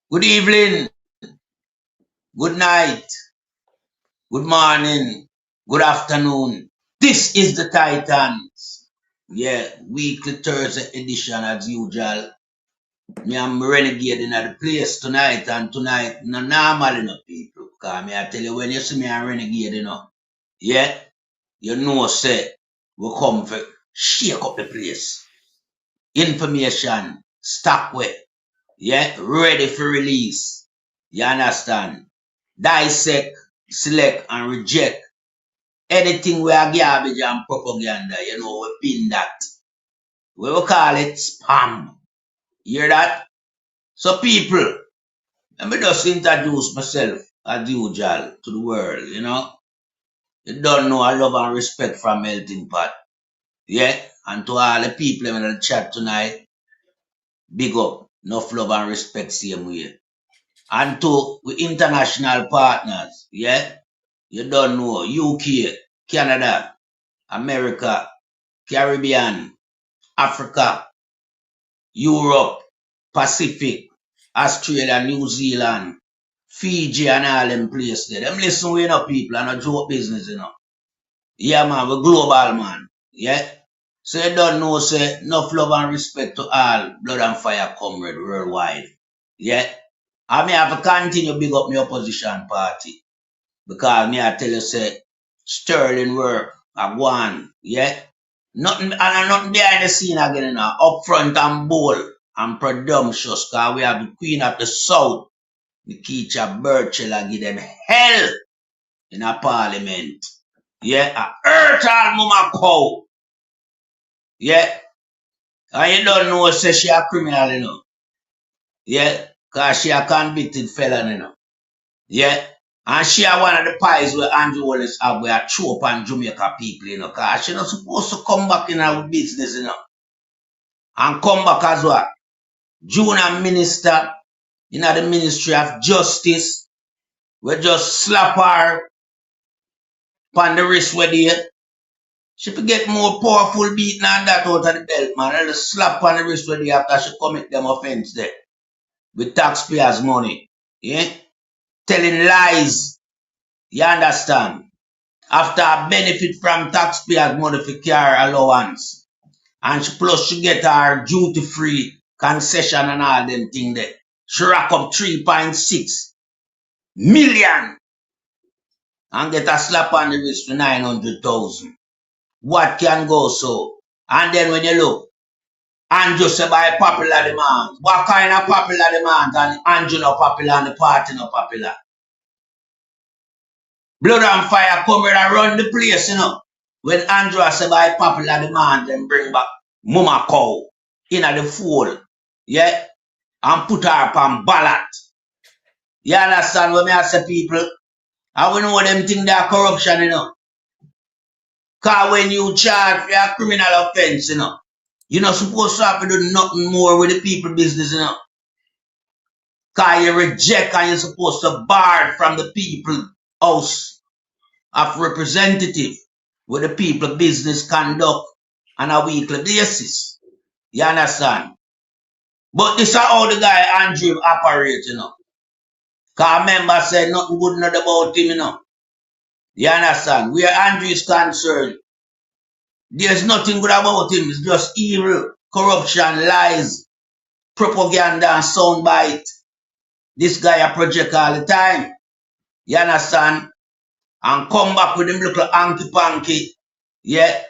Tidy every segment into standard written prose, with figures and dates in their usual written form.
Good evening, good night, good morning, good afternoon. This is the Titans. Yeah, weekly Thursday edition as usual. Me am renegading at the place tonight, and tonight no normal enough people. Because me I tell you, when you see me a renegade, yeah, you know say we come for shake up the place. Information, stock way, yeah, ready for release. You understand? Dissect, select, and reject anything we are garbage and propaganda. We pin that. We will call it spam. Hear that? So people, let me just introduce myself as usual to the world. You don't know I love and respect from Melting Pot. Yeah? And to all the people in the chat tonight, big up. Enough love and respect same way. And to the international partners, yeah? You don't know UK, Canada, America, Caribbean, Africa, Europe, Pacific, Australia, New Zealand, Fiji, and all them places there. Them listen we people and a joke business. Yeah, man, we global, man. Yeah? So you don't know, say, enough love and respect to all blood and fire comrade worldwide. Yeah? I may have to continue big up my opposition party. Because me I tell you, say, sterling work, I go on. Yeah? Nothing behind the scene again, up front and bold and presumptuous, because we have the Queen of the South, NEKEISHA Burchell, and give them hell in a parliament. Yeah, I hurt all mama cow. Yeah, and you don't know, say she a criminal. Yeah, because she a convicted felon. Yeah, and she are one of the pies where Andrew Wallace have where I throw up on Jamaica people, because she not supposed to come back in our business, and come back as well. Junior minister in the Ministry of Justice, we just slap her on the wrist with it. She could get more powerful beating than that out of the belt, man. And just slap on the wrist with it after she commit them offense there. With taxpayers' money. Yeah? Telling lies. You understand? After I benefit from taxpayers' money for car allowance. And she get her duty-free concession and all them things there. She rack up 3.6 million and get a slap on the wrist for 900,000. What can go so? And then when you look, Andrew say by popular demand. What kind of popular demand? And Andrew not popular and the party not popular. Blood and fire come here and run the place, When Andrew say by popular demand, then bring back mama cow in the fold. Yeah? And put her up on ballot. You understand what I say, people? I we know them think they are corruption, Because when you charge for a criminal offense, you're not supposed to have to do nothing more with the people business, Because you reject and you're supposed to bar from the people house of representative with the people business conduct on a weekly basis. You understand? But this is how the guy Andrew operates, Because member said nothing good not about him, You understand? Where Andrew is concerned, there's nothing good about him. It's just evil, corruption, lies, propaganda, and soundbite. This guy a project all the time. You understand? And come back with him little hanky-panky. Yeah?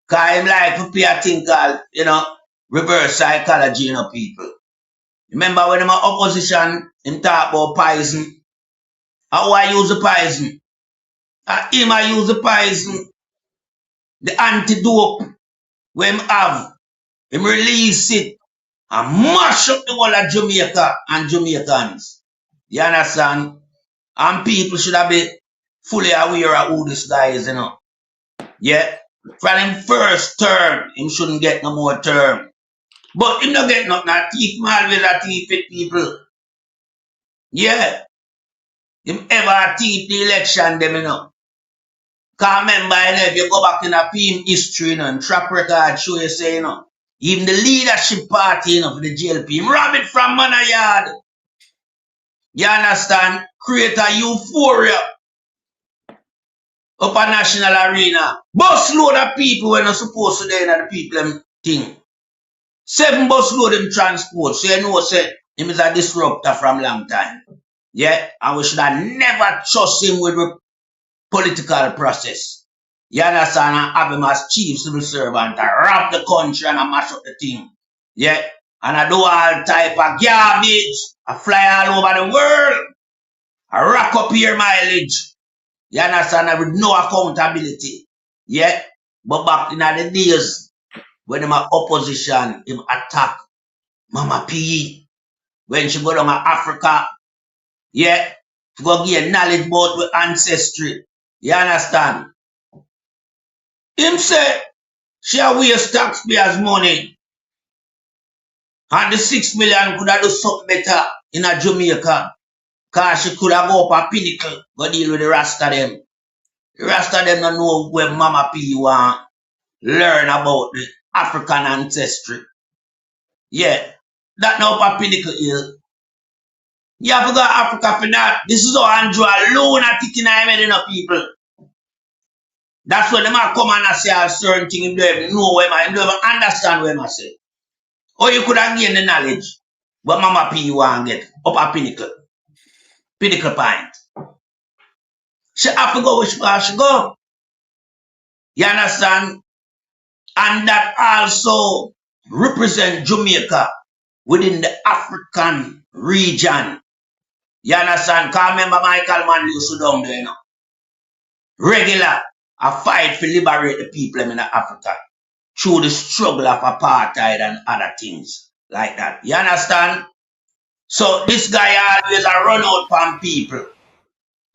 Because him like to play a thing called, reverse psychology, people. Remember when him a opposition, him talk about poison. How I use the poison? Him I use the poison. The antidote when him have. Him release it and mash up the whole of Jamaica and Jamaicans. You understand? And people should have been fully aware of who this guy is, Yeah? From him first term, him shouldn't get no more term. But him not get nothing. A thief, man, always a thief with people. Yeah. Him ever a thief the election, them, Because remember, if you go back in a film history, and track record show you say, even the leadership party, for the JLP, him rob it from Manayard. You understand? Create a euphoria up a national arena. Bus load of people when not supposed to do the people them thing. 7 bus load them transport. So you know say him is a disruptor from long time. Yeah, and we should have never trust him with the political process. You understand? And have him as chief civil servant to rob the country and mash up the thing. Yeah. And I do all type of garbage. I fly all over the world. I rack up your mileage. You understand? With no accountability. Yeah. But back in the days when him a opposition, him attack Mama P. When she go down to Africa, yeah, to go get knowledge about the ancestry. You understand? Him say she a waste taxpayers' money. And the 6 million could have do something better in a Jamaica. Cause she could have go up a pinnacle, go deal with the rest of them. The rest of them don't know where Mama P want learn about the African ancestry. Yeah. That now up a pinnacle is. You have to go to Africa for that. This is how Andrew alone are thinking I made enough people. That's when they might come and say a certain thing, you don't even know what you don't even understand what I say. Or you could have gained the knowledge. But Mama P you want to get up a pinnacle. Pinnacle point. She have to go where she go. You understand? And that also represent Jamaica within the African region. You understand? Because remember Michael Mann used to down there, you know. Regular, a fight to liberate the people in Africa through the struggle of apartheid and other things like that. You understand? So this guy always run out from people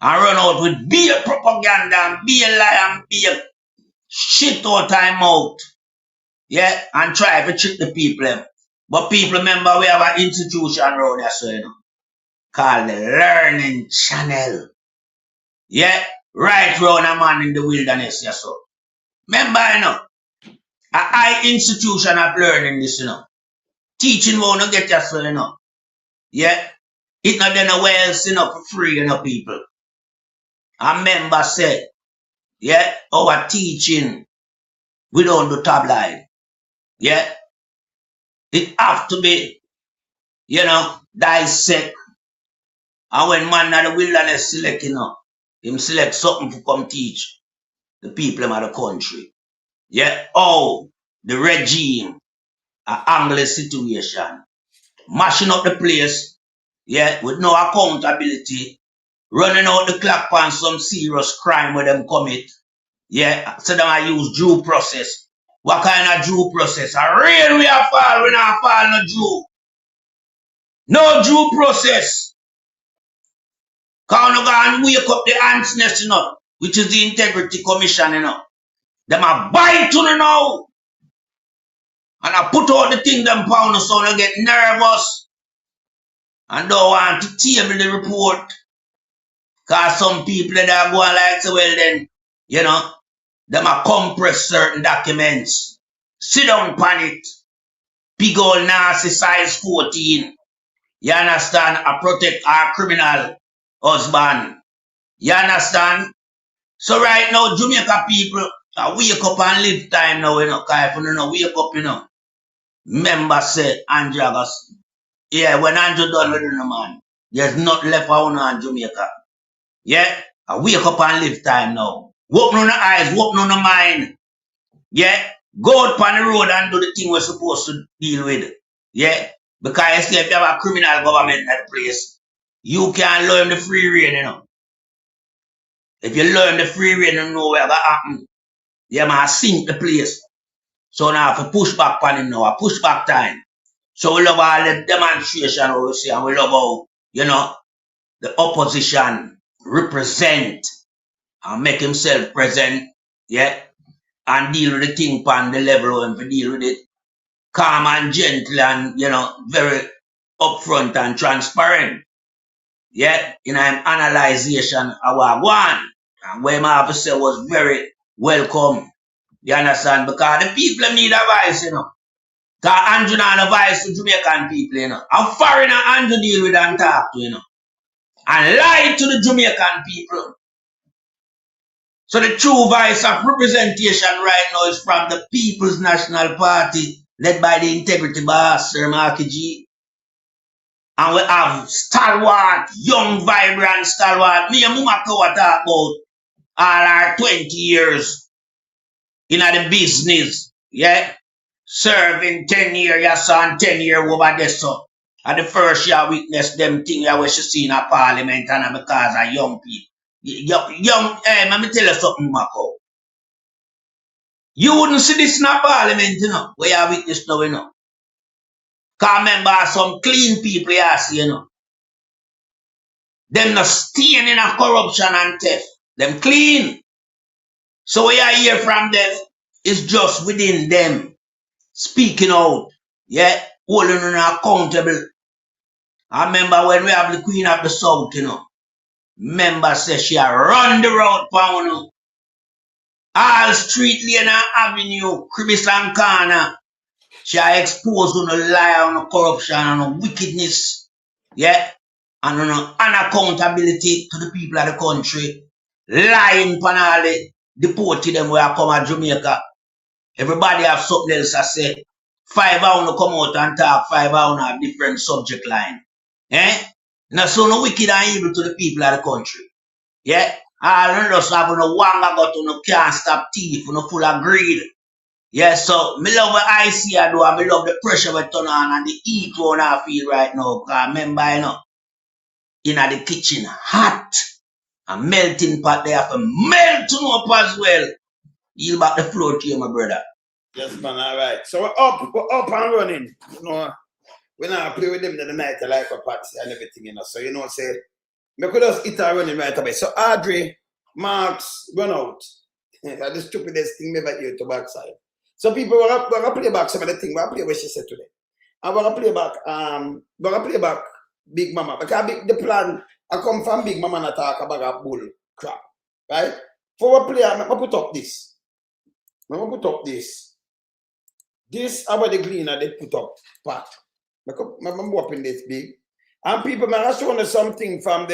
and run out with beer propaganda and beer lie and beer shit all time out. Yeah, and try to trick the people. But people remember we have an institution around there, so you know, called the Learning Channel. Yeah, right round a man in the wilderness, yeah, so. Remember, you know, a high institution of learning this, you know. Teaching won't get you, so, you know. Yeah, it not done well else, you know, for free, you know, people. A member said, yeah, our teaching, we don't do tabloid. Yeah, it have to be, you know, dissect. And when man at the wilderness select, you know, him select something to come teach the people of the country. Yeah, oh, the regime, a angle situation, mashing up the place, yeah, with no accountability, running out the clock on some serious crime where them commit. Yeah, so them I use due process. What kind of due process? A real we are fall, we not fall no due. No due process. Cause no go and wake up the ants nest, you know, which is the Integrity Commission, you know. Them a bite to you now. And I put out the thing them pound so they get nervous. And don't want to table the report. Cause some people that are going like so well then, you know, them a compress certain documents. Sit down pan it. Big old nasty size 14. You understand? I protect our criminal husband. You understand? So right now, Jamaica people wake up and live time now, you know, cause if you don't wake up, you know. Member said Andrew August. Yeah, when Andrew done with the man, there's nothing left for one in Jamaica. Yeah, I wake up and live time now. Open on the eyes, open on the mind. Yeah, go out on the road and do the thing we're supposed to deal with. Yeah, because if you have a criminal government in that place, you can learn the free reign, you know. If you learn the free reign, you know what's going to happen. You must sink the place. So now if push back on him now, a push back time. So we love all the demonstration we see, and we love how, you know, the opposition represent and make himself present, yeah, and deal with the thing on the level and we deal with it calm and gentle and, you know, very upfront and transparent. Yeah, in an analyzation of what one. And what I have to say was very welcome. You understand? Because the people need a voice, you know. Because Andrew not a voice to Jamaican people, you know. And foreigner Andrew deal with and talk to, you know. and lie to the Jamaican people. So the true voice of representation right now is from the People's National Party, led by the integrity boss, Sir Marky G. And we have stalwart, young, vibrant stalwart. Me and Mama Kawa talk about all our 20 years in the business. Yeah? Serving 10 years, yes, and 10 years over there, so. And the first year witness them thing that we should see in a parliament and because of young people. Let me tell you something, Mako. You wouldn't see this in a parliament, you know, where you witness now, you know. Because remember, some clean people you see, you know. Them not staying in a corruption and theft. Them clean. So what you hear from them is just within them. Speaking out. Yeah. Holding them accountable. I remember when we have the Queen of the South, you know. Remember, say she run the road pound, you know. All street lane and avenue, crevice and corner. She exposed on the lie, on the corruption, on the wickedness. Yeah. And on unaccountability to the people of the country. Lying upon all the deported them where I come at Jamaica. Everybody have something else to say. 5 hours to come out and talk, 5 hours have different subject line. Eh? Now so no wicked and evil to the people of the country. Yeah? All of us have no one got to no can't stop thief, no full of greed. Yeah, so me love what I see I do, and me love the pressure we turn on and the heat we I feel right now. Because remember, you know, in the kitchen, hot. A melting pot, they have to melt up as well. Yield back the floor to you, my brother. Yes, man, all right. So we're up and running. You know, we now play with them in the night, like a party and everything, you know. So, you know, say, we could just hit and running right away. So, Audrey, Marks, run out. That's the stupidest thing we ever hear to backside. So, people, we're going to play back some of the things. We're going to play what she said today. And we're going to play back, Big Mama. Because the plan, I come from Big Mama and I talk about a bull crap. Right? For a player, I'm going to put up this. I'm going to put up this. This about the cleaner they put up part. I'm whopping this big. And people, I'm showing you something from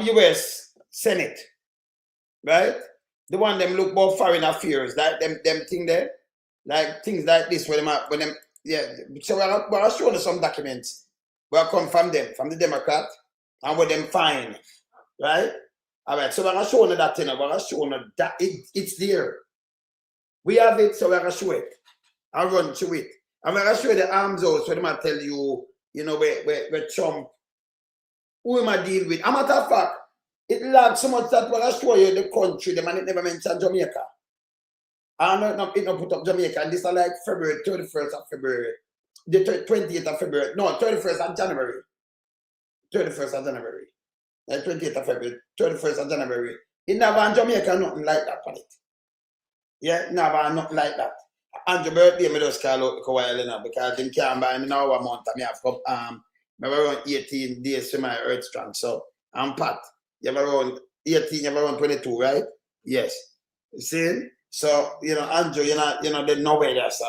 US Senate. Right? The one them look about foreign affairs, like them thing there. Like things like this when them yeah. So we're showing you some documents. Where come from them, from the Democrat, and what them find. Right? Alright, so we're showing you that thing, we're showing you that it's there. We have it, so we're going to show it. I'll run through it. I'm going to show you the arms out, so they might tell you, you know, where Trump, who am I deal with. As a matter of fact, it lags so much that we're going to show you the country, the man it never mentioned Jamaica. And it not put up Jamaica, and this is like February, 31st of February, the 28th of February, no, 31st of January. 31st of January. 28th of February, 31st of January. It never in Jamaica, nothing like that on it. Yeah, never, nothing like that. And your birthday, I just call out a while now because they can't buy me now 1 month. I have around 18 days to my earth strand. So I'm Pat. You have around 18, you have around 22, right? Yes. You see? So, you know, Andrew, there's no way that's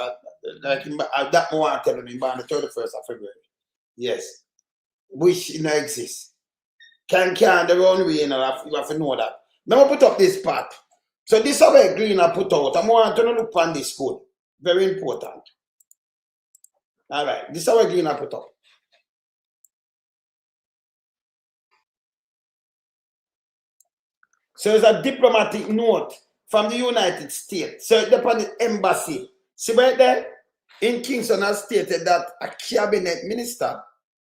like that more I'm telling you, on the 31st of February. Yes. Which you know exists. Can the wrong way, you know, you have to know that. Now I put up this part. So this is how a green I put out. I want to look on this code. Very important. All right. This is how a green I put up. So it's a diplomatic note from the United States. So it's upon the embassy. See right there? In Kingston has stated that a cabinet minister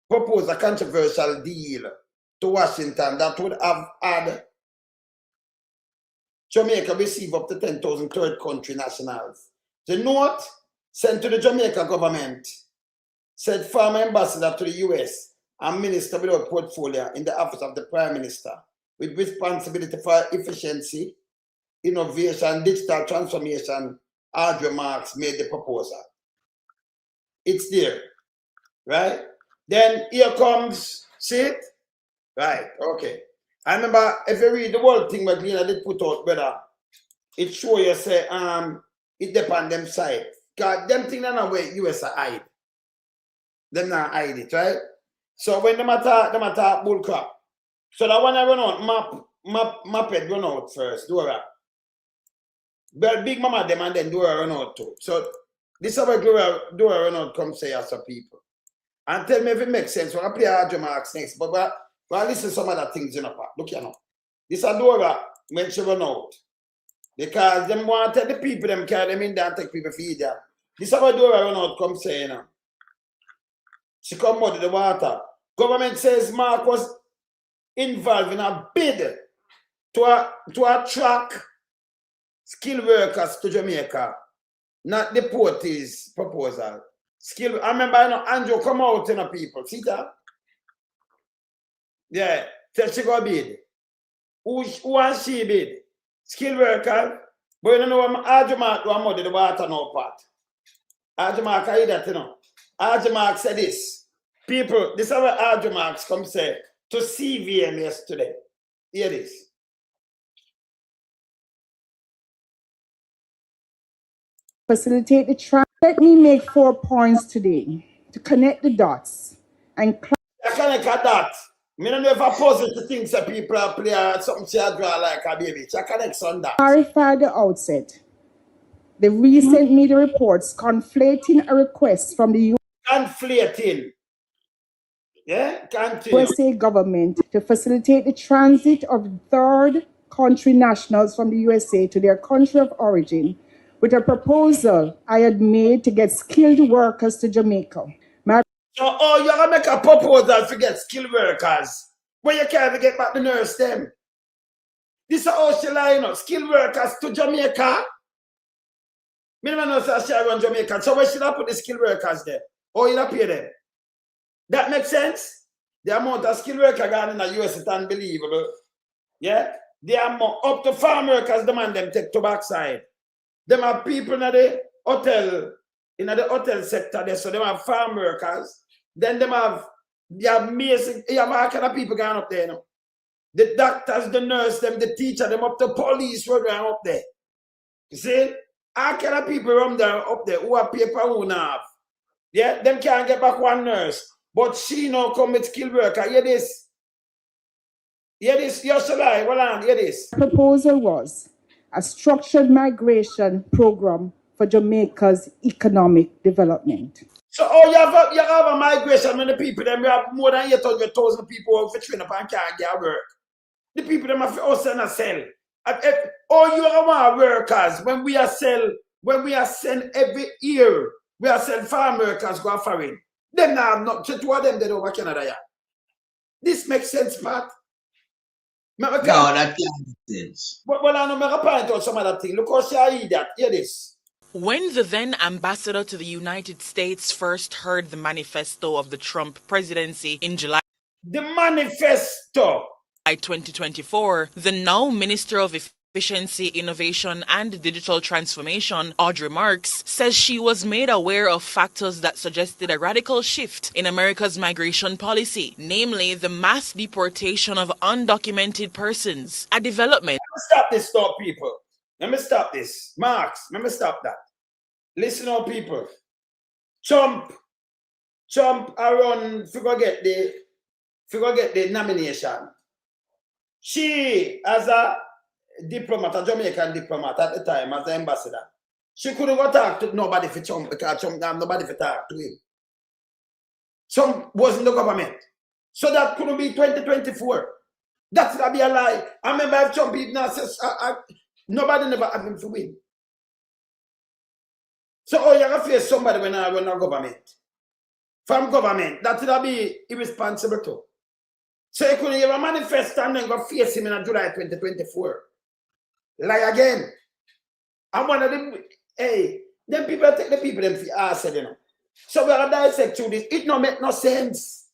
proposed a controversial deal to Washington that would have had Jamaica receive up to 10,000 third country nationals. The note sent to the Jamaica government said former ambassador to the US and minister without portfolio in the office of the Prime Minister with responsibility for efficiency, innovation, digital transformation, Audrey Marks made the proposal. It's there, right? Then here comes, see it? Right, okay. I remember if you read the whole thing what Lena did put out, brother, it show you say it depends on them side. Because them things are not where US hide. Them not hide it, right? So when them attack bull crap, So that one I run out, map it run out first, Dora. But Big Mama them and then Dora run out too. So this is where Dora run out come say as some people. And tell me if it makes sense. When I play Audrey marks next, but listen to some other things in the part. Look here now. This is Dora when she run out. Because them want to take the people, them carry them in there and take people feed them. This is where Dora run out come say, you know. She come out of the water. Government says Mark was involved in a bid to attract skilled workers to Jamaica, not the Deportees proposal. I remember, you know, Andrew come out, you know, people. See that? Yeah. Tell she go bid. Who and she bid? Skilled worker. But you don't know what Audrey Mark do mud in the water no part. Audrey Mark, I hear that, you know. Audrey Mark said this. People, this is what Audrey Marks come say to CVM yesterday. Hear this. Facilitate the trial. Let me make 4 points today to connect the dots and I connect a dot. I don't know if I pose it to things that people are playing something she draw like a baby. I connect on that. clarify the outset. The recent media reports conflating a request from the Conflating. Yeah, continue. USA government to facilitate the transit of third country nationals from the USA to their country of origin with a proposal I had made to get skilled workers to Jamaica. So, you're going to make a proposal to get skilled workers, but you can't even get back the nurse them. This is how she line up. Skilled workers to Jamaica. Me don't know if she run Jamaica. So where should I put the skilled workers there? Or you not pay them? That makes sense? The amount of skilled workers gone in the US is unbelievable. Yeah? The amount up to farm workers demand them take to backside. Them have people in the hotel sector there, so them have farm workers. Then them have amazing, you have all kind of people going up there, you know. The doctors, the nurse, them, the teacher, them up to police program up there. You see? All kind of people up there who have paper who have. Yeah, them can't get back one nurse. But she now come with skilled worker. Hear this. Hear this. Yoshulai, hold on, hear this. Proposal was a structured migration program for Jamaica's economic development. So you have a migration when the people them, we have more than 800,000 people who are trained up and can't get work. The people them have us and a sell. You are workers when we are send every year, we are send farm workers go foreign. Them now not two of them they over Canada. Yeah. This makes sense, Pat. No, that can't make sense. But I know I point out some other thing. Look how she hear that. Hear this. When the then ambassador to the United States first heard the manifesto of the Trump presidency in July The manifesto 2024, the now Minister of Efficiency, Innovation and Digital Transformation, Audrey Marks, says she was made aware of factors that suggested a radical shift in America's migration policy, namely the mass deportation of undocumented persons, a development. Stop this, stop people. Let me stop this. Marks, let me stop that. Listen up, people. Trump around figure get the nomination. She, as a diplomat, a Jamaican diplomat at the time, as the ambassador, she couldn't go talk to nobody for Trump because Trump have nobody for talk to him. Trump was in the government. So that couldn't be 2024. That would be a lie. I remember if Trump even says, nobody never had him to win. So you have to face somebody when I run a government. From government, that would be irresponsible too. So you couldn't have a manifesto and then go face him in July 2024. Lie again. And one of them, them people take the people them for answer, you know. So we are dissect through this. It don't make no sense.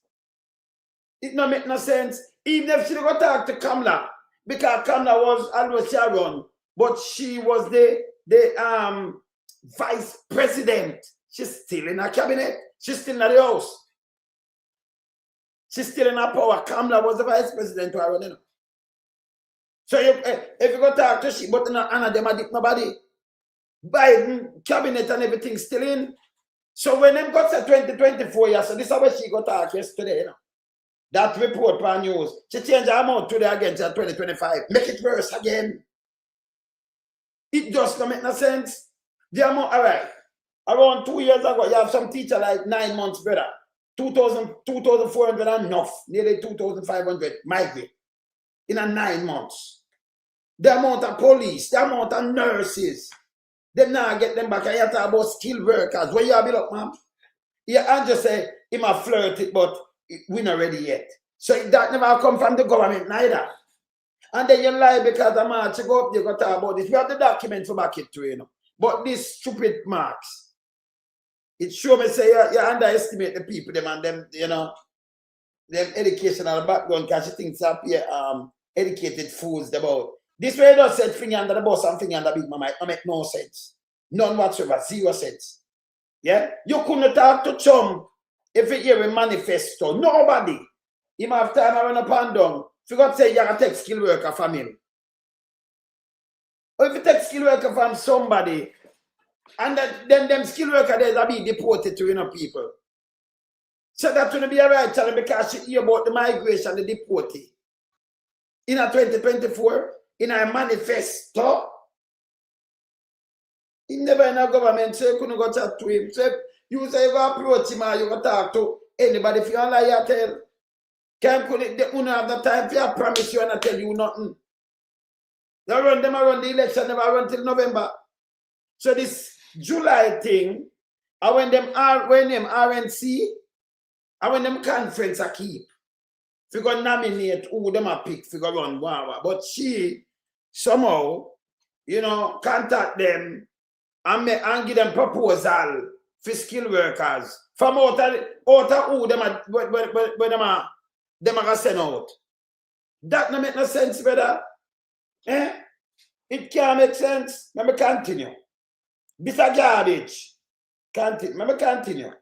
It don't make no sense. Even if she go talk to Kamala, because Kamala was always Sharon, but she was the vice president. She's still in her cabinet. She's still in the house. She's still in her power. Kamala was the vice president. You know. So if you go talk to she, but none of them are nobody. Biden, cabinet and everything still in. So when them got to 2024, yeah, so this is where she got talk yesterday, you know. That report per news. She changed the amount today again to 2025. Make it worse again. It just don't make no sense. The amount, all right. Around 2 years ago, you have some teacher like 9 months, brother. 2,400 enough. Nearly 2,500 migrate in a 9 months. The amount of police, the amount of nurses, they now get them back. And you talk about skilled workers. Where you have it up, ma'am? Yeah, and just say, he might flirt it, but we're not ready yet. So that never come from the government neither. And then you lie because the march, you go up there, go talk about this. We have the document for back it too, you know. But these stupid marks, it sure me say you underestimate the people, them and them, you know, them educational background because she thinks up here educated fools about. This way does set finger under the bus and finger under the big mama. It make no sense. None whatsoever, 0 sense. Yeah? You couldn't talk to Chum if you hear a manifesto. Nobody. He might have time around up and down. Forgot to say you have to take skilled worker from him. Or if you take skilled worker from somebody, and then them skilled worker there will be deported to, you know, people. So that's going to be a right challenge because she hear about the migration, the deportee. In a 2024, in a manifesto, he never in a government, so you couldn't go chat to him. So you say you go approach him or you go talk to anybody if you don't lie, you tell. Can't they don't have the time for you, I promise you and I tell you nothing. They run them around the election, never run till November. So this July thing, I when them RNC, I when them conference I keep. If you go nominate who them a pick, if you go run wow. But she somehow, you know, contact them and give them proposal for skilled workers. From out of who them are them are send out. That no make no sense, brother. Eh? It can't make sense. Let me continue. This is garbage. Let me continue.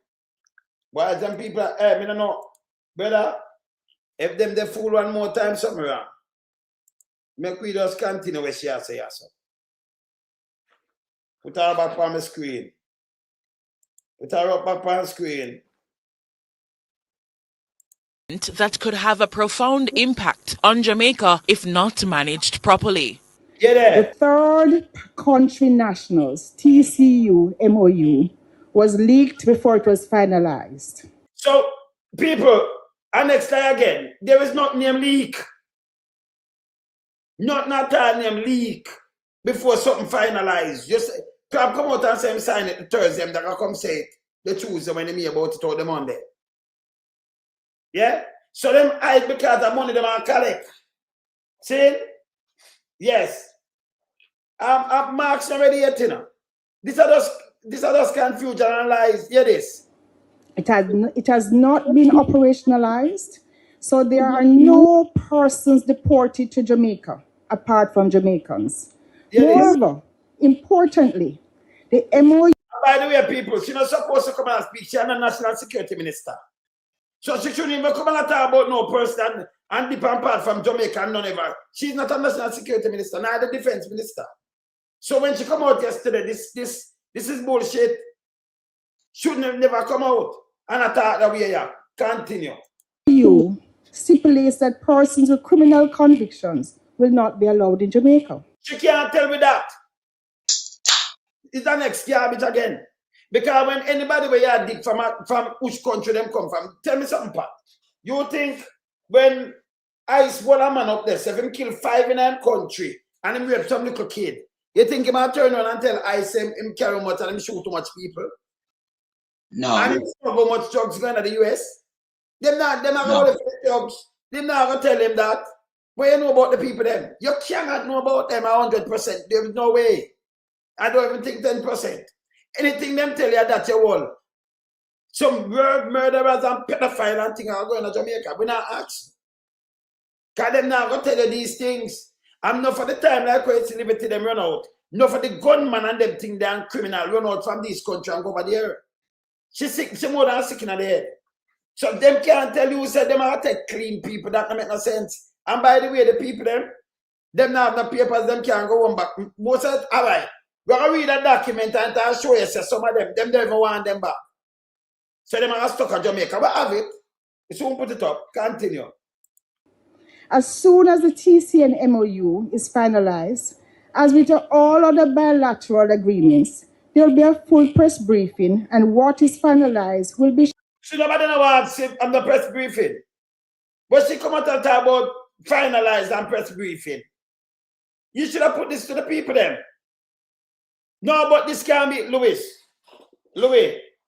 Why some people, I don't know, brother, if them they fool one more time, something wrong. Make we just continue with she say so. Put her back on the screen. Put her up back on the screen. That could have a profound impact on Jamaica if not managed properly. The third country nationals, TCU MOU, was leaked before it was finalized. So, people, and next time again, there is not name leak. Not a name leak before something finalized. Just come out and say him sign it the Thursday, that I come say it the Tuesday when they meet about it or the Monday. Yeah? So them hide because the money them are collect. See? Yes. I'm marks already yet, you know. These are just confusion and lies. Hear this. It has not been operationalized, so there are no persons deported to Jamaica apart from Jamaicans. Moreover, importantly, the MOU. By the way, people, she's not supposed to come and speak. She's a national security minister. So she shouldn't even come and talk about no person and depart apart from Jamaica and none ever. She's not a national security minister, neither defense minister. So when she come out yesterday, this is bullshit. Shouldn't have never come out. And I thought that we are. Continue. You stipulates that persons with criminal convictions will not be allowed in Jamaica. She can't tell me that. It's the next garbage again. Because when anybody where you dig from which country them come from, tell me something, Pat. You think when ICE one a man up there, so if him kill 5 in a country and him rape some little kid, you think he might turn around and tell ICE him carry much and him shoot too much people? No. And him how much drugs going to the US? Them not going to drugs. Them not going to tell him that. What you know about the people them? You cannot know about them 100%. There is no way. I don't even think 10%. Anything them tell you that you will. Some murderers and pedophiles and things are going to Jamaica. We not ask. Because them not going to tell you these things. I'm not for the time like where it's liberty them run out. Not for the gunman and them thing they are criminal run out from this country and go over there. She's sick, she more than sick in the head. So them can't tell you said them are take clean people. That don't make no sense. And by the way, the people them not have no papers, them can't go on back. Most of it, all right. We're going to read a document and I'll show you some of them don't even want them back. So them are stuck in Jamaica. We have it. Soon put it up. Continue. As soon as the TCN MOU is finalized, as with all other bilateral agreements, there will be a full press briefing, and what is finalized will be. So nobody know what on the press briefing. But she come out and talk about finalize and press briefing. You should have put this to the people then. No, but this can't be, Louis,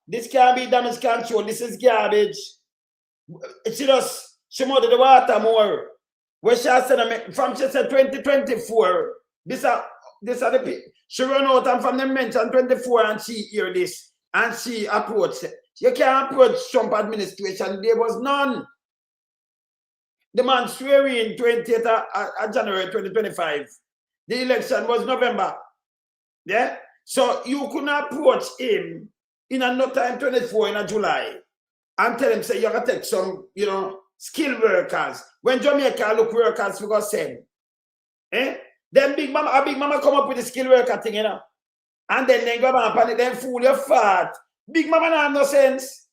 this can't be damage control. This is garbage. She muddied the water more. Where she said, from she said 2024, this are the people. She run out and from them mention 24 and she hear this and she approached it. You can't approach Trump administration. There was none. The man swear in 20th of January 2025. The election was November. Yeah? So you couldn't approach him in no time 24 in July and tell him, say, you gotta take some, skilled workers. When Jamaica look workers, we got send. Eh? Then Big Mama come up with the skilled worker thing, And then they go back and then fool your fat. Big Mama don't have no sense.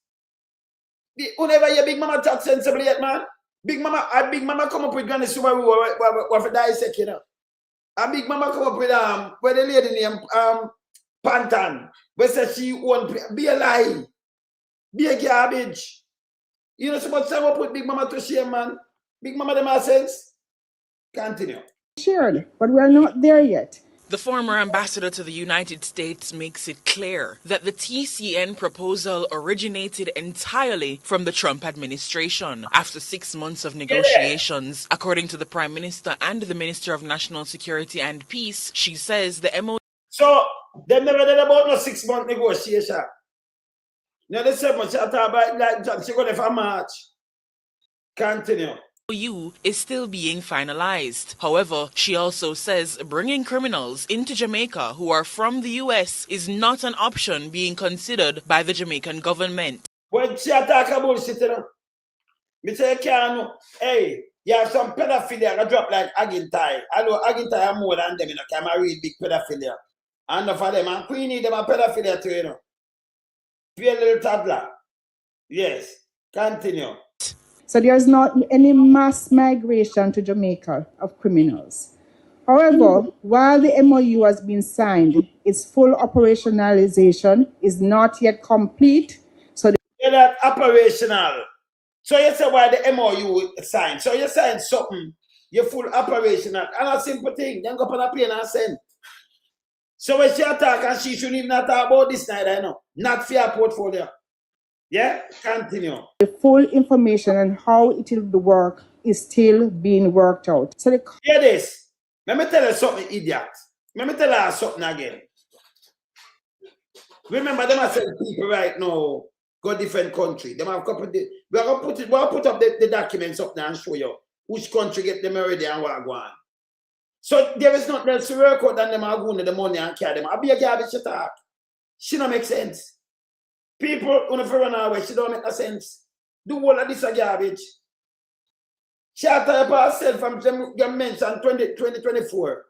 Whenever your Big Mama talk sensibly yet, man. Big Mama come up with Granny Subaru what for dissect, And Big Mama come up with where the lady named Pantan, where says she won't be a lie, be a garbage. You know so much time I put Big Mama to shame, man. Big Mama them have sense. Continue. Shared, but we're not there yet. The former ambassador to the United States makes it clear that the TCN proposal originated entirely from the Trump administration. After 6 months of negotiations, according to the Prime Minister and the Minister of National Security and Peace, she says the MOU. So, they never did about no 6 month negotiation. Now, they said, much about like she got for March. Continue. Is still being finalized. However, she also says bringing criminals into Jamaica who are from the US is not an option being considered by the Jamaican government. When she attack about bullshit, me say, hey, you have some pedophilia that drop like Agintai. I know Agintai are more than them, can I read big pedophilia. And for them, and Queenie, them are pedophilia too, Be a little toddler. Yes, continue. So there's not any mass migration to Jamaica of criminals. However, while the MOU has been signed, its full operationalization is not yet complete. So that operational. So you say why the MOU signed. So you sign something, you're full operational. And a simple thing, then go on a plane and send. So when she attack and she shouldn't even talk about this night, not for your portfolio. Yeah, continue. The full information on how it will work is still being worked out. So hear this. Let me tell you something, idiot. Let me tell you something again. Remember, them are saying people right now go different country. Them have couple. We're gonna put up the documents up there and show you which country get them already and what go on. So there is not else to work out than them are going to the money and carry them. I'll be a garbage to talk. She don't make sense. People when they run away, she don't make no sense. Do all of this a garbage. She had to herself from government in 2024.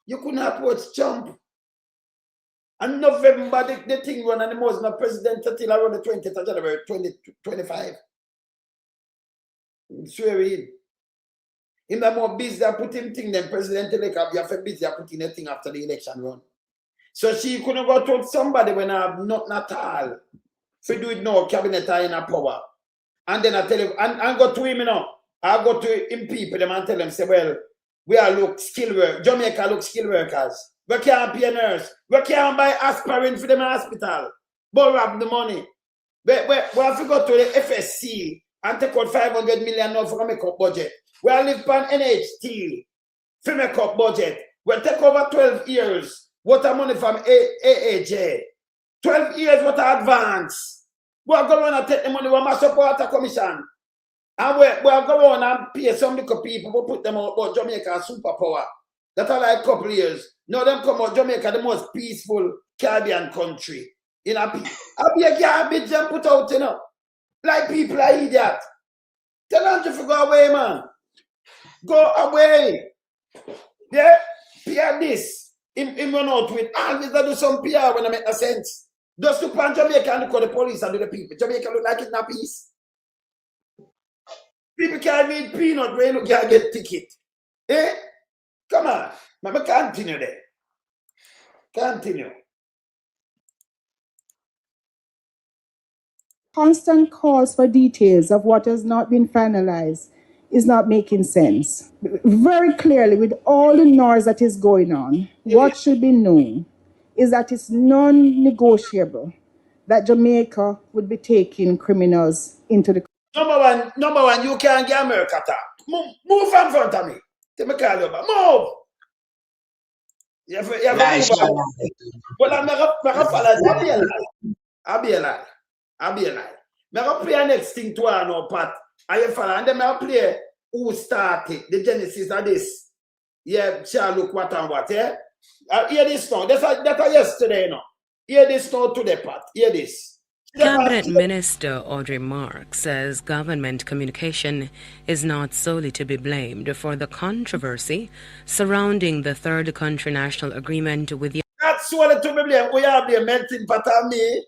You couldn't approach Trump. And November, the thing run and the most not president until around the 20th of January 2025. Swear in. In the more busy, I put him thing, then president elect, you have to busy, I put in a thing after the election run. So she couldn't go to somebody when I have nothing at all. If you do it now, cabinet are in a power. And then I tell him, and go to him, I go to him people them and tell them, say, well, we are look skilled work. Jamaica look skilled workers. We can't pay a nurse. We can't buy aspirin for them in hospital. But rob the money. We have to go to the FSC and take out 500 million now for a make-up budget. We are live on NHT for make-up budget. We take over 12 years. What a money from AAJ. 12 years what a advance. We are going to take the money, we must support a commission. And we are going and pay some little people, we put them out about Jamaica superpower. That are like a couple of years. Now them come out Jamaica, the most peaceful Caribbean country. I'll be a garbage and put out, Like people are idiot. Tell them to go away, man. Go away. Yeah? PR this. Him run out with always do some PR when I make no sense. Just to pan Jamaica and look at the police and do the people. Jamaica look like it's not peace. People can't read peanut when you can't get ticket. Eh? Come on. Let me continue there. Continue. Constant calls for details of what has not been finalized is not making sense. Very clearly, with all the noise that is going on, what should be known is that it's non-negotiable that Jamaica would be taking criminals into the Number one, you can't get America talk. Move from front of me. Let me call you back. Move. You have to move on. Well, I'm not going to follow. I'll be a lie. I'm going to play the next thing to our no part. I follow. And then I'll play who started the genesis of this. Yeah, shall look what and what, yeah? Hear this now. That's yesterday, no. Hear this now to the part. Hear this. Cabinet Minister Audrey says government communication is not solely to be blamed for the controversy surrounding the third country national agreement with the That's what to be blamed. We have the melting pot on me.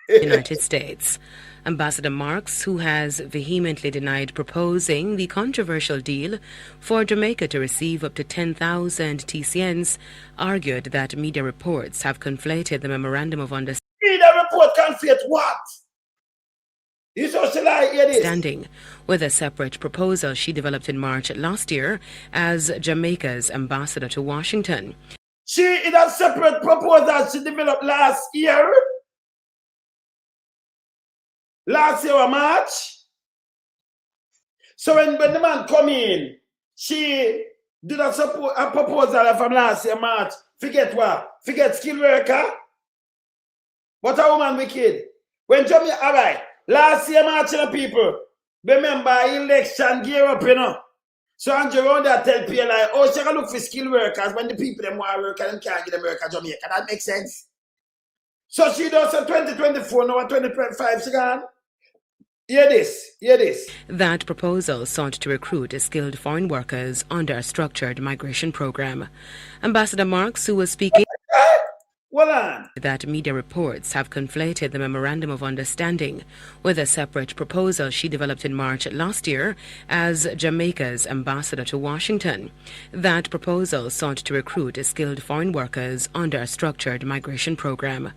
United States. Ambassador Marks, who has vehemently denied proposing the controversial deal for Jamaica to receive up to 10,000 TCNs, argued that media reports have conflated the memorandum of understanding. Media report conflate what? You social Standing with a separate proposal she developed in March last year as Jamaica's ambassador to Washington. She in a separate proposal she developed last year. Last year, March. So when the man come in, she did a proposal from last year, March. Forget what? Forget skilled worker? What a woman wicked. When Jamaica, all right, last year, March, people, remember election gear up, you know. So Andrew around there tell people like, oh, she can look for skilled workers when the people them want to work and them can't get them work at Jamaica. That makes sense. So she does a 2024, now 2025, she gone. Hear this. That proposal sought to recruit skilled foreign workers under a structured migration program. Ambassador Marks, who was speaking, that media reports have conflated the memorandum of understanding with a separate proposal she developed in March last year as Jamaica's ambassador to Washington. That proposal sought to recruit skilled foreign workers under a structured migration program.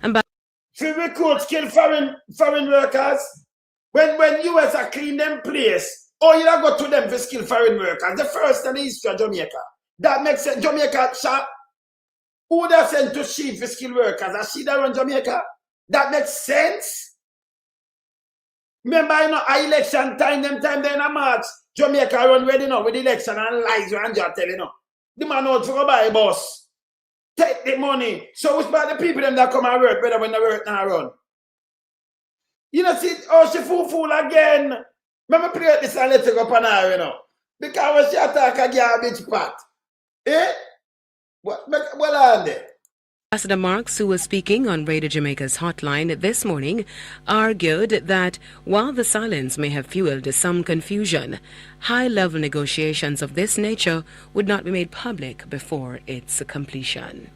To recruit skilled foreign workers? When US are clean them place, oh, you don't go to them for skilled foreign workers. The first in the history of Jamaica. That makes sense. Jamaica shop. Who they send to she for skilled workers? Are she that run Jamaica? That makes sense. Remember, you know, election time, them time they in a March, Jamaica run ready now with election and lies you and just tell you know. The man out for go buy a bus. Take the money. So it's about the people them that come and work better when they work now run. You know, see, oh, she fool again. Remember, play this and let's go on her, you know. Because when she attack a garbage pot. Eh? Well, on there. Ambassador Marks, who was speaking on Radio Jamaica's hotline this morning, argued that while the silence may have fueled some confusion, high-level negotiations of this nature would not be made public before its completion.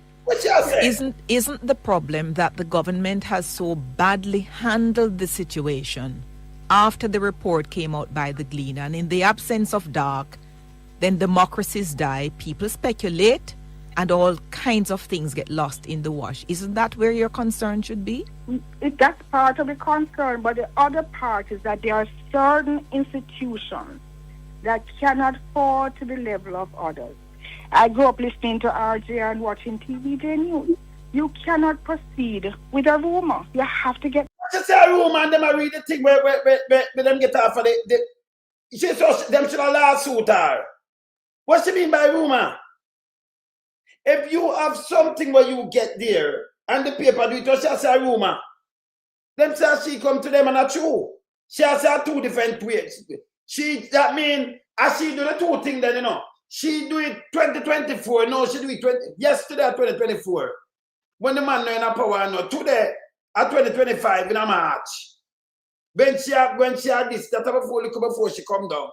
Isn't the problem that the government has so badly handled the situation after the report came out by the Gleaner, and in the absence of dark, then democracies die, people speculate, and all kinds of things get lost in the wash? Isn't that where your concern should be? That's part of the concern, but the other part is that there are certain institutions that cannot fall to the level of others. I grew up listening to RJ and watching TVJ News. You cannot proceed with a rumor. You have to get... Just say a rumor and them I read the thing where them get off of the she saw them should have lawsuit her. What she mean by rumor? If you have something where you get there and the paper do it, she say a rumor. Them say she come to them and not true. She has two different ways. That mean as she do the two things then, you know. She do it 2024. No, she do it yesterday at 2024. When the man in a power, no, today at 2025 in a March. When she had this, that before she come down.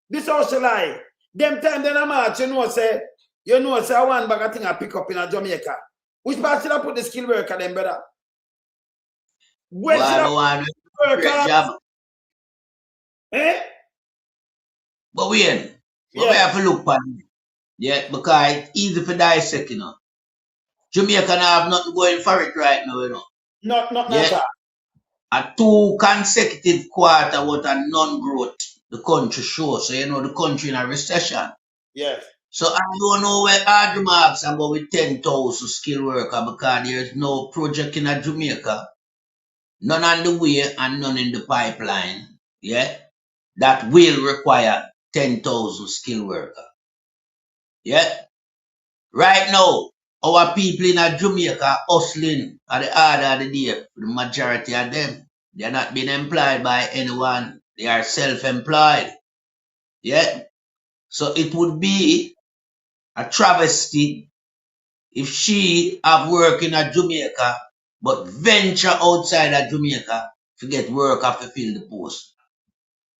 This how she lie. Them time then a March, you know say one bag of thing I pick up in a Jamaica. Which part should I put the skilled worker then, brother? When should I put the worker? Eh? But we have to look at it. Yeah, because it's easy for dissect, you know. Jamaica now have nothing going for it right now, you know. Not Yeah. at all. A 2 consecutive quarter what a non-growth the country shows. So you know the country in a recession. Yes. So I don't know where Audrey marks about with 10,000 skilled worker because there is no project in Jamaica, none on the way and none in the pipeline. Yeah, that will require 10,000 skilled worker. Yeah, right now our people in Jamaica hustling at the order of the day. The majority of them, they are not being employed by anyone. They are self-employed. Yeah, so it would be a travesty if she have work in Jamaica, but venture outside of Jamaica to get work to fill the post.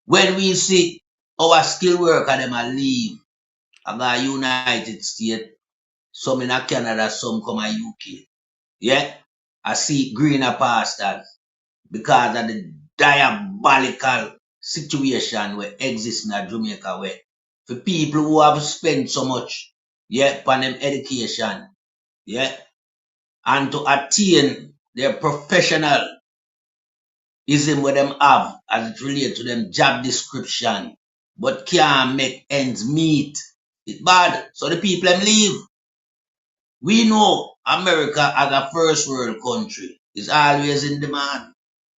When we see our skilled worker them a leave, about United States, some in Canada, some come a UK. Yeah, I see greener pastures because of the diabolical situation where exists in Jamaica where for people who have spent so much, yeah, on them education, yeah, and to attain their professionalism where them have as it relates to them job description, but can't make ends meet. It's bad. So the people them leave. We know America as a first world country is always in demand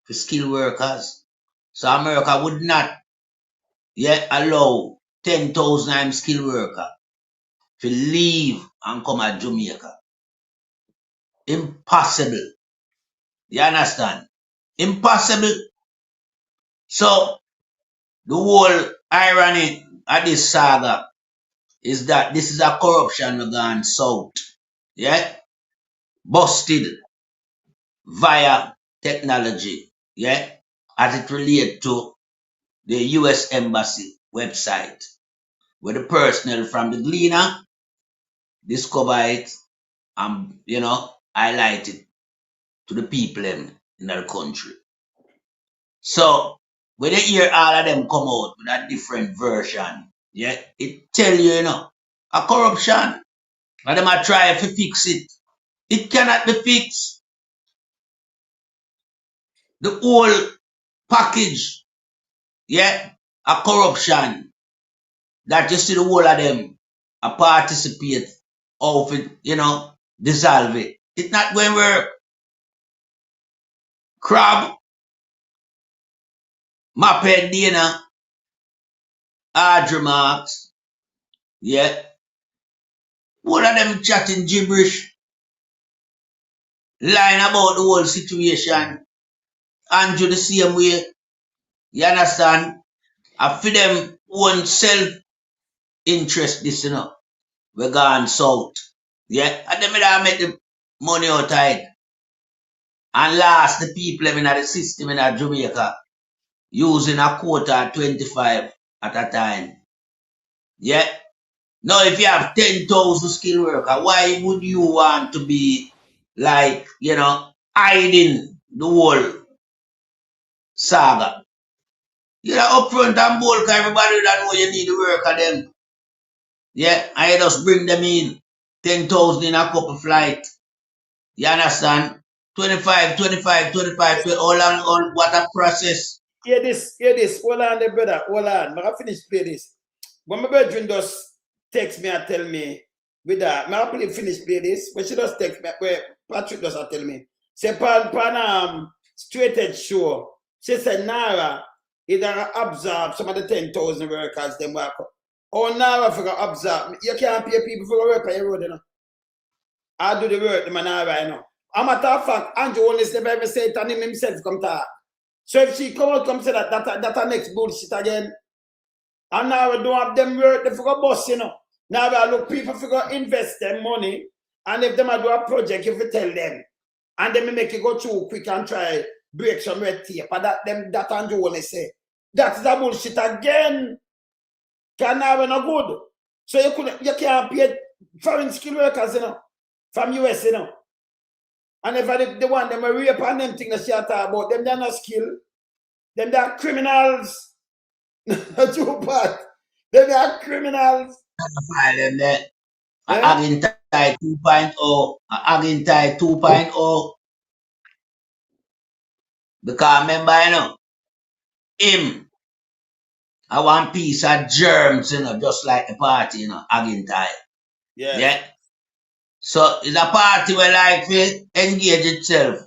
for skilled workers. So America would not yet allow 10,000 skilled workers to leave and come to Jamaica. Impossible. You understand? Impossible. So the whole irony of this saga is that this is a corruption gone south. Yeah? Busted via technology. Yeah? As it relates to the US Embassy website, where the personnel from the Gleaner discover it and, highlight it to the people in the country. So, when you hear all of them come out with a different version, yeah, it tell you, a corruption. And them are trying to fix it. It cannot be fixed. The whole package, yeah, a corruption that you see the whole of them participate of it, dissolve it. It's not going to work. Crab, Maped Dana, Audrey Marks, yeah. All of them chatting gibberish, lying about the whole situation. Andrew the same way. You understand? And for them own self-interest, this, we're gone south. Yeah? And them that make the money out of it. And last, the people in the system in Jamaica using a quota 25 at a time. Yeah? Now, if you have 10,000 skilled workers, why would you want to be like, hiding the whole saga? Upfront and bold because everybody that know you need to work at them. Yeah, I just bring them in. 10,000 in a couple flight. You understand? 25, 20, all what a process. Hear this. Hold on there, brother. Hold on. I finish play this. When my brethren just text me and tell me with that, I finish play this. When she just text me, where Patrick does tell me, say pan straight edge show. She said Nara is gonna absorb some of the 10,000 workers them work. Oh, Nara for gonna absorb. You can't pay people for work on your road, I do the work, the man right now. A matter of fact, Andrew only never ever said it and him himself come talk. So if she come say that next bullshit again, and now we don't have them work, they forgot boss, Now we look people forgot invest their money, and if them do a project, if you tell them, and then make it go too quick and try break some red tape, and that Andrew only say. That's the bullshit again. Can now we not good. So you can't pay foreign skilled workers, from US, And if the one them are rape and them things that she talk about, them they're not skilled. Them they're criminals. Not too bad. They are criminals. File them there. Yeah? Agintai 2.0. Agintai 2.0. Because remember, you know, him, I want piece of germs, you know, just like the party, you know, Agintai. Yes. Yeah. So it's a party where like to engage itself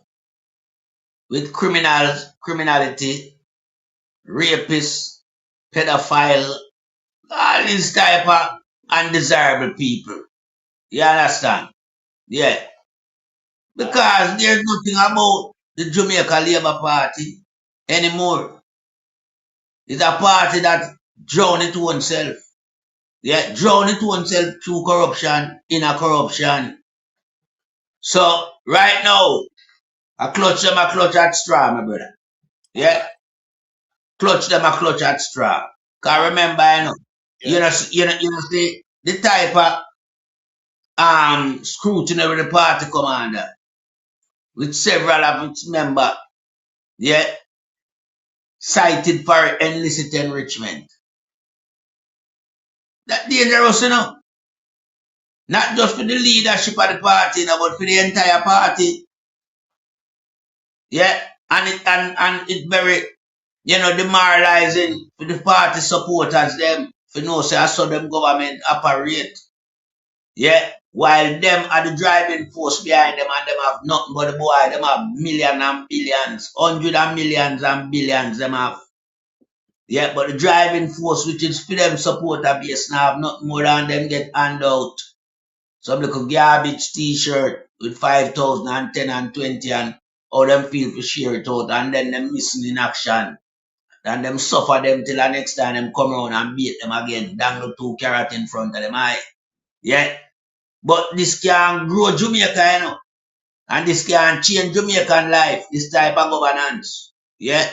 with criminality, rapists, pedophile, all these type of undesirable people. You understand? Yeah. Because there's nothing about the Jamaica Labour Party anymore. It's a party that drowned into oneself. Yeah, drowned into oneself through corruption, inner corruption. So right now, I clutch at straw, my brother. Yeah. Clutch at straw. Cause remember, Yes. you know, see the type of scrutiny with the party commander with several of its members, yeah, cited for illicit enrichment. That dangerous, you know. Not just for the leadership of the party, you know, but for the entire party. Yeah. And it very, you know, demoralizing for the party supporters them for no say I saw them government operate. Yeah. While them are the driving force behind them and them have nothing but the boy, them have millions and billions, hundreds of millions and billions them have. Yeah, but the driving force which is for them supporter base now have nothing more than them get handout. Some little garbage t-shirt with 5,000 and 10 and 20 and how them feel to share it out and then them missing in action. And them suffer them till the next time them come around and beat them again. Dangle 2 carrot in front of them eye. Yeah. But this can grow Jamaica, you know. And this can change Jamaican life, this type of governance. Yeah.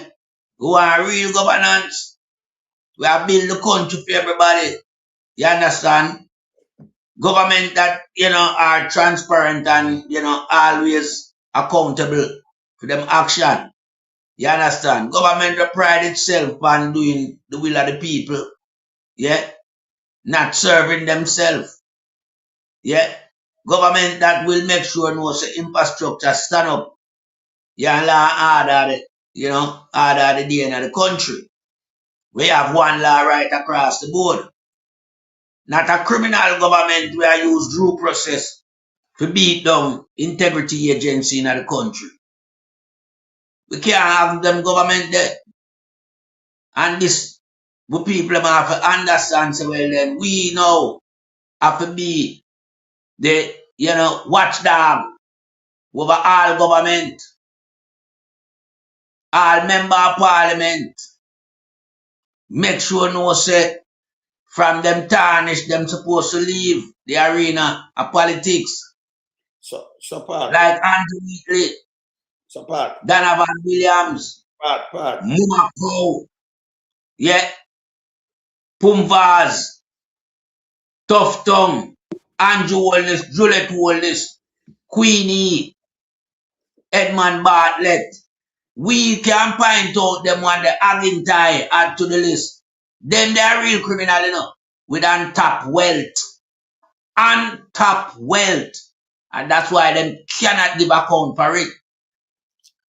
We want real governance. We have built the country for everybody. You understand? Government that, you know, are transparent and, you know, always accountable for them action. You understand? Government that pride itself on doing the will of the people. Yeah. Not serving themselves. Yeah. Government that will make sure no say infrastructure stand up. Yeah, and law and order, you know, order the day in the country. We have one law right across the board. Not a criminal government where I use due process to beat down integrity agency in the country. We can't have them government there. And this, we people have to understand, so well then, we now have to be the, you know, watchdog over all government, all member of parliament. Make sure no say from them tarnish, them supposed to leave the arena of politics. So part. Like Andrew Wheatley, So part. Donovan Williams, Part. Mumako, yeah, Pumvaz, Tough Tongue, Andrew Wallace, Juliet Wallace, Queenie, Edmund Bartlett. We can point out them when the Agintai add to the list. Them they are real criminal, you know, with untapped wealth. Untapped wealth. And that's why them cannot give account for it.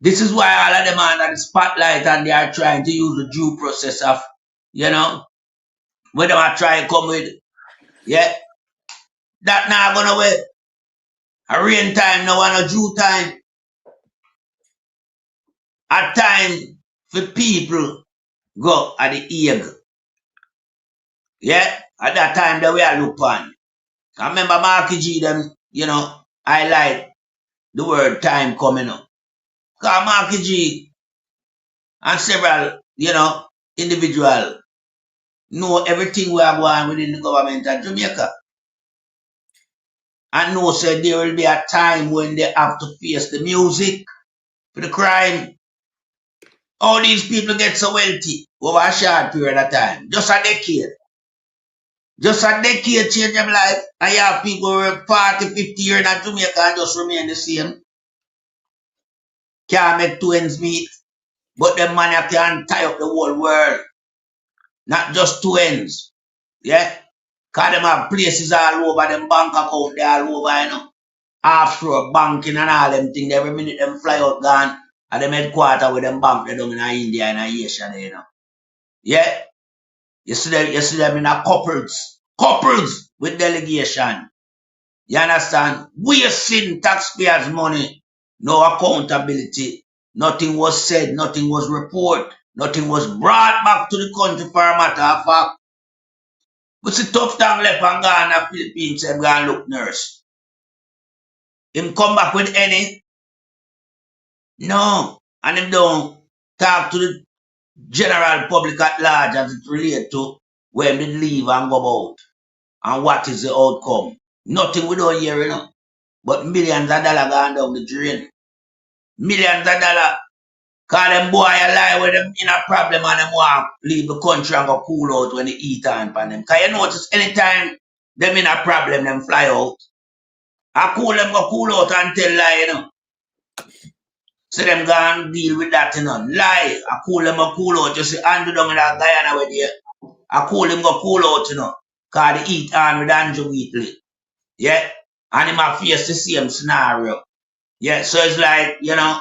This is why all of them are under the spotlight and they are trying to use the due process of, you know, when they are trying to come with, yeah, that now gonna wait. A rain time, no one a due time. A time for people go at the egg. Yeah, at that time that we are look on. I remember Marky G them, you know, highlight the word time coming up. Because Marky G and several, you know, individual know everything we are going within the government of Jamaica. And know said there will be a time when they have to face the music for the crime. All these people get so wealthy over a short period of time. Just a decade. Just a decade change them life. And you have people who work 40, 50 years in Jamaica and just remain the same. Can't make two ends meet. But them money can tie up the whole world. Not just two ends. Yeah? Because them have places all over, them bank account, they all over, you know. Offshore banking and all them things. Every minute them fly out gone at them headquarters with them bank they down in India and Asia, you know. Yeah? You see them in a couples with delegation. You understand? Wasting taxpayers' money, no accountability. Nothing was said, nothing was reported, nothing was brought back to the country for a matter of fact. But see tough time left and gone to Philippines and go and look nurse. Him come back with any? No. And him don't talk to the general public at large as it relates to when they leave and go out. And what is the outcome? Nothing we don't hear, you know. But millions of dollars gone down the drain. Millions of dollars. Cause them boy a lie with them in a problem and them want leave the country and go cool out when they eat on pan them. Cause you notice anytime them in a problem, them fly out. I cool them go cool out and tell lie, you know. So them go and deal with that, you know. Lie. I cool them go cool out. You see Andrew down in that Guyana with you. I cool them go cool out, you know. Cause they eat on with Andrew Wheatley. Yeah. And him a face the same scenario. Yeah. So it's like, you know,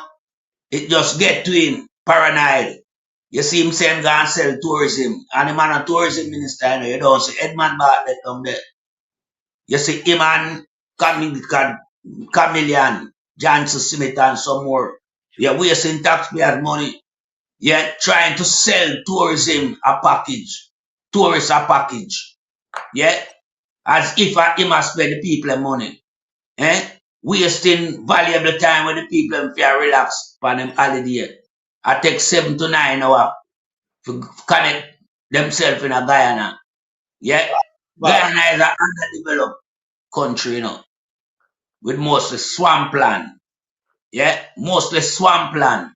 it just get to him paranoid. You see him saying go and sell tourism. And him and a tourism minister, you know, you don't see Edmund Bartlett down there. You see him and Chameleon, Johnson Smith and some more. You're wasting taxpayers' money. You're trying to sell tourism a package. Tourists a package. Yeah? As if him has spend the people money. Eh? Wasting valuable time with the people and feel relax for them holiday. I take 7 to 9 hours to connect themselves in a Guyana. Yeah? Guyana is an underdeveloped country, you know, with mostly swampland. Yeah? Mostly swampland.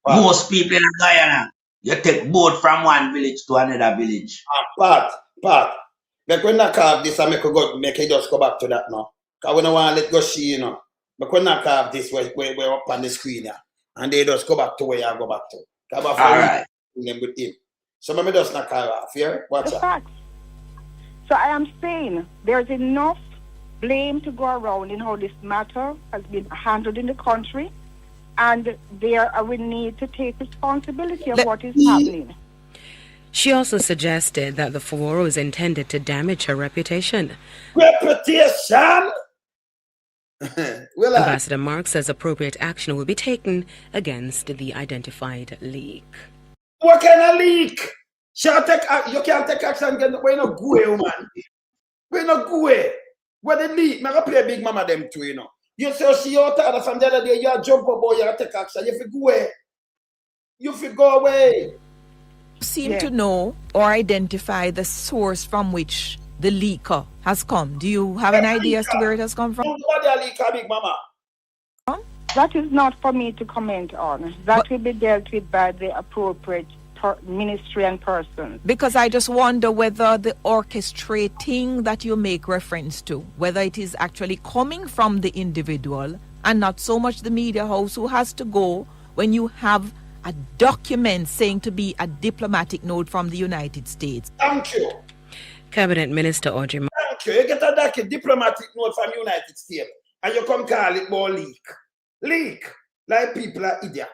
Most people in Guyana, you take boat from one village to another village. Pat. Like when I carve this, I make it just go back to that now. Because we don't want to let go see, you know. But when I carve this, we're up on the screen here. And they just go back to where you go back to. All right. With him. So maybe just not carve off here. Watch out. So I am saying there's enough blame to go around in how this matter has been handled in the country. And we need to take responsibility of what is happening. She also suggested that the furor is intended to damage her reputation. Reputation? Ambassador Mark says appropriate action will be taken against the identified leak. What kind of leak? You can't take action against we no go, man. We no go. Where the leak? I'm going to play Big Mama them too, you know. You say she out there from the other day, you jump up, boy, you take action. You go away. You go away. Seem to know or identify the source from which the leaker has come. Do you have an idea as to where it has come from? Big Mama. That is not for me to comment on. That will be dealt with by the appropriate ministry and person. Because I just wonder whether the orchestrating that you make reference to, whether it is actually coming from the individual and not so much the media house who has to go when you have a document saying to be a diplomatic note from the United States. Thank you. Cabinet Minister Audrey. Thank you. You get a diplomatic note from the United States and you come call it more leak. Leak. Like people are idiot.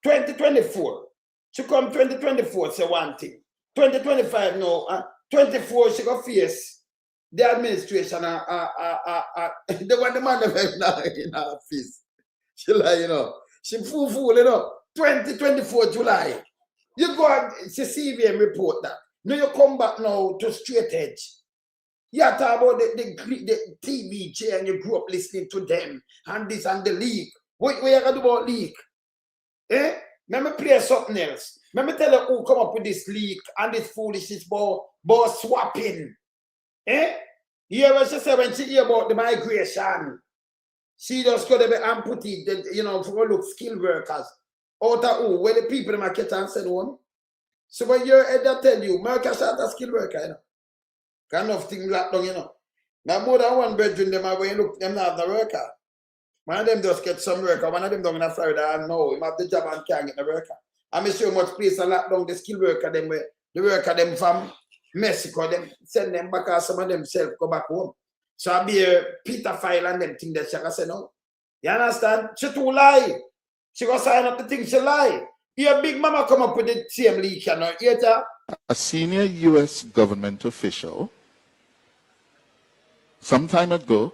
2024. She come 2024, say one thing. 2025, no. 24, she go face the administration. The one the man in her office. She like, you know, she fool, you know. 2024 July. You go and see CVM report that. Now you come back now to straight edge. You talk about the TV chair and you grew up listening to them and this and the leak. What you gonna do about leak? Let me play something else. Let me tell you who come up with this leak and this foolishness about swapping. You ever she say when she hear about the migration, she just got to be amputated, you know, for look skilled workers. Out of who? Where the people in the market and send one. So when your head tell you, America shot a skilled worker, you know. Kind of thing locked down, you know. Now more than one bedroom them are when look them not the worker. One of them just get some worker, one of them down in Florida and know him have the job and can't get the worker. I'm sure much place a lock down the skilled worker them where the worker them from Mexico, them send them back, or some of them self go back home. So I be a Peter file and them thing that she say no. You understand? She too lie. She go sign up the thing she lie. Your big mama come up with the same leak, you know. A senior U.S. government official some time ago,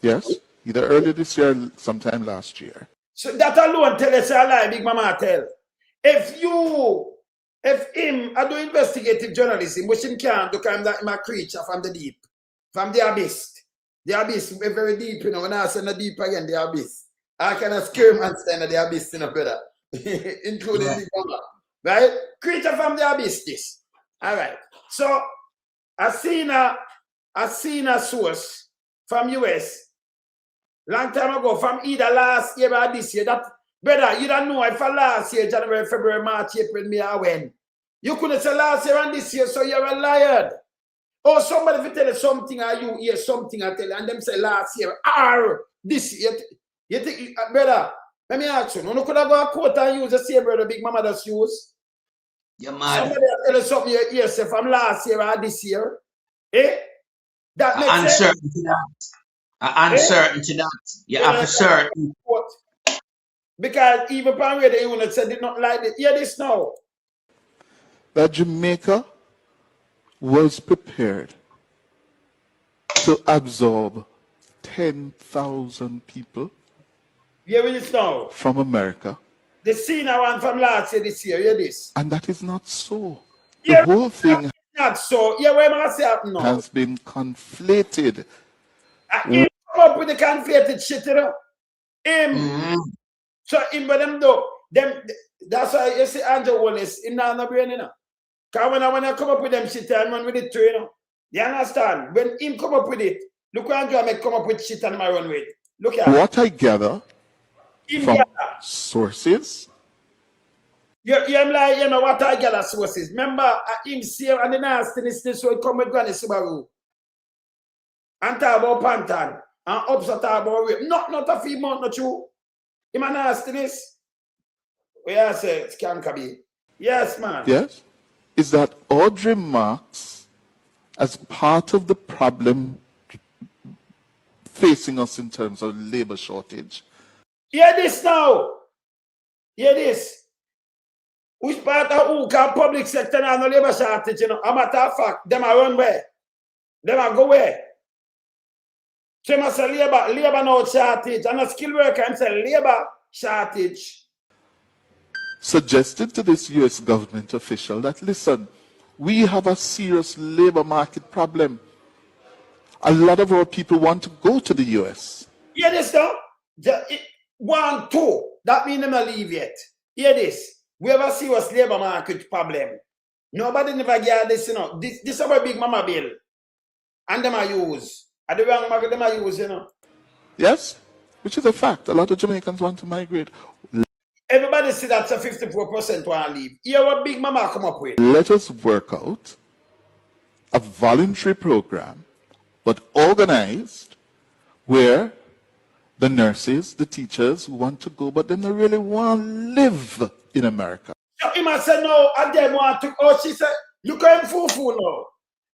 yes, either earlier this year or sometime last year. So that alone tell us a lie, big mama tell. If him, I do investigative journalism, which him can't do, because I'm a creature from the deep, from the abyss. The abyss is very deep, you know. When I say the deep again, the abyss. I can scream and stand at the abyss, you know, brother. Including big mama. Right? Creature from the abyss, this. All right. So, I seen a source from US long time ago, from either last year or this year. That, brother, you don't know if last year, January, February, March, April, May, or when. You couldn't say last year and this year, so you're a liar. Or somebody will tell you something, or you hear something, I tell you, and them say last year, or this year. You think, brother, let me ask you, you could have got a quote and use the same brother Big Mama that's used? You're mad. Somebody tell you something you hear say from last year or this year. Eh? That makes uncertain sense. to that. Uncertain to that. You have to certain. Because even upon radio, you would said it not like it. Hear this now. That Jamaica was prepared to absorb 10,000 people from America. The scene I want from last year, this year, hear this. And that is not so. Yeah, the whole thing not so. Yeah, where am I saying no? Has been conflated. Him come up with the conflated shit, you know. So him but them do them. That's why you see Andrew Wallace in no brain, you know. Because when I come up with them shit and run with it too, you know. You understand? When him come up with it, look what Andrew make come up with shit and I run with it. Look at what I gather from sources. I'm like, you know what I gather sources. Remember, him see and the nastiness so it come with Granny Subaru. And talk about Pantan. And upset talk about rape. Not a few months, not true. Him a nastiness. Yeah, say it's Kankabi. Yes, man. Yes. Is that Audrey Marks as part of the problem facing us in terms of labor shortage? Hear this now. Hear this. Which part of who can public sector and no labor shortage, you know? A matter of fact, them are run where? Them are go where? So you must say labor no shortage, and a skilled worker and say labor shortage. Suggested to this U.S. government official that, listen, we have a serious labor market problem. A lot of our people want to go to the U.S. Hear this now? 1, 2. That means them not leave yet. Hear this. We have a serious labor market problem. Nobody never get this, you know. This is our Big Mama bill. And them are used. And the wrong market them are used, you know. Yes, which is a fact. A lot of Jamaicans want to migrate. Everybody see that's a 54% want to leave. Hear what Big Mama come up with. Let us work out a voluntary program, but organized, where the nurses, the teachers who want to go, but then they really want to live in America. So he must say no, and them want to, oh, she said, look at him full now.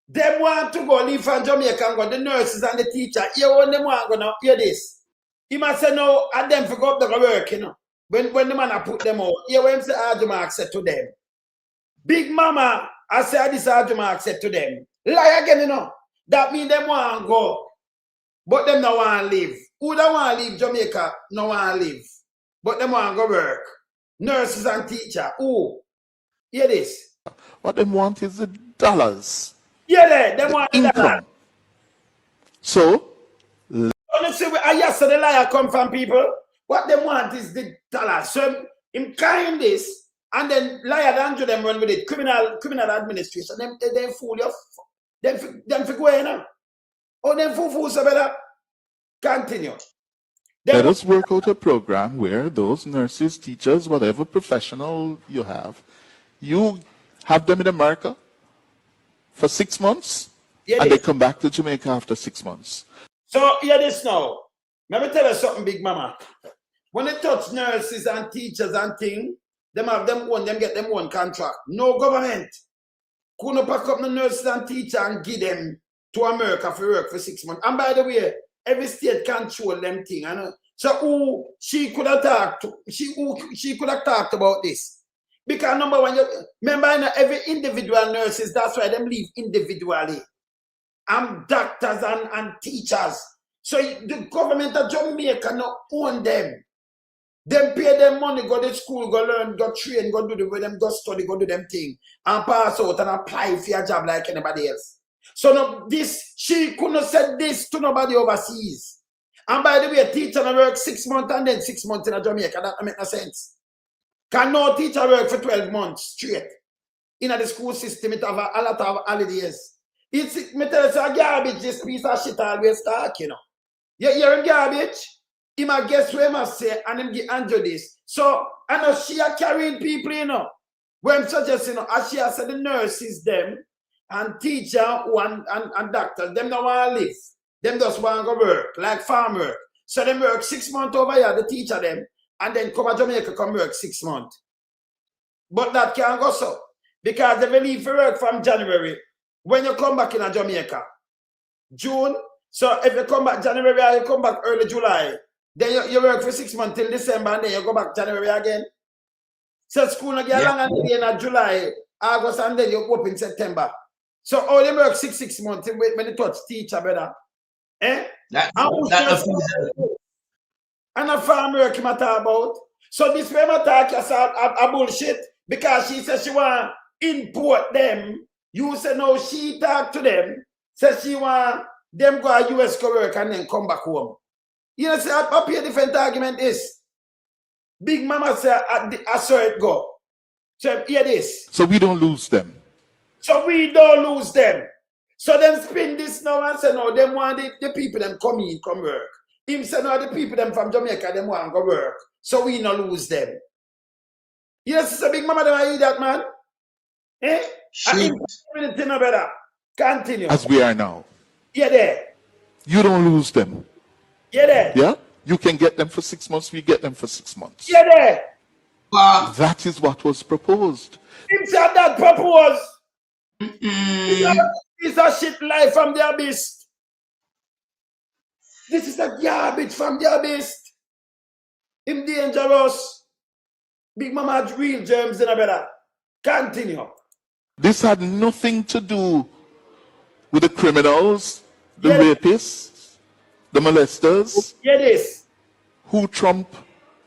Them want to go leave from Jamaica and go, the nurses and the teacher. Hear what them want to go now, hear this. He must say no, and them for go up the work, you know. When the man put them out, hear what him say, Audrey said to them. Big Mama, I said this Audrey said to them. Lie again, you know. That means them want to go, but them no want to live. Who don't want to leave Jamaica, no want to live. But them want to go work. Nurses and teacher. Who? Hear this. What they want is the dollars. Yeah, they want income. The dollars. So, honestly, I yesterday liar come from people. What they want is the dollars. So, in kind this, and then liar Andrew them run with it. Criminal administration. They fool you. Them for going on. Oh, them fool so better. Continue. Let us work out a program where those nurses, teachers, whatever professional you have them in America for 6 months, and they come back to Jamaica after 6 months. So, hear this now. Let me tell you something, Big Mama. When it touch nurses and teachers and things, them have them own, them get them one contract. No government couldn't pack up the nurses and teachers and give them to America for work for 6 months. And by the way, every state control them thing. So who she could have talked to, she could have talked about this. Because number one, remember every individual nurses, that's why them live individually. And doctors and teachers. So the government of Jamaica not own them. Them pay them money, go to school, go learn, go train, go do them, go study, go do them thing, and pass out and apply for a job like anybody else. So no, this she couldn't have said this to nobody overseas. And by the way, teacher work 6 months and then 6 months in Jamaica. That make no sense. Can no teacher work for 12 months straight in the school system? It have a lot of holidays. It's me tell you, a garbage. This piece of shit always talk, you know. You're a garbage. He might guess what he must say and him get Andrew this. So I know she are carrying people, you know. When I'm suggesting, you know, as she has said the nurses them and teacher and doctors, them don't want to live. Them just want to go work, like farm work. So they work 6 months over here, the teacher them, and then come to Jamaica, come work 6 months. But that can't go so. Because they will leave for work from January. When you come back in Jamaica, June, so if you come back January, you come back early July, then you work for 6 months till December, and then you go back January again. So school again long and in July, August, and then you open September. So all you work 6 months when you touch teacher, brother. Eh? And a farm work you matter about. So this way I talk a bullshit because she says she want import them. You say no, she talk to them. Says she want them go to US go work and then come back home. You know, say up here different argument is. Big Mama say I saw it go. So hear this. So we don't lose them. So we don't lose them. So them spin this now and say no, them want the people them come in, come work. Him say no, the people them from Jamaica, them want to go work. So we not lose them. Yes, it's a Big Mama, them I hear that, man. Eh? Continue. As we are now. Yeah, there. You don't lose them. Yeah, there. Yeah? You can get them for 6 months, we get them for 6 months. Yeah, there. That is what was proposed. Him said that proposed. It's a shit life from the abyss. This is a garbage from the abyss. Him dangerous. Big Mama had real germs in a better. Continue. This had nothing to do with the criminals, the rapists, the molesters. Yeah, this. Who Trump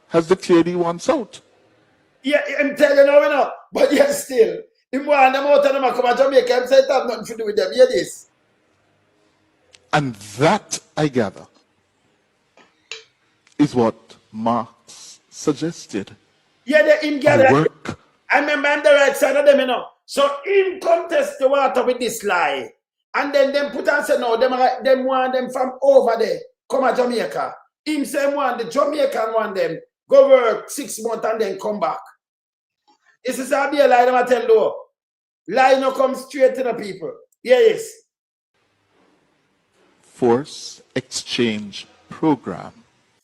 has declared he wants out. Yeah, I'm telling you now, you know. But yet still, him want them out and them come to Jamaica and say it have nothing to do with them. Yeah, this. And that, I gather, is what Marx suggested. Yeah, they him gather. I remember on the right side of them, you know. So him contest the water with this lie. And then them put and say, no, them want them from over there, come to Jamaica. Him say want the Jamaican want them, go work 6 months and then come back. This is a be a lie, I tell you. Lie no come straight to the people. Yes. Force exchange program.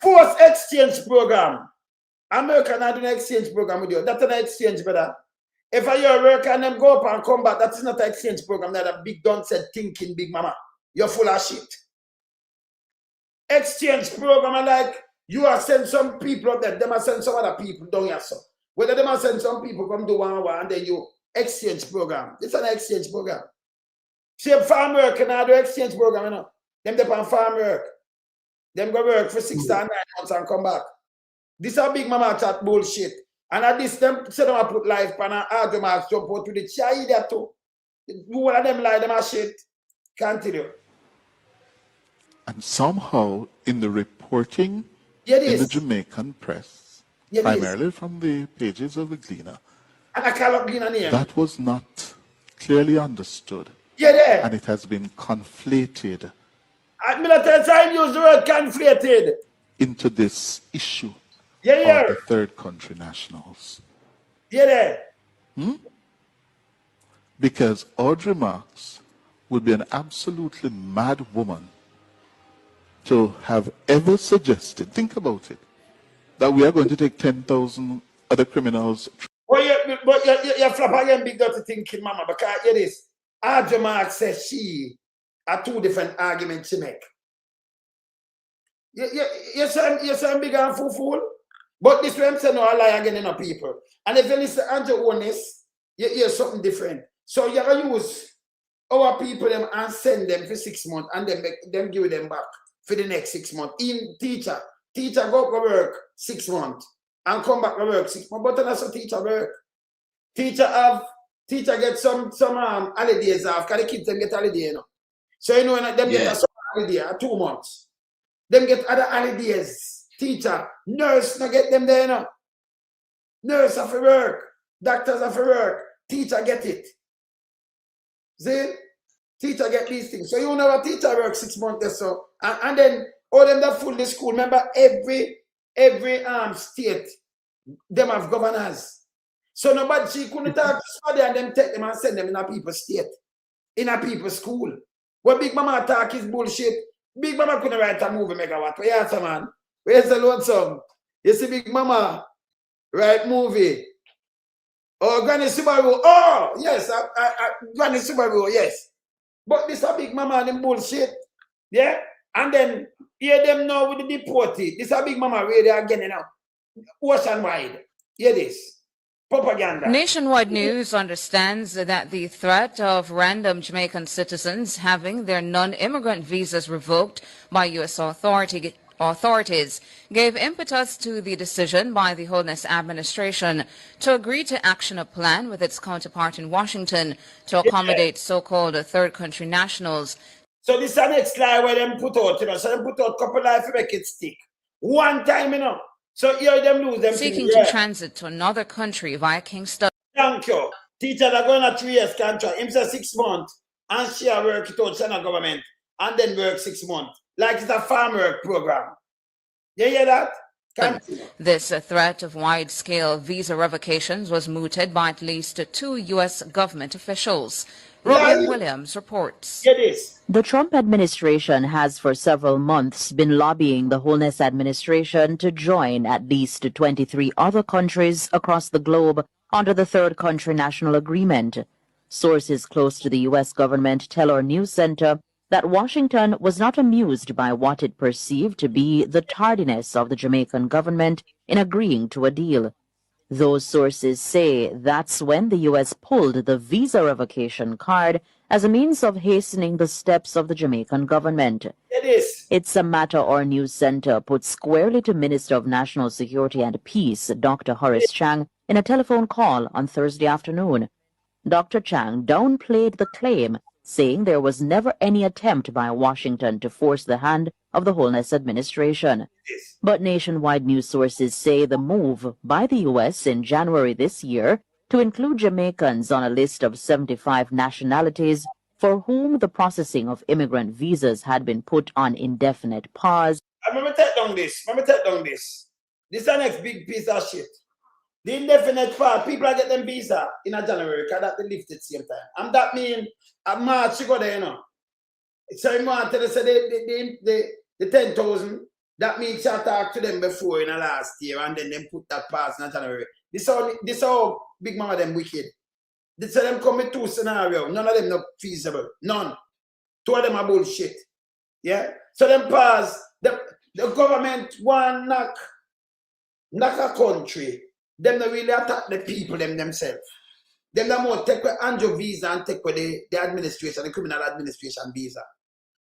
Force exchange program. America not doing an exchange program with you. That's an exchange, brother. If I hear work and them go up and come back, that is not an exchange program. That a big don said thinking, Big Mama. You're full of shit. Exchange program like you are send some people up there, them are send some other people down here. So whether them are send some people come to one and then you exchange program. It's an exchange program. Same farm work and I do exchange program, you know. Them depend farm work. Them go work for 6 to 9 months and come back. This is a Big Mama chat bullshit. And at this them say them put life pan and Audrey Marks jump out to the chai there too. One of them lie, them are shit. Continue. And somehow in the reporting in the Jamaican press, primarily from the pages of the Gleaner, and I call up Gleaner name. That was not clearly understood. And it has been conflated. I'm going to tell you, use the word conflated. Into this issue of the third country nationals. Because Audrey Marks would be an absolutely mad woman to have ever suggested, think about it, that we are going to take 10,000 other criminals you flap again big dirty thinking, mama, because hear this. Audrey Marks says she are two different arguments she make. You say I'm big and fool. But this way I'm saying no, I lie again in the people. And if you listen to Audrey honest, you hear something different. So you gotta use our people them and send them for 6 months and then make them give them back for the next 6 months. Even teacher go to work 6 months and come back to work 6 months. But that's how teacher work. Teacher get some holidays off because the kids them get holiday, you know. So you know them get a summer holiday 2 months. Them get other holidays. Teacher, nurse not get them there, you know. Nurse have to work. Doctors have to work. Teacher get it. See? Teacher get these things. So you know a teacher work 6 months or so. And then all them that full the school. Remember every state, them have governors. So nobody she couldn't talk to somebody and them take them and send them in a people's state. In a people's school. What Big Mama talk is bullshit. Big Mama couldn't write a movie megawatt. Where you answer, man? Where's the lonesome? You see Big Mama write movie. Oh, Granny Subaru. Oh, yes. Granny Subaru, yes. But this a Big Mama and them bullshit. Yeah? And then hear them now with the Deportees. This a Big Mama radio again, you know. Ocean wide. Hear this. Propaganda. Nationwide News understands that the threat of random Jamaican citizens having their non-immigrant visas revoked by U.S. authorities gave impetus to the decision by the Holness administration to agree to action a plan with its counterpart in Washington to accommodate so-called third country nationals. So this is the next lie where them put out, you know. So them put out a couple life to make it stick. One time, you know. So here them lose them. Seeking to transit to another country via Kingston. Thank you. Teachers are going on a 3 years contract. Him say 6 months. And she work it out China government. And then work 6 months. Like it's a farm work program. You hear that? This threat of wide-scale visa revocations was mooted by at least 2 U.S. government officials. Robin Williams reports. The Trump administration has for several months been lobbying the Holness administration to join at least 23 other countries across the globe under the Third Country National Agreement. Sources close to the U.S. government tell our news center that Washington was not amused by what it perceived to be the tardiness of the Jamaican government in agreeing to a deal. Those sources say that's when the U.S. pulled the visa revocation card as a means of hastening the steps of the Jamaican government. It's a matter our news center put squarely to Minister of National Security and Peace, Dr. Horace Chang, in a telephone call on Thursday afternoon. Dr. Chang downplayed the claim, saying there was never any attempt by Washington to force the hand of the Holness administration. But nationwide news sources say the move by the U.S. in January this year to include Jamaicans on a list of 75 nationalities for whom the processing of immigrant visas had been put on indefinite pause. Let me take down this. This is the next big piece of shit. The indefinite part, people are getting visa in a January because that they lift at the same time. And that means a March you go there, you know. So you want to say the 10,000, that means you talk to them before in the last year and then them put that pass in January. This how Big Mama them wicked. This how them come with 2 scenarios. None of them not feasible. None. 2 of them are bullshit. Yeah? So them pass, the government want knock a country. Them not really attack the people themselves. Them not more take with Andrew visa and take with the administration, the criminal administration visa.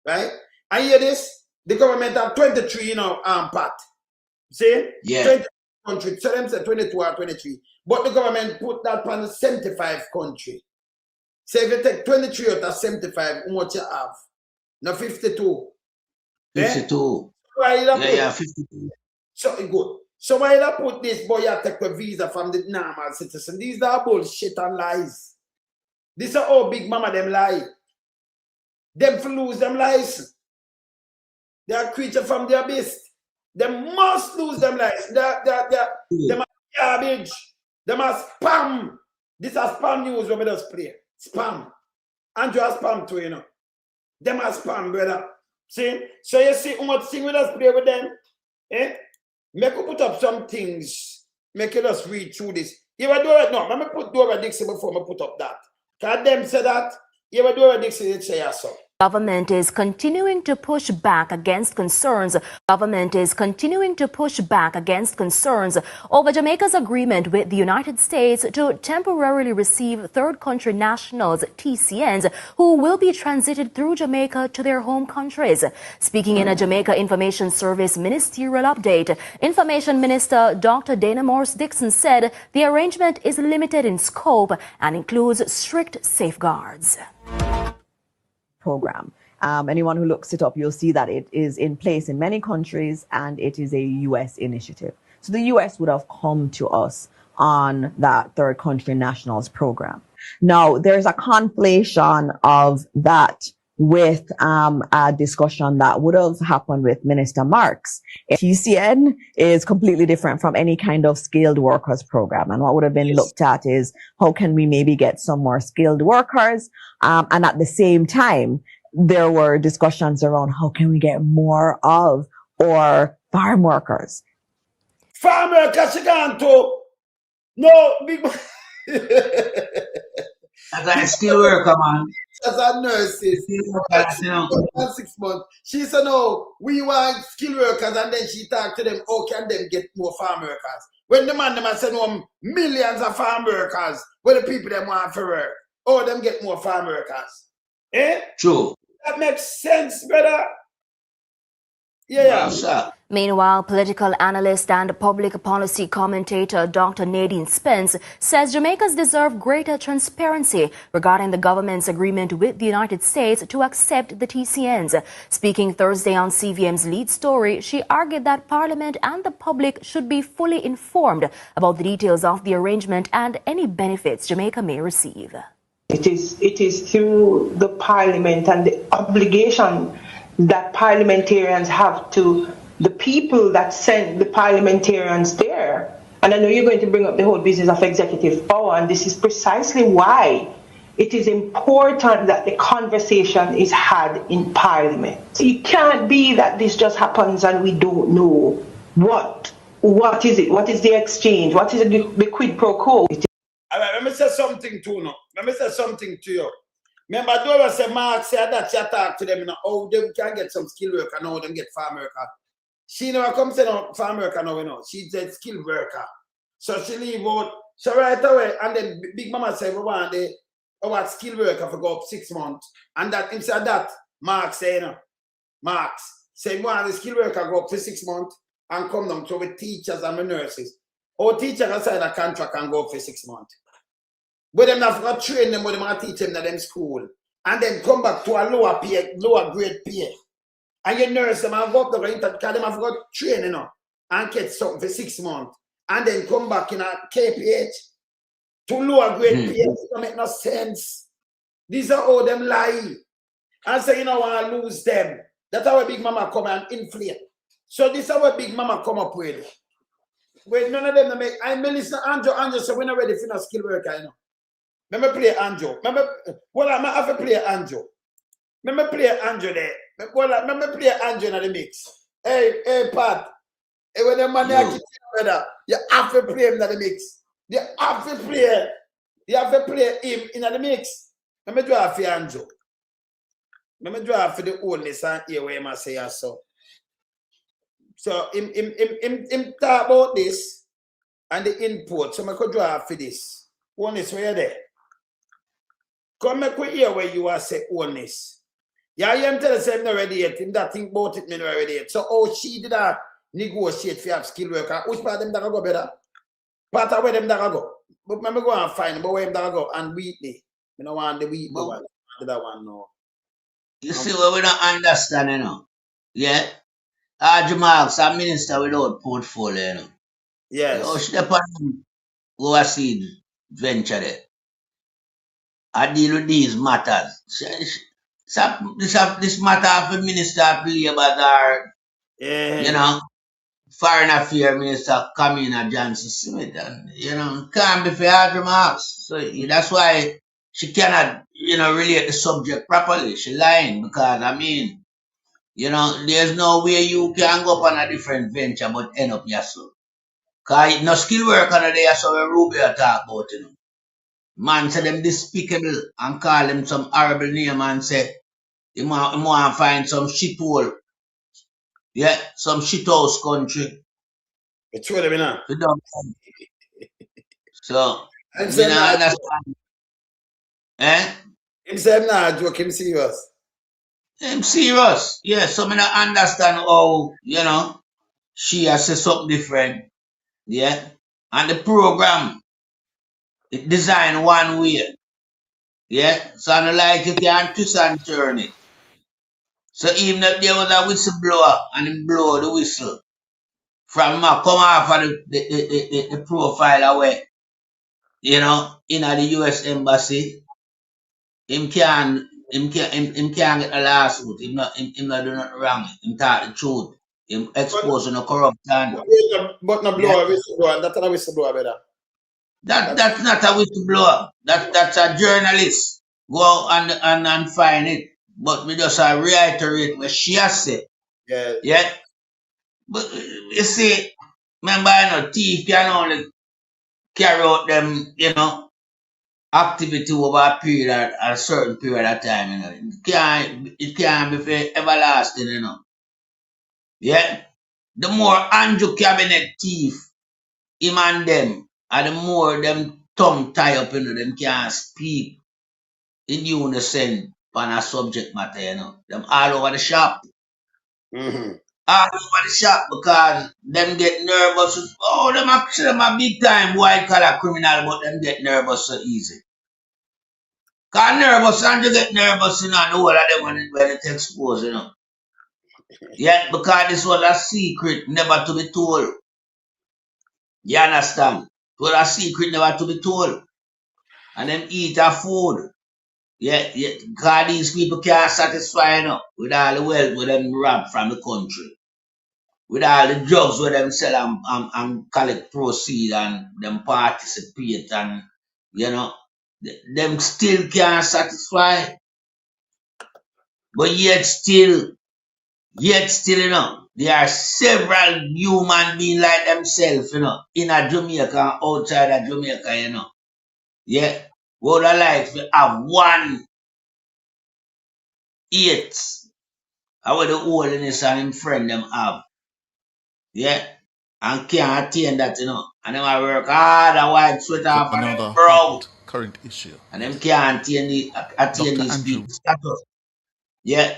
Right? And hear this? The government have 23, you know, part. See? Yeah. 20 countries. So them say 22 or 23. But the government put that on 75 country. So if you take 23 out of 75, how much you have? Now 52. 52. Yeah, 52. So good. So why you put this boy you take a visa from the normal citizen? These are bullshit and lies. These are all Big Mama them lie. Them for lose them license. They are creature from their beast. They must lose them license. They are garbage. They must spam. This is spam news when we just play. Spam. Andrew has spam too, you know. They must spam, brother. See? So you see how much thing we just play with them? Eh? Make you put up some things. Make you just read through this. You will do it now. Let me put Dora Dixie before I put up that. Can them say that? You will Dora Dixie say so. Government is continuing to push back against concerns. Government is continuing to push back against concerns over Jamaica's agreement with the United States to temporarily receive third country nationals, TCNs, who will be transited through Jamaica to their home countries. Speaking in a Jamaica Information Service ministerial update, Information Minister Dr. Dana Morse Dixon said the arrangement is limited in scope and includes strict safeguards. Program. Anyone who looks it up, you'll see that it is in place in many countries and it is a U.S. initiative. So the U.S. would have come to us on that third country nationals program. Now, there's a conflation of that with a discussion that would have happened with Minister Marks. TCN is completely different from any kind of skilled workers program. And what would have been looked at is how can we maybe get some more skilled workers? And at the same time, there were discussions around how can we get more of our farm workers. Farm workers, you can't do. No, big. As a skilled worker, man. As a nurse, 6 months. She said, no, we want skilled workers, and then she talked to them, how can them get more farm workers? When the man them said, no, millions of farm workers, where the people them want for work, oh, them get more farm workers. Eh? True. That makes sense, brother. Yeah. Sir. Meanwhile, political analyst and public policy commentator Dr. Nadine Spence says Jamaicans deserve greater transparency regarding the government's agreement with the United States to accept the TCNs. Speaking Thursday on CVM's Lead Story, she argued that Parliament and the public should be fully informed about the details of the arrangement and any benefits Jamaica may receive. It is through the Parliament and the obligation that parliamentarians have to the people that sent the parliamentarians there. And I know you're going to bring up the whole business of executive power, and this is precisely why it is important that the conversation is had in Parliament. It can't be that this just happens and we don't know what is it, what is the exchange, what is the quid pro quo. All right, let me say something to you now. Let me say something to you. Remember, Dora said, Mark said that she talked to them, you know, how they can get some skilled worker, now them get farm worker. She never comes to no farm worker now, you know. She said skilled worker. So she leave out, so right away, and then Big Mama said, we want our skilled worker for go up 6 months. And that instead that, Mark said, you know, Marks said, we want the skilled worker go up for 6 months and come down to with teachers and the nurses. Our teachers can sign a contract and go up for 6 months. But them not going to train them, but them going to teach them in them school. And then come back to a lower grade pay. And you nurse them and go up there, because them have got train, you know, and get something for 6 months. And then come back in a KPH to lower grade pay. It don't make no sense. These are all them lie. And say, you know, I want to lose them. That's how a Big Mama come and inflate. So this is how a Big Mama come up with. Wait, none of them make. I may listen to Andrew said, we're not ready for no skill worker, you know. Let me play Andrew. Well, I have to play Andrew. Let me play Andrew there. Well, let me play Andrew in the mix. Hey, Pat. Hey, when the man brother, you have to play him in the mix. You have to play him in the mix. Let me draw for Andrew. Let me draw for the oldness and hear where I say so. So, him talk about this and the input. So, I could draw for this. Oldness, where you there? Come make we hear where you are say oldness. Yeah, you tell us I'm not ready yet. Him that think about it, me not ready yet. So, how she did that negotiate for have skill worker? Which part of them that go better? Part of where them that go? But let me go and find but where them that go and Wheatley. You know, want the Wheatley one. That one, no. You see what we don't understand, you know? Yeah? Audrey Marks, a minister without portfolio, you know? Yes. You should have overseen venture there. I deal with these matters. This matter of the Minister of Labour or, you know, Foreign Affairs Minister Kamina Johnson Smith, and, you know, can't be for Audrey Marks. So that's why she cannot, you know, relate the subject properly. She lying because, I mean, you know, there's no way you can go up on a different venture but end up yourself. Cause no skill work on the day, so we Rubio talk about, you know. Man say them despicable and call them some horrible name and say, you want to find some shithole. Yeah, some shithouse country. It's true, them, you know. So, I And say nah, understand. Eh? Him say him nah joke, him serious. Him serious. Yeah, so I don't understand how, you know, she has said something different. Yeah. And the program, it designed one way. Yeah. So I don't like you can twist and turn it. So even if there was a whistleblower and he blow the whistle, from come off of the profile away, you know, in the US embassy, him can't get a lawsuit. Him not do nothing wrong. Him talk the truth. Him exposing the corruption. But no blower, whistleblower. That's not a whistleblower, brother. That's not a whistleblower. That's a journalist. Go and find it. But we just reiterate what she has said. Yeah. Yeah. But you see, remember, you know, thief can only carry out them, you know, activity over a certain period of time, you know. It can't be for everlasting, you know. Yeah. The more Andrew cabinet thief, him and them, and the more them tongue tie up, you know, them can't speak in unison on a subject matter, you know. Them all over the shop. Mm-hmm. All over the shop because them get nervous. Oh, them actually a big time white collar criminal, but them get nervous so easy. Cause nervous and you get nervous, you know, and all of them when it exposed, you know. Yeah, because this was a secret never to be told. You understand? It was a secret never to be told. And them eat our food. Yeah, because these people can't satisfy, you know, with all the wealth with them rob from the country. With all the drugs where them sell and collect proceeds and them participate and, you know, them still can't satisfy. But yet still, you know, there are several human beings like themselves, you know, in a Jamaica and outside of Jamaica, you know. Yeah. Would I like to have 1/8 of the holiness and him friend them have. Yeah. And can't attain that, you know. And them I work hard and white sweat off and them brow. Current issue. And them can't attain these people status. Yeah.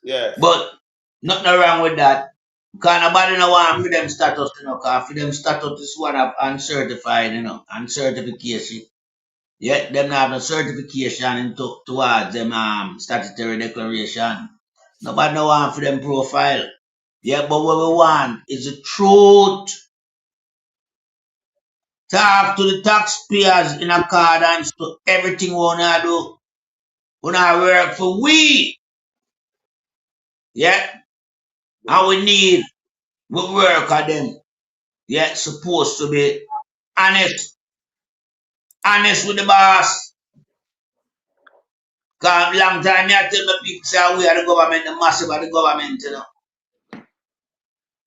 Yes. But nothing wrong with that. Because nobody no want for them status, you know, because for them status is one of uncertified, you know, and certification. Yeah, them not have no certification towards them statutory declaration. Nobody no want for them profile. Yeah, but what we want is the truth. Talk to the taxpayers in accordance to everything we wanna do. We wanna work for we. Yeah. And we need work at them. Yeah, supposed to be honest. Honest with the boss. Because long time I tell my people say we are the government, the massive of the government, you know.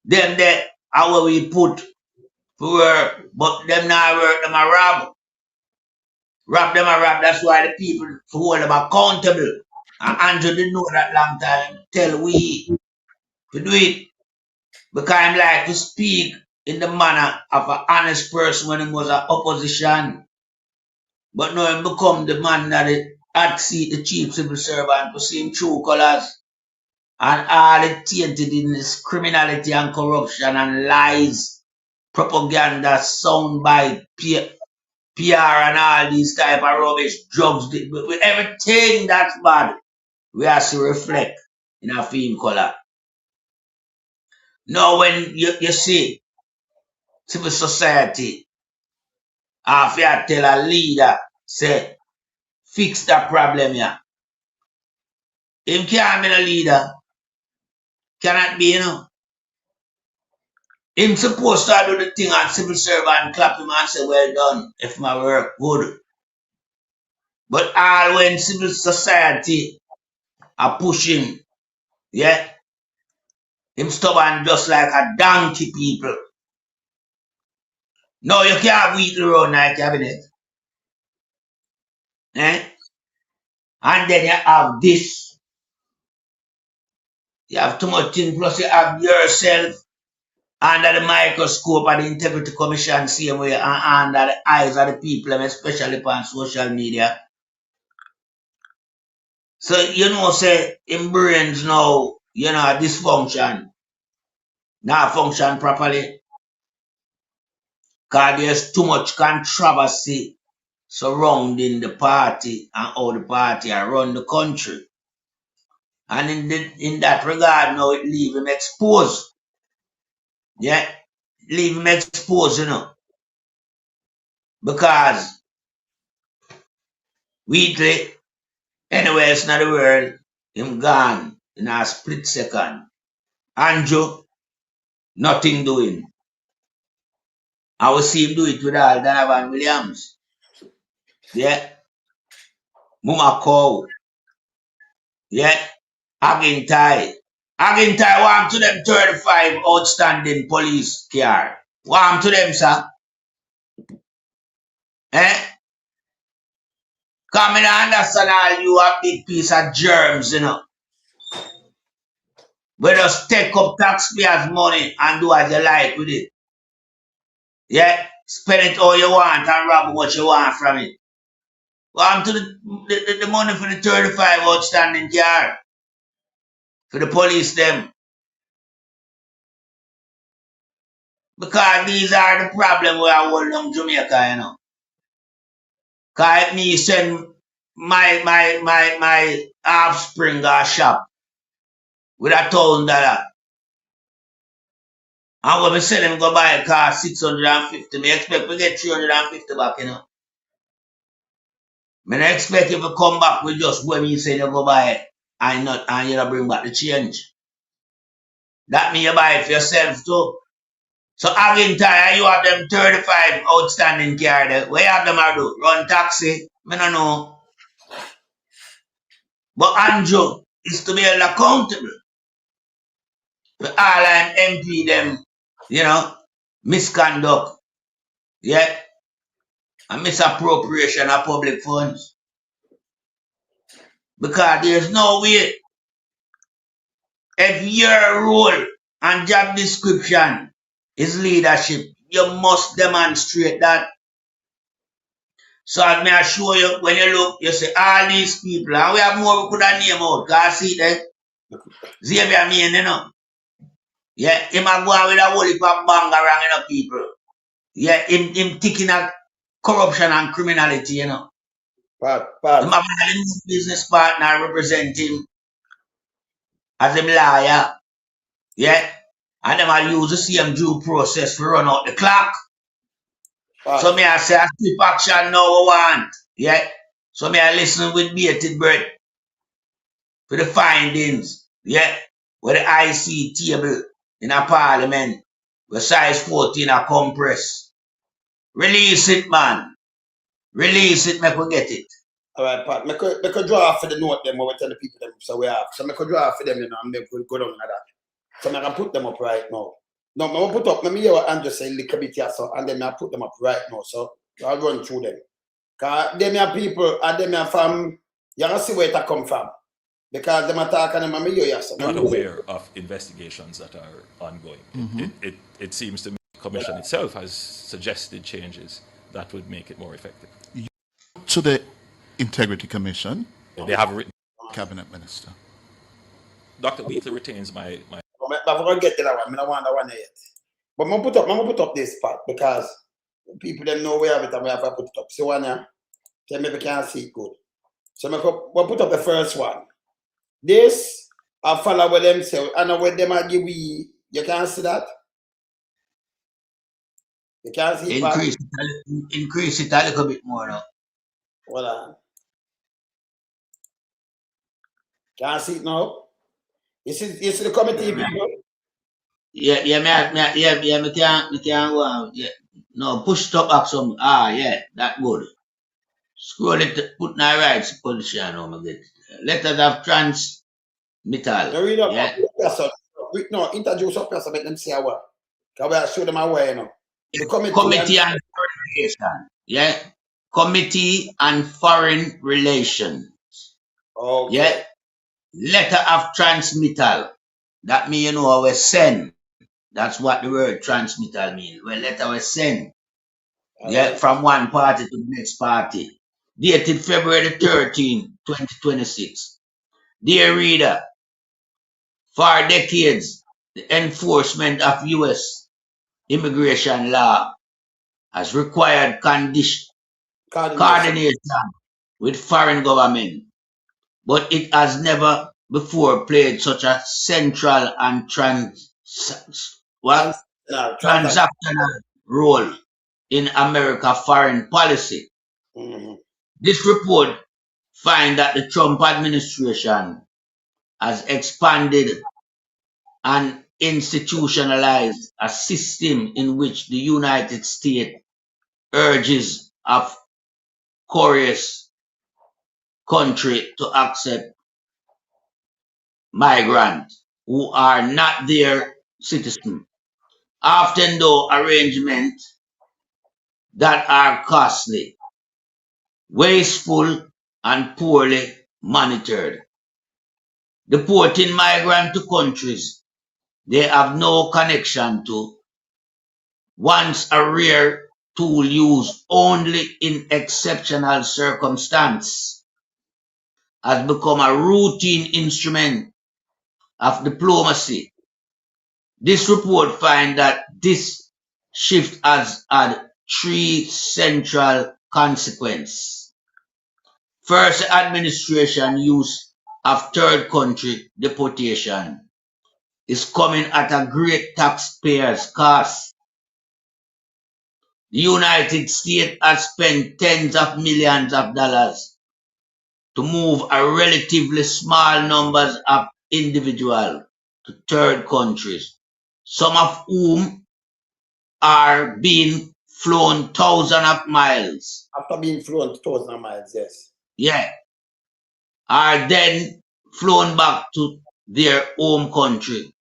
Them there are where we put for work, but them not work, them are rob. Rob them are rob. That's why the people hold them accountable. And Andrew didn't know that long time. Tell we to do it. Because I like to speak in the manner of an honest person when he was an opposition. But now he become the man that had seat the chief civil servant to see him true colors. And all it tainted in this criminality and corruption and lies, propaganda, soundbite, PR and all these type of rubbish, drugs, with everything that's bad, we have to reflect in a film color. Now when you see civil society, after you tell a leader, say, fix that problem here. Him can't be a leader. Cannot be, you know. Him supposed to do the thing and civil servant clap him and say, well done, if my work good. But all when civil society are pushing, yeah, him stubborn just like a donkey people. No, you can't have weekly round night cabinet. Eh? And then you have this. You have too much thing, plus you have yourself under the microscope of the Integrity Commission, same way, and under the eyes of the people, especially on social media. So, you know, say, in brains now, you know, dysfunction. Not function properly. Because there's too much controversy surrounding the party and how the party are run the country. And in that regard, now it leave him exposed. Yeah, leave him exposed, you know. Because Wheatley, anywhere else in the world, him gone in a split second. Andrew, nothing doing. I will see him do it with all Donovan Williams. Yeah. Muma Cow. Yeah. Agintai. Agintai want to them 35 outstanding police car. Want to them, sir. Eh? Come in and understand all you a big piece of germs, you know. We just take up taxpayers' money and do as you like with it. Yeah? Spend it all you want and rob what you want from it. Want to the money for the 35 outstanding car. For the police them. Because these are the problems we are holding on Jamaica, you know. Because me send my offspring a shop with $1,000. And when we sell him go buy a car 650, me expect we get 350 back, you know. Me not expect if you come back with just when you say you go buy it and you don't bring back the change. That means you buy it for yourself too. So again, you have them 35 outstanding car there. Where you have them do? Run taxi? Me don't know. But Andrew is to be held accountable for all them MP them, you know, misconduct, yeah, and misappropriation of public funds. Because there's no way if your role and job description is leadership, you must demonstrate that. So as me assure you, when you look, you see all these people, and we have more we could have name out, because see there, Xavier Main, you know. Yeah, him a go on with a whole heap of bang around, you know, people. Yeah, him taking a corruption and criminality, you know. Him have a business partner represent him as a lawyer. Yeah. And them will use the same due process to run out the clock. So me I say a swift action now we want. Yeah. So me I listen with bated breath for the findings. Yeah. Where the IC table in a parliament with size 14 a compress. Release it, man. Release it, make we get it. Alright, Pat. Make a draw for the note them when we tell the people them. So we have. So make a draw for them, you know, and they could go down like that. So I can put them up right now. No, I'm going to put up, let me hear what Andrew say a little bit here, so, and then I put them up right now. So I'll run through them. Because them are people, and them are from, you don't see where it come from. Because them are talking, and I'm not aware of investigations that are ongoing. Mm-hmm. It seems to me the Commission itself has suggested changes that would make it more effective. To the Integrity Commission, they have written Cabinet Minister. Dr. Wheatley retains my I'm going to get to that one. I don't want that one yet. But I'm going to put up this part because people them know where it and we have to put it up. So one here, so maybe can't see it good. So we'll put up the first one. This, I follow what them say. I know what them are give we. You can't see that? You can't see it? Increase it a little bit more now. Hold on. Can't see it now? You see the committee people? Yeah, me can't go on. Yeah. No, push top up some. Yeah, that good. Scroll it, put my right position. No, letters of transmittal. No, read up. Yeah. No, introduce up person, make them see our. Because we show them our way, you know. The committee, Committee on Foreign Relations. Yeah. Committee on Foreign Relations. Okay. Yeah. Letter of transmittal. That means, you know, we send. That's what the word transmittal means. Well, letter was sent. Yeah, from one party to the next party. Dated February 13, 2026. Dear reader, for decades, the enforcement of U.S. immigration law has required coordination with foreign government, but it has never before played such a central and transactional role in America foreign policy. This report finds that the Trump administration has expanded and institutionalized a system in which the United States urges of couriers country to accept migrants who are not their citizens, often though arrangements that are costly, wasteful, and poorly monitored. Deporting migrants to countries they have no connection to, once a rare tool used only in exceptional circumstances, has become a routine instrument of diplomacy. This report finds that this shift has had three central consequences. First, the administration use of third country deportation is coming at a great taxpayer's cost. The United States has spent tens of millions of dollars to move a relatively small numbers of individuals to third countries, some of whom are being flown thousands of miles. After being flown thousands of miles, yes. Yeah. Are then flown back to their home country.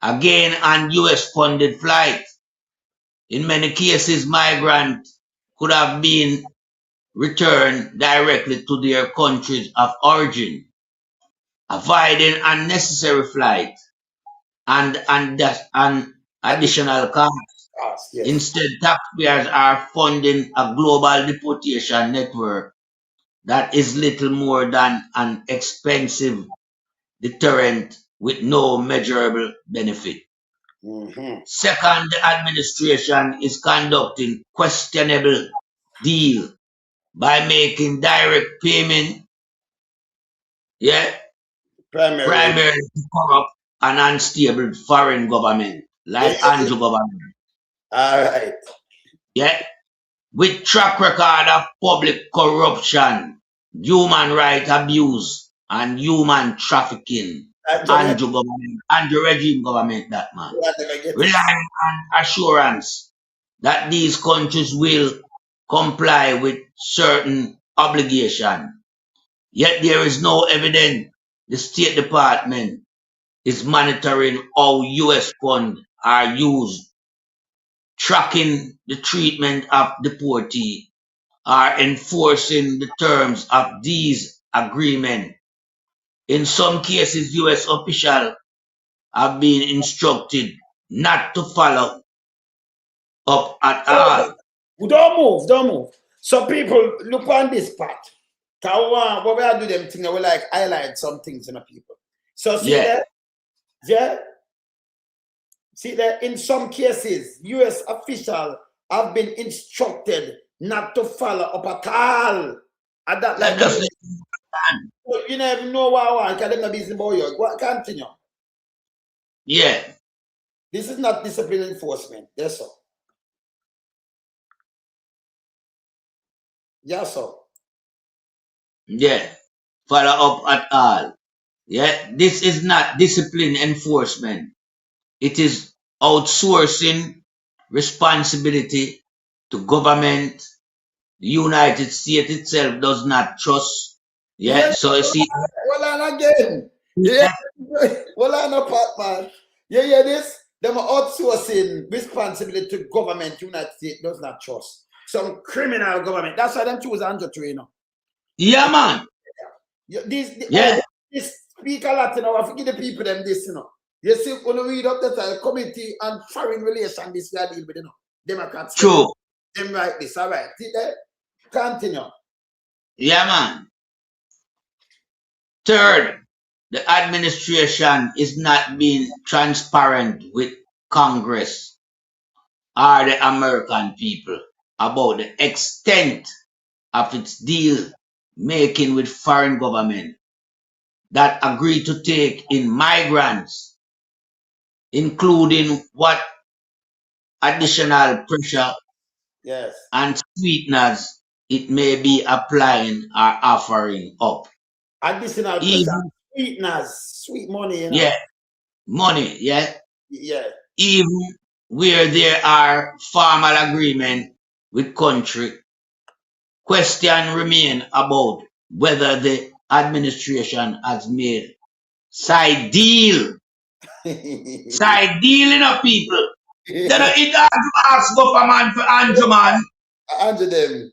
Again, on US funded flight. In many cases, migrants could have been returned directly to their countries of origin, avoiding unnecessary flight and additional costs. Yes. Instead, taxpayers are funding a global deportation network that is little more than an expensive deterrent with no measurable benefit. Second, the administration is conducting questionable deal by making direct payment, primarily to corrupt and unstable foreign government, like Andrew government. All right. Yeah. With track record of public corruption, human rights abuse, and human trafficking. Andrew government, Andrew regime government, that man. Relying on assurance that these countries will comply with certain obligations. Yet there is no evidence the State Department is monitoring how US funds are used, tracking the treatment of deportees, are enforcing the terms of these agreements. In some cases, US officials have been instructed not to follow up at all. Don't move. So people, look on this part. What we are doing them thing, we like highlight some things in the people. So see that? Yeah. See that in some cases, US officials have been instructed not to follow up at all. At that level. You never know what I want, because they're not busy about you. Continue. Yeah. This is not discipline enforcement. That's all. Yes, sir. Yeah. Follow up at all. Yeah. This is not discipline enforcement. It is outsourcing responsibility to government. The United States itself does not trust. Yeah. So you see. Well, on again. Yeah. Well, on a part, man. You hear this? them outsourcing responsibility to government United States does not trust. Some criminal government. That's why them choose Andrew to, you know. Yeah, man. This speak a lot, you know. I forget the people them this, you know. You see, when you read up the Committee on Foreign Relations, this we are deal with, you know. Democrats. True. Them write this, all right. See there? Continue. Yeah, man. Third, the administration is not being transparent with Congress or the American people about the extent of its deal making with foreign government that agree to take in migrants, including what additional pressure and sweeteners it may be applying or offering up. Additional pressure, sweeteners, sweet money, you know. Yeah, money, yeah. Yeah. Even where there are formal agreement with country, question remain about whether the administration has made side deal. Side deal, you know, people. They don't eat ask government for Andrew, man. Andrew them.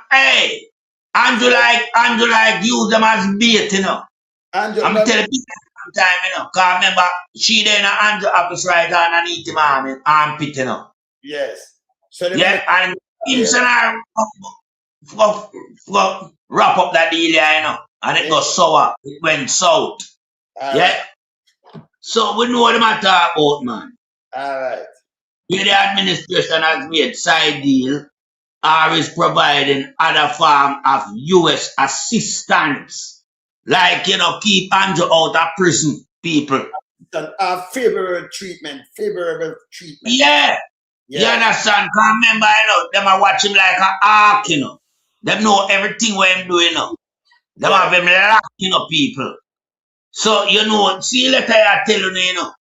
Hey, Andrew like use them as bait, you know. I'm telling people sometime, you know, because remember, she there in Andrew office right underneath him armpit, you know. Yes. So yeah, and him send her wrap up that deal, you know, and it got sour. It went south. Yeah. So we know what I'm talking about, man. All right. Where the administration has made side deal or is providing other form of U.S. assistance, like, you know, keep Andrew out of prison, people. Favorable treatment. Yeah. You understand? Because remember, you know, them are watch him like an ark, you know. Them know everything what him doing, you know. Them have him locked, you know, people. So, you know, see later I tell you know.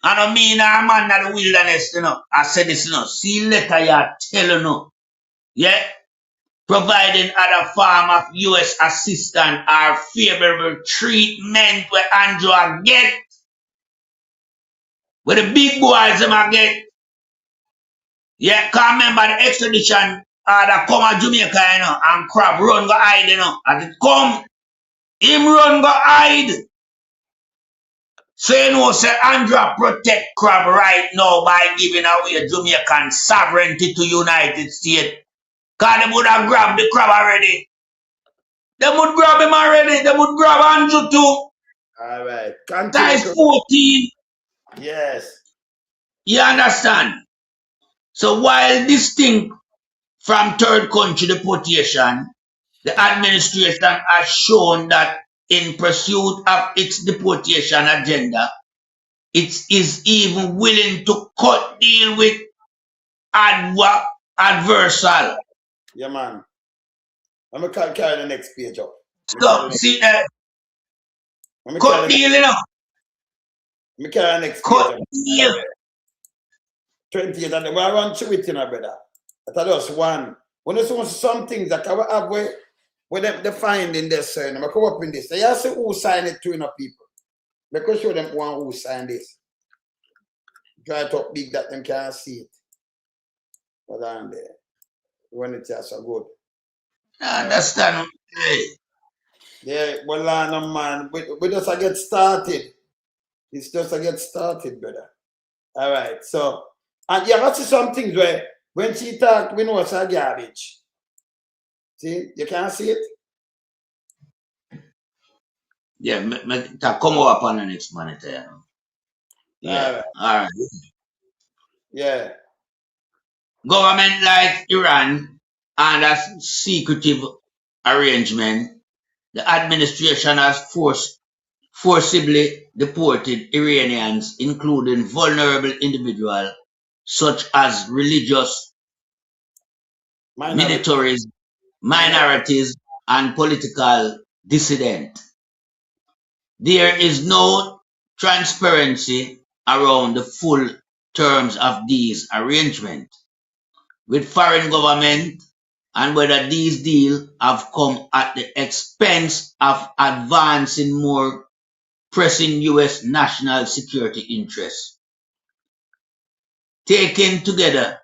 I don't mean a man in the wilderness, you know. I said this, you know. See later I tell you know. Yeah. Providing other form of U.S. assistance or favorable treatment where Andrew get. Where the big boys them get. Yeah, can't remember the extradition that come to Jamaica, you know, and Crab run go hide, you know. As it come, him run go hide. So you know, say Andrew protect Crab right now by giving away Jamaican sovereignty to United States. Because they would have grabbed the Crab already. They would grab him already. They would grab Andrew too. All right. Size 14. Yes. You understand? So while distinct from third country deportation, the administration has shown that in pursuit of its deportation agenda, it is even willing to cut deal with adversal. Yeah, man. I'm going to carry the next page up. So, see that? Cut deal, you know? Let me carry the next cut page up. Deal. 28, and we are run through it, you know, brother. I tell us one. When there's some things that I have where they find in this, I come up in this. They ask who signed it to, you know, people. Because show them one who signed this. Try it up big that them can't see it. But I'm there. When it's so good. I understand. Yeah, well, man, we just get started. It's just get started, brother. All right, so, and yeah, I see some things where when she talk, we know it's a garbage. See, you can't see it? Yeah, come up on the next monitor. You know? Yeah, all right. Yeah. Government like Iran and a secretive arrangement, the administration has forcibly deported Iranians, including vulnerable individuals such as religious minorities, and political dissidents. There is no transparency around the full terms of these arrangements with foreign government and whether these deals have come at the expense of advancing more pressing U.S. national security interests. Taken together,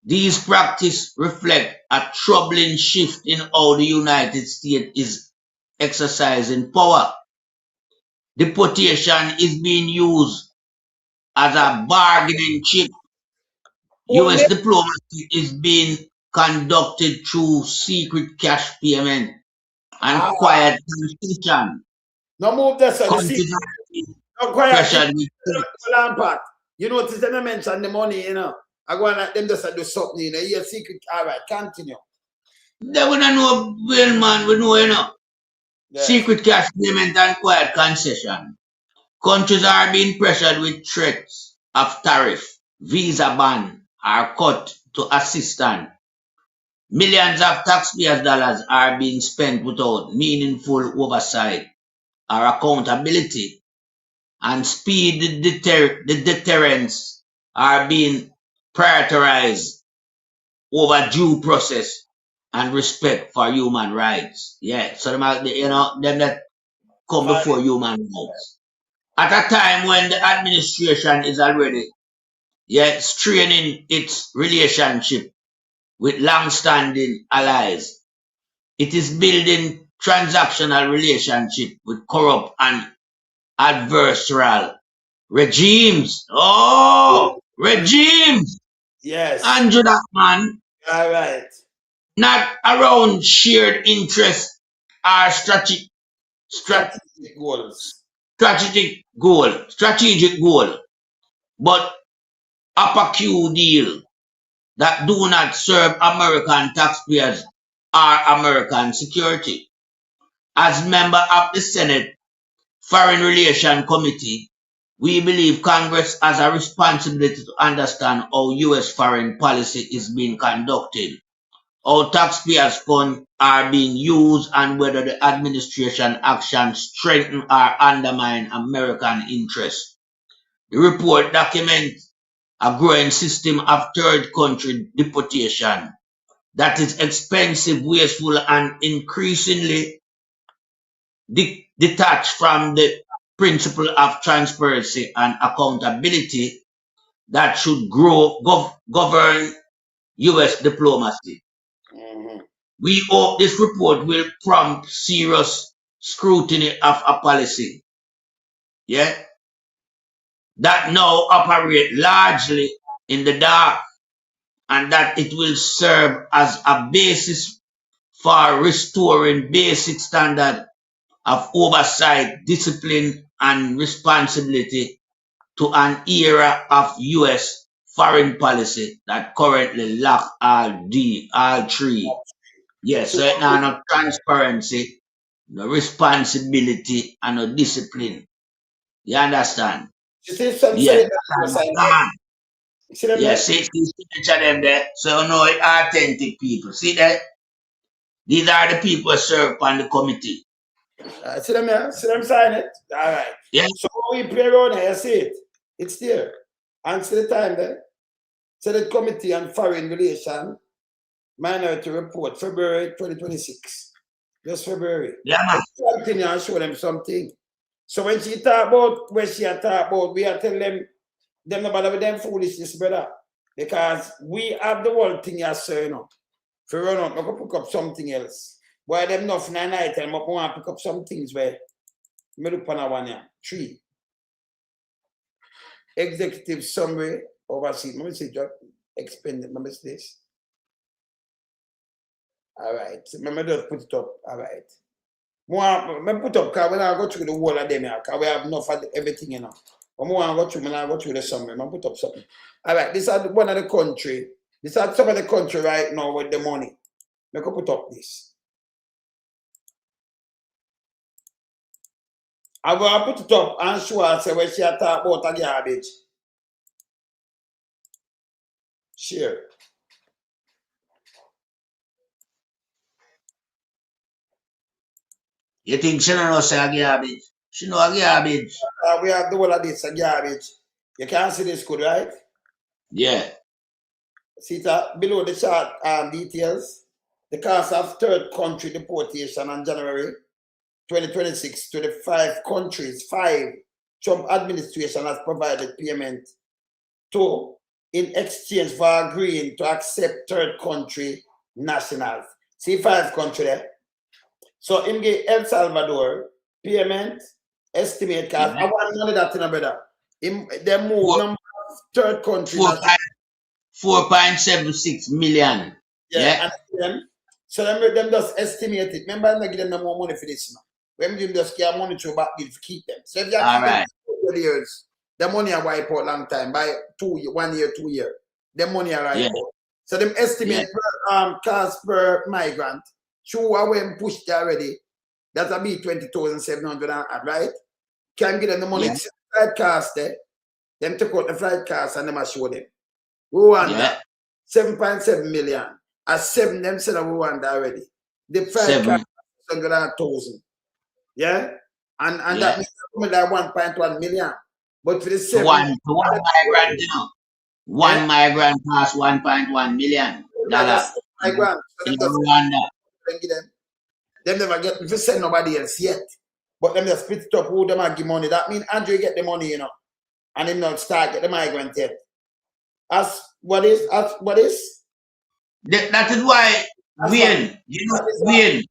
these practices reflect a troubling shift in how the United States is exercising power. Deportation is being used as a bargaining chip. U.S. diplomacy is being conducted through secret cash payment and quiet transition. No move this one. No quiet. You notice them mention the money, you know. I go and let them just do something, you know. You're secret. All right, continue. They would not know, well, man, we know, you know. Yes. Secret cash payment and quiet concession. Countries are being pressured with threats of tariff, visa ban, or cut to assistance. Millions of taxpayers' dollars are being spent without meaningful oversight or accountability, and speed the deterrence are being prioritized over due process and respect for human rights. Yeah, so them that come before human rights. At a time when the administration is already straining its relationship with long-standing allies, it is building transactional relationship with corrupt and adversarial regimes. Oh, regimes. Yes. Andrew, that man. All right. Not around shared interests or strategic goals. Strategic goal, but upper Q deal that do not serve American taxpayers or American security. As member of the Senate Foreign Relations Committee, we believe Congress has a responsibility to understand how U.S. foreign policy is being conducted, how taxpayers' funds are being used, and whether the administration actions strengthen or undermine American interests. The report documents a growing system of third country deportation that is expensive, wasteful, and increasingly detached from the principle of transparency and accountability that should govern U.S. diplomacy. We hope this report will prompt serious scrutiny of a policy, that now operate largely in the dark, and that it will serve as a basis for restoring basic standard of oversight, discipline, and responsibility to an era of U.S. foreign policy that currently lack all three. Yes, so it now no transparency, no responsibility, and no discipline. You understand? Yes. Yes, see them there. So you know authentic people. See that? These are the people who serve on the committee. See them here? See them sign it? All right. Yeah. So we play around here, see it. It's there. Answer the time there. Senate Committee on Foreign Relations Minority Report, February 2026. Just February. Yeah, man. Continue and show them something. So when she talk about, we are telling them no bother with them foolishness, brother. Because we have the whole thing here, sir, you know. If you run out, we can pick up something else. Why them nothing at night and I want to pick up some things where me look on one here. 3. Executive summary oversee. Let me see, just expand it. Let me see this. All right. Let me just put it up. All right. More put up because when I go through the whole of them here, because we have enough of everything, you know. But more I go through the summary. I put up something. All right. This is one of the country. This is some of the country right now with the money. I can put up this. I will put it up and show her say when she talk about a garbage. Share. You think she don't know say a garbage? She know a garbage. We have the whole of this, a garbage. You can see this code, right? Yeah. See that below the chart details. The cost of third country deportation on January 2026 to the 5 countries, 5 Trump administration has provided payment to in exchange for agreeing to accept third country nationals. See 5 countries there. So him get El Salvador payment estimate cost. I want none of that, brother. They move number third country. 4.76 million. Yeah. And so them just estimate it. Remember, I'm not giving them no more money for this. No. When you just get money to back to keep them. So if you have them 4 years, the money are wipe out long time by 1 year, 2 years. The money are wipe out. So them estimate per cost per migrant. True, I went pushed already. That'll be 20,700, right? Can give them the money. Flight cost there. Them take out the flight cost and them I show them. Rwanda, 7.7 million. As 7 them said Rwanda already. The flight cost 100,000. Yeah? And that means like 1.1 million. But for the 7 one migrant, you know. One migrant costs 1.1 million. Migrant. In Rwanda. Them never get if you send nobody else yet. But them just split it up who them give money. That means Andrew get the money, you know. And him not start get the migrant yet. As what is? That is why Wayne, you know, Wayne,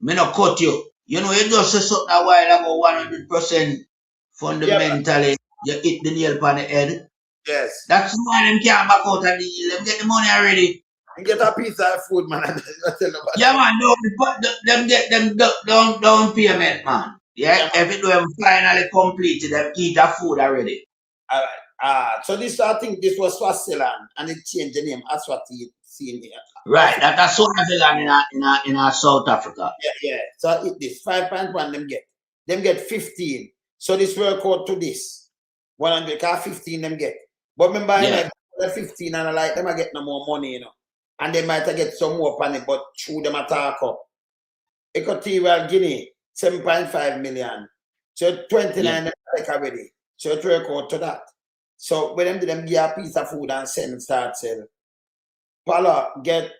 me not cut you. You know, you just say something a while ago, 100% fundamentally, you hit the nail upon the head. Yes. That's why them can't back out of the deal. Them get the money already. And get a piece of food, man. Yeah, man, them get them down payment, man. Yeah, if it were finally completed, them eat the food already. All right. So this, I think this was Swaziland, and it changed the name. That's what you see here. Right, that's Swaziland in South Africa. Yeah. So this 5.1 them get 15. So this work out to this 100 car 15 them get. But remember, like 15 and I like them I get no more money, you know. And they might get some more panic, but through them attack up. Equatorial Guinea, 7.5 million. So 29 like already. So it work out to that. So when them give a piece of food and start sell. Pala get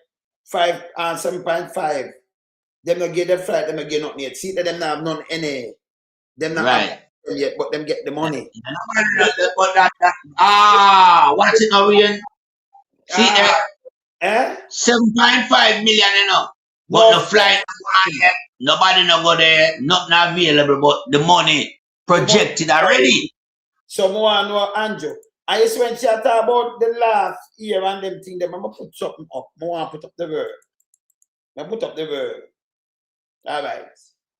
7.5. Them not get the flight, them not get nothing yet. See that them not have none any. Them not have yet, but them get the money. What's it now, Ian? See, 7.5 million, you know. But the flight, nobody no go there, nothing available, but the money projected already. So more no Andrew. I just when she talk about the last year and them thing, them I'm gonna put something up. More put up the word. I put up the word. All right.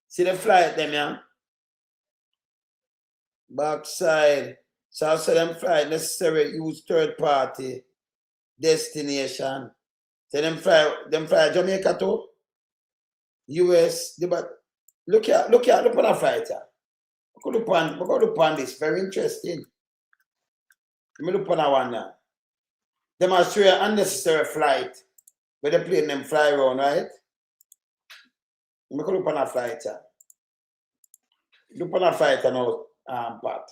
See the flight them, yeah. Backside. So I said them flight necessary use third party destination. So them fly Jamaica too. US, but look on a flight. Look upon this. Very interesting. Let me look on that one now. Them are sure unnecessary flight where the plane them fly around, right? Let me look on a flight. Look on a flight now, Pat.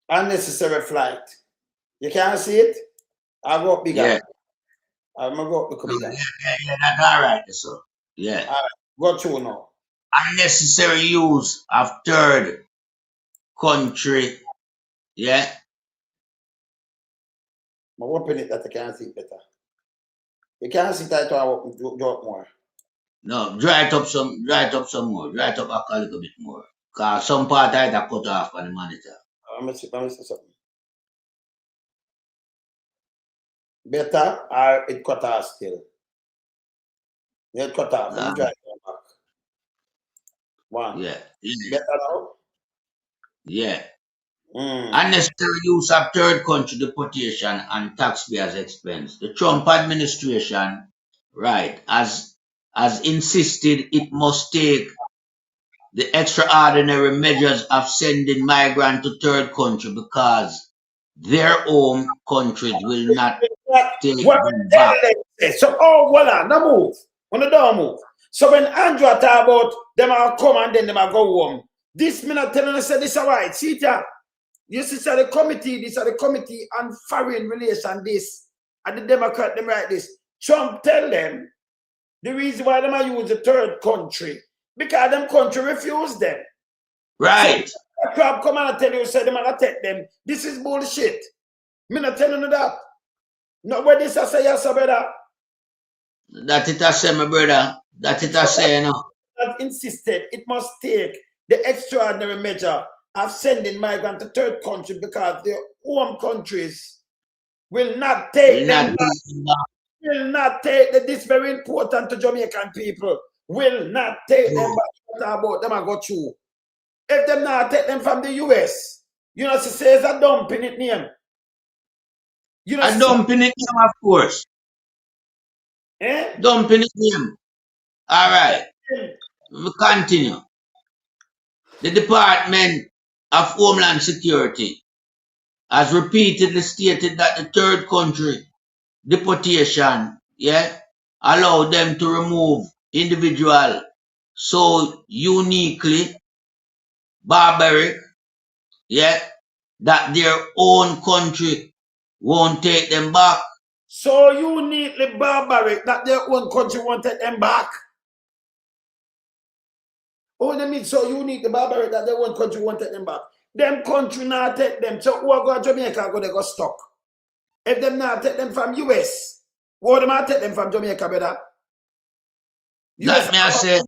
Unnecessary flight. You can't see it? I'll go up bigger. Yeah. I'm gonna go up bigger. Yeah, that's all right, so. Yeah. All right. Go through now. Unnecessary use of third country. Yeah. I'm open it that I can see better. You can't see that I will do more. No, dry it up some more. Dry it up a little bit more. Because some part I cut off on the monitor. Let me see something. Better or it cut off still? It cut off. Let me dry it back. One. Yeah. Better now? Yeah. Unnecessary use of third country deportation and taxpayers' expense. The Trump administration, right, has insisted it must take the extraordinary measures of sending migrants to third country because their home countries will not take them back. So, voila, now move. On the door move. So when Andrew talk about them are come and then them are go home, this minute telling us that this is right. See it. This is the committee, this is the committee on foreign relations, this. And the Democrat, them write this. Trump tell them, The reason why them are use the third country, because them country refuse them. Right. So, a crab come and tell you, say them and take them. This is bullshit. Me not telling you that. Not what this I say, yes, brother. That it I say, my brother. That it I say, you know. I've insisted it must take the extraordinary measure of sending migrants to third country because their home countries will not take them back. Will not take them. This is very important to Jamaican people. Will not take them back. What about them and go through? If them not take them from the US, you know, she says a dumping it name. You know, a dumping it name, of course. Eh? Dumping it name. All right. We continue. The Department of Homeland Security has repeatedly stated that the third country deportation, allowed them to remove individuals so uniquely barbaric, that their own country won't take them back. So uniquely barbaric that their own country won't take them back. Oh, they mean so uniquely barbaric that their own country won't take them back. Them country not take them. So who go to Jamaica go they go stuck. If them not take them from US, who them not take them from Jamaica, brother? That me I say.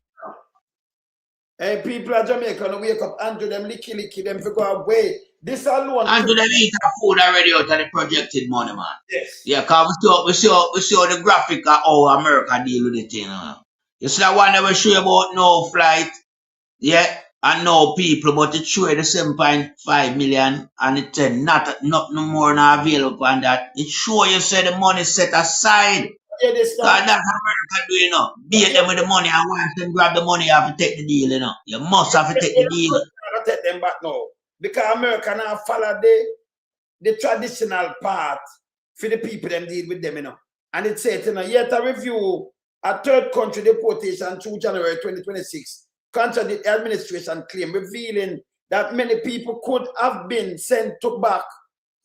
Hey, people of Jamaica no wake up and do them licky them for go away. This alone. And do them eat our food already out of the projected money, man. Yes. Yeah, cause we see the graphic of how America deal with it, you know. You see that one that we show you about no flight, and no people, but it show you the 7.5 million and it said not no more not available on that. It show you say the money set aside. Yeah, this that's America do, you know. Beat them with the money and once them grab the money, you have to take the deal, you know. You must have to take the deal. You take them back now. Because America now follow the traditional path for the people them deal with them, you know. And it said, you know, yet a review a third country deportation through January 2026 contradict the administration claim, revealing that many people could have been sent back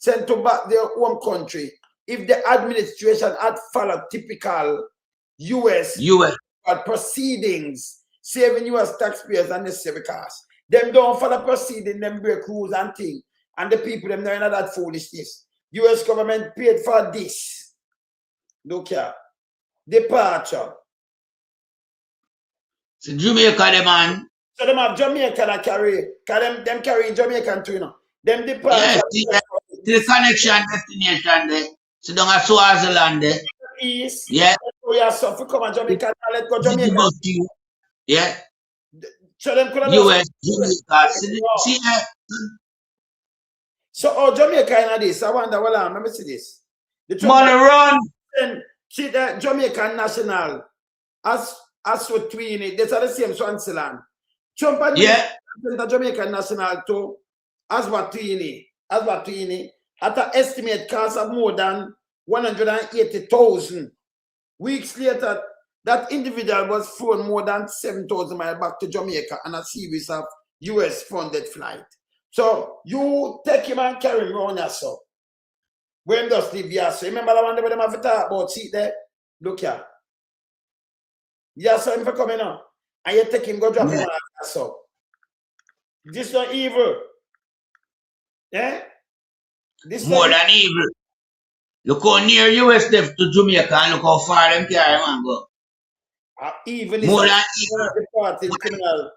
their home country if the administration had followed typical US proceedings, saving US taxpayers unnecessary costs. Them don't follow proceeding, them break rules and things. And the people, them know that foolishness. US government paid for this. Look here. Departure. So Jamaica, the man. So them have Jamaica that carry. Because them carry Jamaican too, you know. Them departure. Yes, the connection destination there. So down at Swaziland there. East. Yeah. So yeah, so if you come to Jamaica, let go Jamaica. Yeah. So them could have US, Jamaica. See that? So Jamaica in this. I wonder, let me see this. The money run. See the Jamaican national as with Tweeny, that's the same Swaziland. Trump and the Jamaican national too, as what Tweeny, at an estimate cost of more than 180,000. Weeks later, that individual was flown more than 7,000 miles back to Jamaica on a series of US-funded flight. So you take him and carry him around yourself. When does live here? So remember the one that them have to talk about? See there? Look here. Yes, I'm for coming on. And you take him, go drop him on yourself. This is not evil. Yeah? This more than evil. Look how near US left to Jamaica and look how far them carry man go. Even more than evil. Criminal.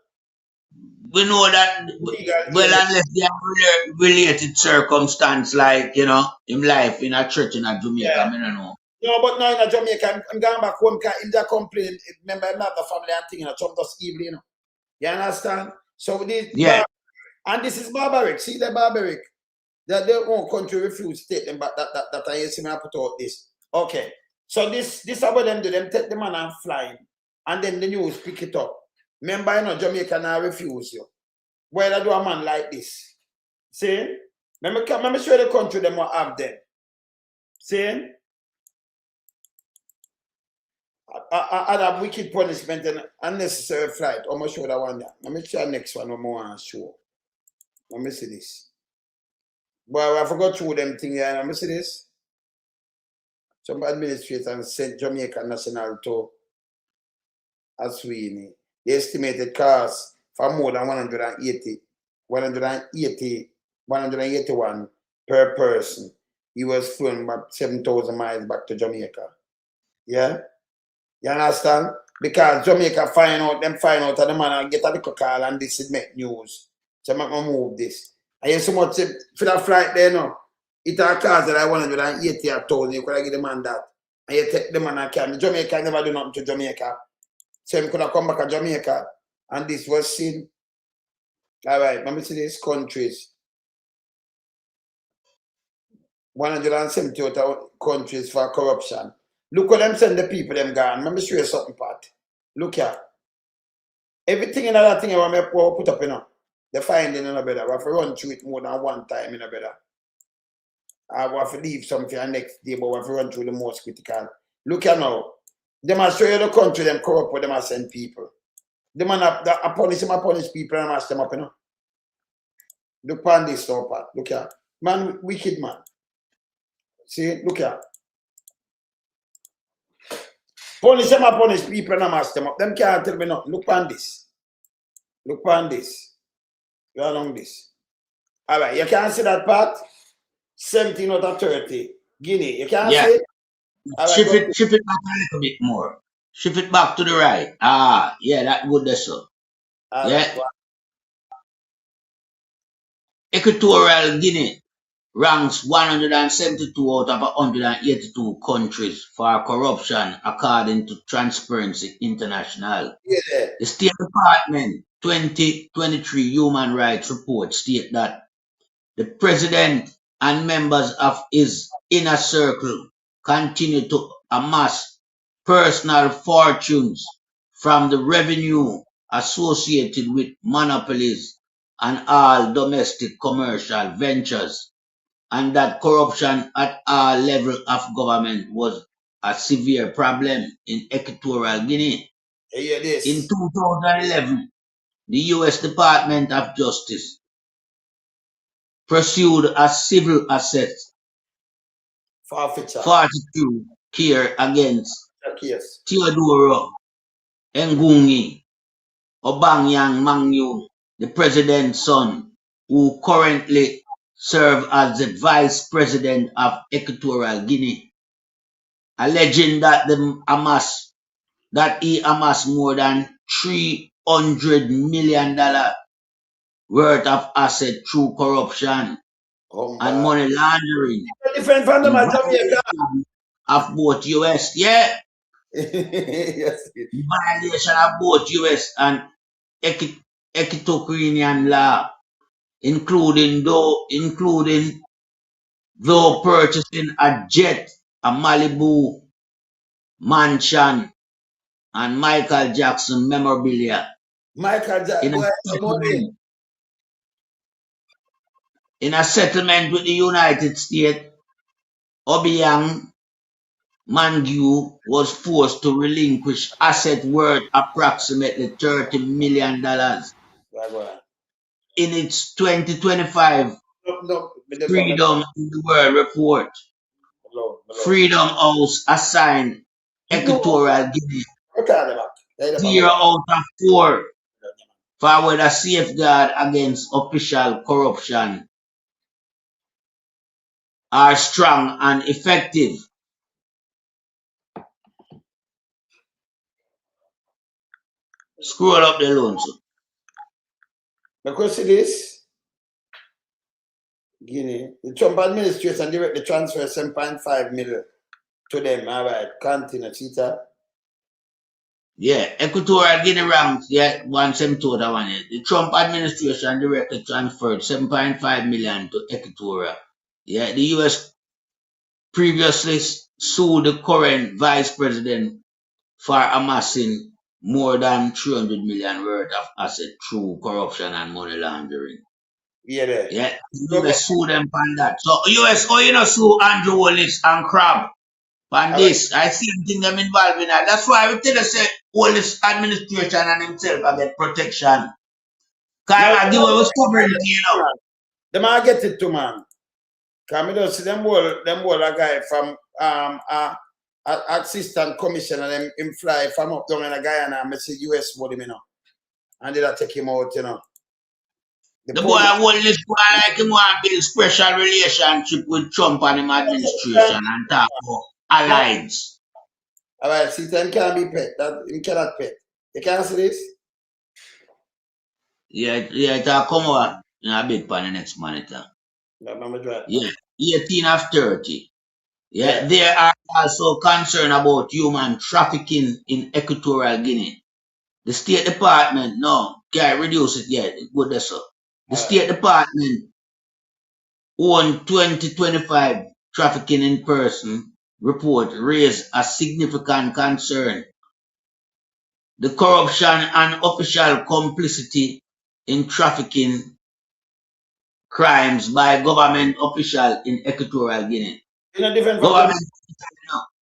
We know that, well, unless they have related circumstance, like, you know, in life in a church in a Jamaica, I don't know. No, but now in a Jamaica, I'm going back home because in that complaint, remember, I'm not the family and thing, you know, Trump does evil, you know. You understand? So this, and this is barbaric. See the barbaric? That their own country refused to take them, but that I see me put out this. Okay. So this is what them do. Them take the man and fly, and then the news pick it up. Remember, you know, Jamaica now refuse you. Why do a man like this? See? Let me show the country them what have them. See? I have wicked punishment and unnecessary flight. I'm going to show that one there. Let me show the next one more and show. Let me see this. But I forgot to show them thing here. Let me see this. Some administrators sent Jamaica National to at Sweeney. The estimated cost for more than 181 per person. He was flown about 7,000 miles back to Jamaica. Yeah? You understand? Because Jamaica find out and the man and get a little call and this is make news. So I'm going to move this. And you so much for that flight there now. It a cost that I 180,000. You could have give the man that. And you take the man and carry. Jamaica never do nothing to Jamaica. So he could have come back to Jamaica. And this was seen. All right, let me see these countries. 170 countries for corruption. Look what them send the people them gone. Let me show you something, Pat. Look here. Everything in that thing I want to put up, you know. The finding in a better. We have to run through it more than one time in a better. I have to leave some for next day, but we have to run through the most critical. Look here now. They must show you the country them corrupt, but they must send people. They must punish people and mash them up, you know. Look on this now, Pat. Look here. Man, wicked man. See, look here. Punish them and punish people and mash them up. Them can't tell me nothing. Look on this. Look on this. You along this. All right, you can't see that part? 17 out of 30. Guinea. You can't see it? Right, shift it back a little bit more. Shift it back to the right. Ah, yeah, that good there, so. Yeah. Right. Equatorial Guinea ranks 172 out of 182 countries for corruption, according to Transparency International. Yeah. The State Department 2023 Human Rights Report states that the president and members of his inner circle continue to amass personal fortunes from the revenue associated with monopolies and all domestic commercial ventures, and that corruption at all levels of government was a severe problem in Equatorial Guinea. In 2011, the U.S. Department of Justice pursued a civil assets forfeiture case against Teodoro Ngungi Obanyang Mangyu, the president's son, who currently serves as the vice president of Equatorial Guinea, alleging that he amassed more than $300 million worth of assets through corruption and money laundering. Different from the of both US, yeah. Yes. Violation of both US and Equatorian law, including though purchasing a jet, a Malibu mansion, and Michael Jackson memorabilia. In a settlement with the United States, Obiang Mangyu was forced to relinquish assets worth approximately $30 million in its 2025 Freedom in the World report. Freedom House assigned Equatorial Guinea 0 out of 4 for whether safeguard against official corruption are strong and effective. Scroll up the loan, sir. Because it is Guinea, the Trump administration directly transferred 7.5 million to them. All right, continue, Cheetah. Yeah, Equatorial Guinea ranks 172 that one. The Trump administration directly transferred 7.5 million to Equatorial. Yeah, the US previously sued the current vice president for amassing more than 300 million worth of assets through corruption and money laundering. Yeah. Yeah, the US sue them on that. So US, sue Andrew Wallace and Crab on this. I see them involved in that. That's why we tell us say Wallace administration and himself I get protection. Because I give away sovereignty, Them I get it too, man. Because I don't see them all a guy from assistant commissioner them him fly from up down in a Guyana and see US body, you know. And they take him out, you know. The boy hold this boy like him want to build special relationship with Trump and him administration and talk about allies. Alright, see time can't be pet. That him cannot pet. You can't see this? Yeah, it'll come on in a big pan the next monitor. Yeah, 18 of 30. Yeah, they are also concerned about human trafficking in Equatorial Guinea. The State Department, no, can't reduce it yet. It's good that's so. The State Department on 2025 trafficking in person report raised a significant concern. The corruption and official complicity in trafficking crimes by government officials in Equatorial Guinea. Government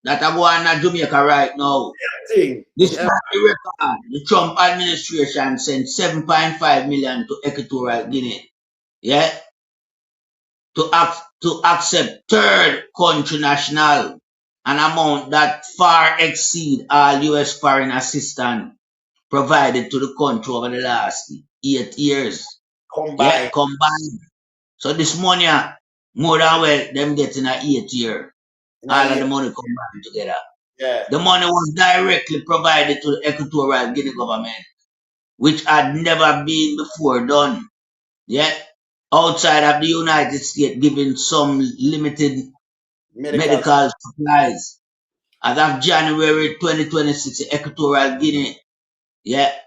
that are going on Jamaica right now. This is the record. The Trump administration sent 7.5 million to Equatorial Guinea. Yeah. To accept third country national, an amount that far exceed all US foreign assistance provided to the country over the last 8 years. Combined. Yeah, combined. So this money, more than well, them getting a 8 year. All of the money combined together. Yeah. The money was directly provided to the Equatorial Guinea government, which had never been before done. Yeah. Outside of the United States giving some limited medical supplies. As of January 2026, Equatorial Guinea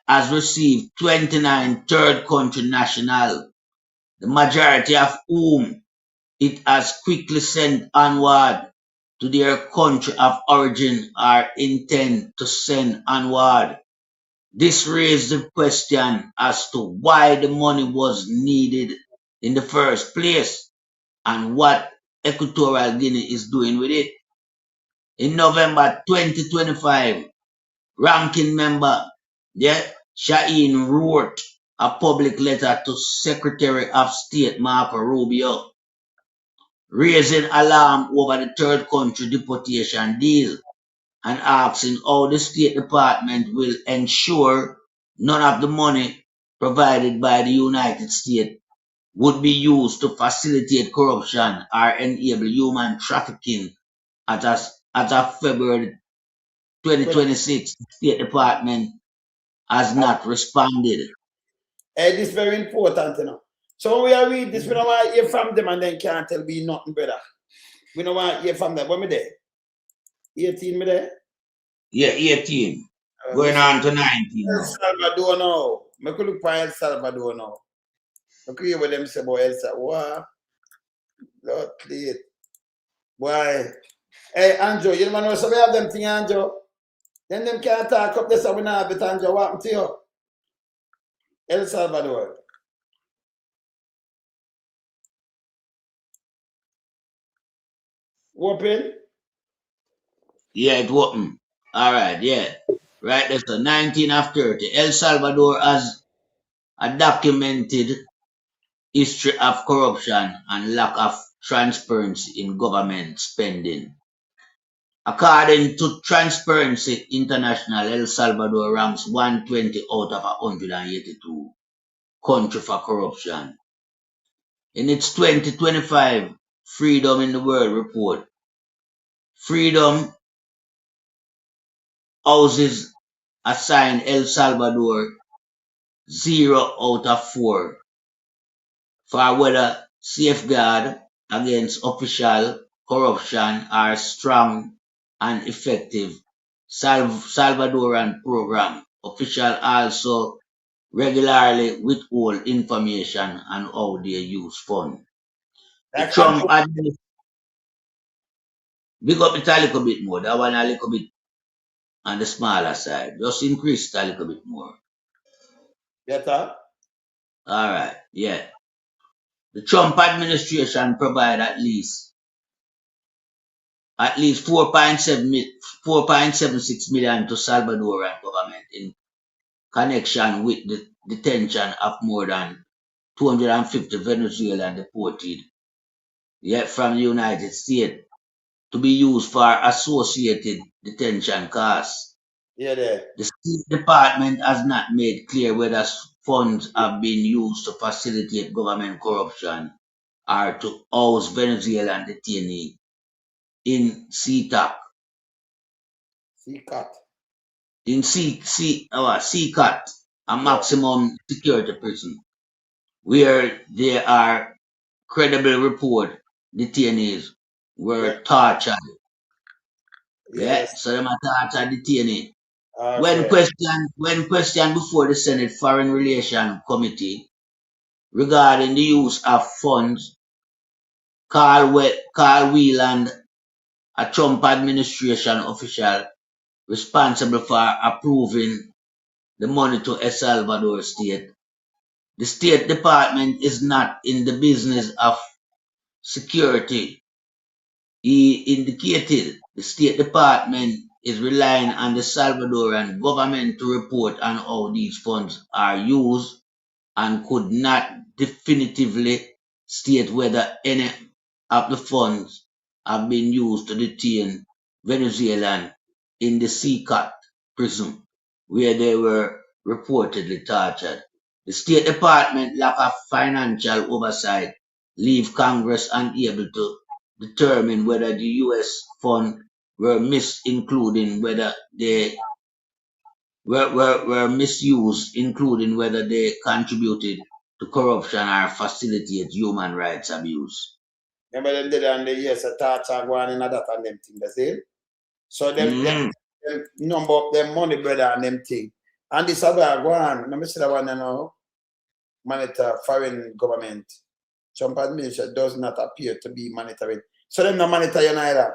has received 29 third country nationals, the majority of whom it has quickly sent onward to their country of origin or intend to send onward. This raised the question as to why the money was needed in the first place and what Equatorial Guinea is doing with it. In November 2025, ranking member Shaheen wrote a public letter to Secretary of State Marco Rubio, raising alarm over the third country deportation deal and asking how the State Department will ensure none of the money provided by the United States would be used to facilitate corruption or enable human trafficking. As of February 2026, the State Department has not responded. This is very important, you know. So when we read this, we don't want to hear from them and then can't tell me nothing, brother. We don't want to hear from them. What me there? 18 me there? Yeah, 18. Going on to 19 El Salvador now. I could look for El Salvador now. I could hear what them say about El Salvador. Lord, please. Why? Hey, Andrew, you know so we have them thing, Andrew. Then them can't talk up this, so we not have it, Andrew. What happened to you? El Salvador. Open? Yeah, it open. All right, yeah. Right, that's the 19 of 30. El Salvador has a documented history of corruption and lack of transparency in government spending. According to Transparency International, El Salvador ranks 120 out of 182 country for corruption. In its 2025 Freedom in the World report, Freedom Houses assigned El Salvador 0 out of 4 for whether safeguard against official corruption are strong and effective Salvadoran program. Officials also regularly withhold information on how they use funds. The Trump administration, big up it a little bit more. That one a little bit on the smaller side. Just increase it a little bit more. Better? All right, yeah. The Trump administration provide at least 4.76 million to Salvadoran government in connection with the detention of more than 250 Venezuelan deportees from the United States to be used for associated detention costs. Yeah, there. The State Department has not made clear whether funds have been used to facilitate government corruption or to house Venezuelan detainees in CTAC. CCAT. In CCAT, a maximum security prison, where there are credible report detainees were tortured. Yes. So them are tortured detainee. Okay. When questioned before the Senate Foreign Relations Committee regarding the use of funds, Carl Whelan, a Trump administration official responsible for approving the money to El Salvador state, the State Department is not in the business of security. He indicated the State Department is relying on the Salvadoran government to report on how these funds are used and could not definitively state whether any of the funds have been used to detain Venezuelans in the CCAT prison, where they were reportedly tortured. The State Department lack of financial oversight leave Congress unable to determine whether the U.S. funds were including whether they were misused, including whether they contributed to corruption or facilitate human rights abuse. Remember them did and the yes, a torture going in that and them thing, that's it. So them number up them money, brother, and them thing. And this other one, let me see that one now. Monitor foreign government. Trump administration does not appear to be monitoring. So them not monitor you neither.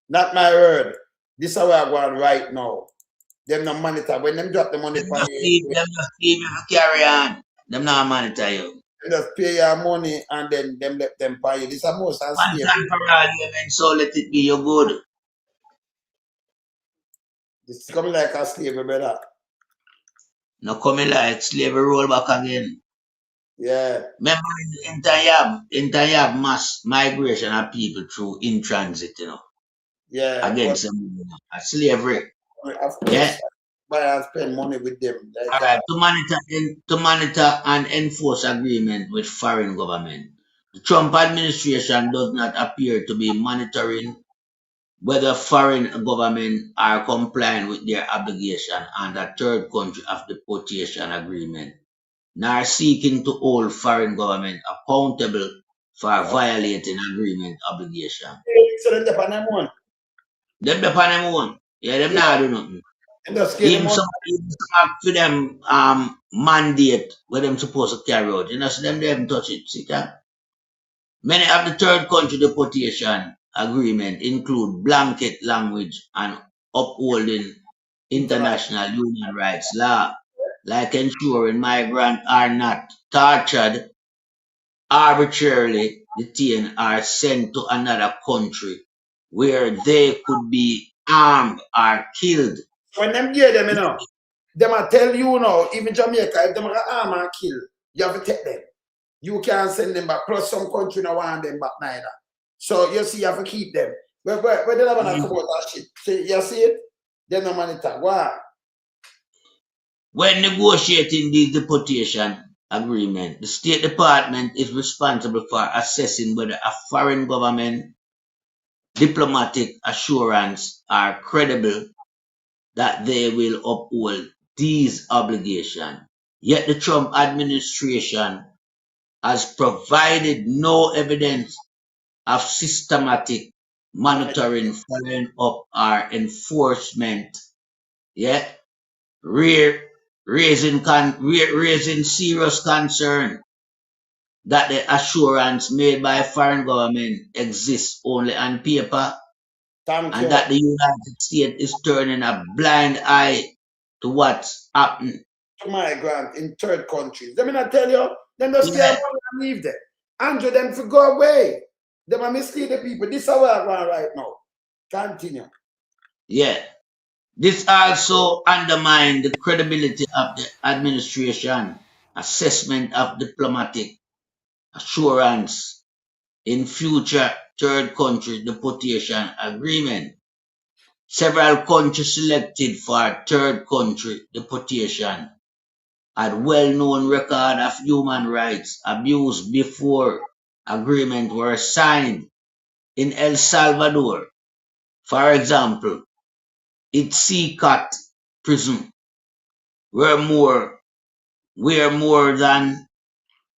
Not my word. This is how I go on right now. Them not monitor. When them drop the money from you, them just leave you to carry on. Them not monitor you. Them just pay your money and then them let them pay you. This is most One time for all, so let it be your good. This is coming like a slave, brother. No coming like slavery roll back again. Yeah. Remember in time you have mass migration of people through in transit, you know. Yeah. Against them, slavery. Of course. Yeah. Buy and spend money with them. Like, all right. To monitor and enforce agreement with foreign government. The Trump administration does not appear to be monitoring whether foreign government are complying with their obligation under third country of deportation agreement, nor seeking to hold foreign government accountable for violating agreement obligation. So them the Panama one. Them the Panama one. Yeah, them not do nothing. Even some for them mandate where them supposed to carry out. You know, so them they haven't touched it. See that? Many of the third country deportation agreement include blanket language and upholding international human rights law, like ensuring migrants are not tortured, arbitrarily detained, or sent to another country where they could be harmed or killed. When them hear them, you know, them will tell you now, even Jamaica, if them are arm and kill, you have to take them. You can't send them back. Plus, some country don't want them back neither. So you see, you have to keep them. But they don't want to come out that shit. So, you see it? They no monitor. Why? When negotiating the deportation agreement, the State Department is responsible for assessing whether a foreign government diplomatic assurance are credible that they will uphold these obligations. Yet the Trump administration has provided no evidence of systematic monitoring, following up, or enforcement, yet raising serious concern that the assurance made by foreign government exists only on paper, and that the United States is turning a blind eye to what's happening to migrants in third countries. Let me not tell you, them just scare money and leave them. Andrew them to go away. Them are mislead the people. This is how we're going right now. Continue. Yeah. This also undermines the credibility of the administration assessment of diplomatic assurance in future third country deportation agreement. Several countries selected for third country deportation had well-known record of human rights abuse before agreement were signed. In El Salvador, for example, its CCOT prison, where more than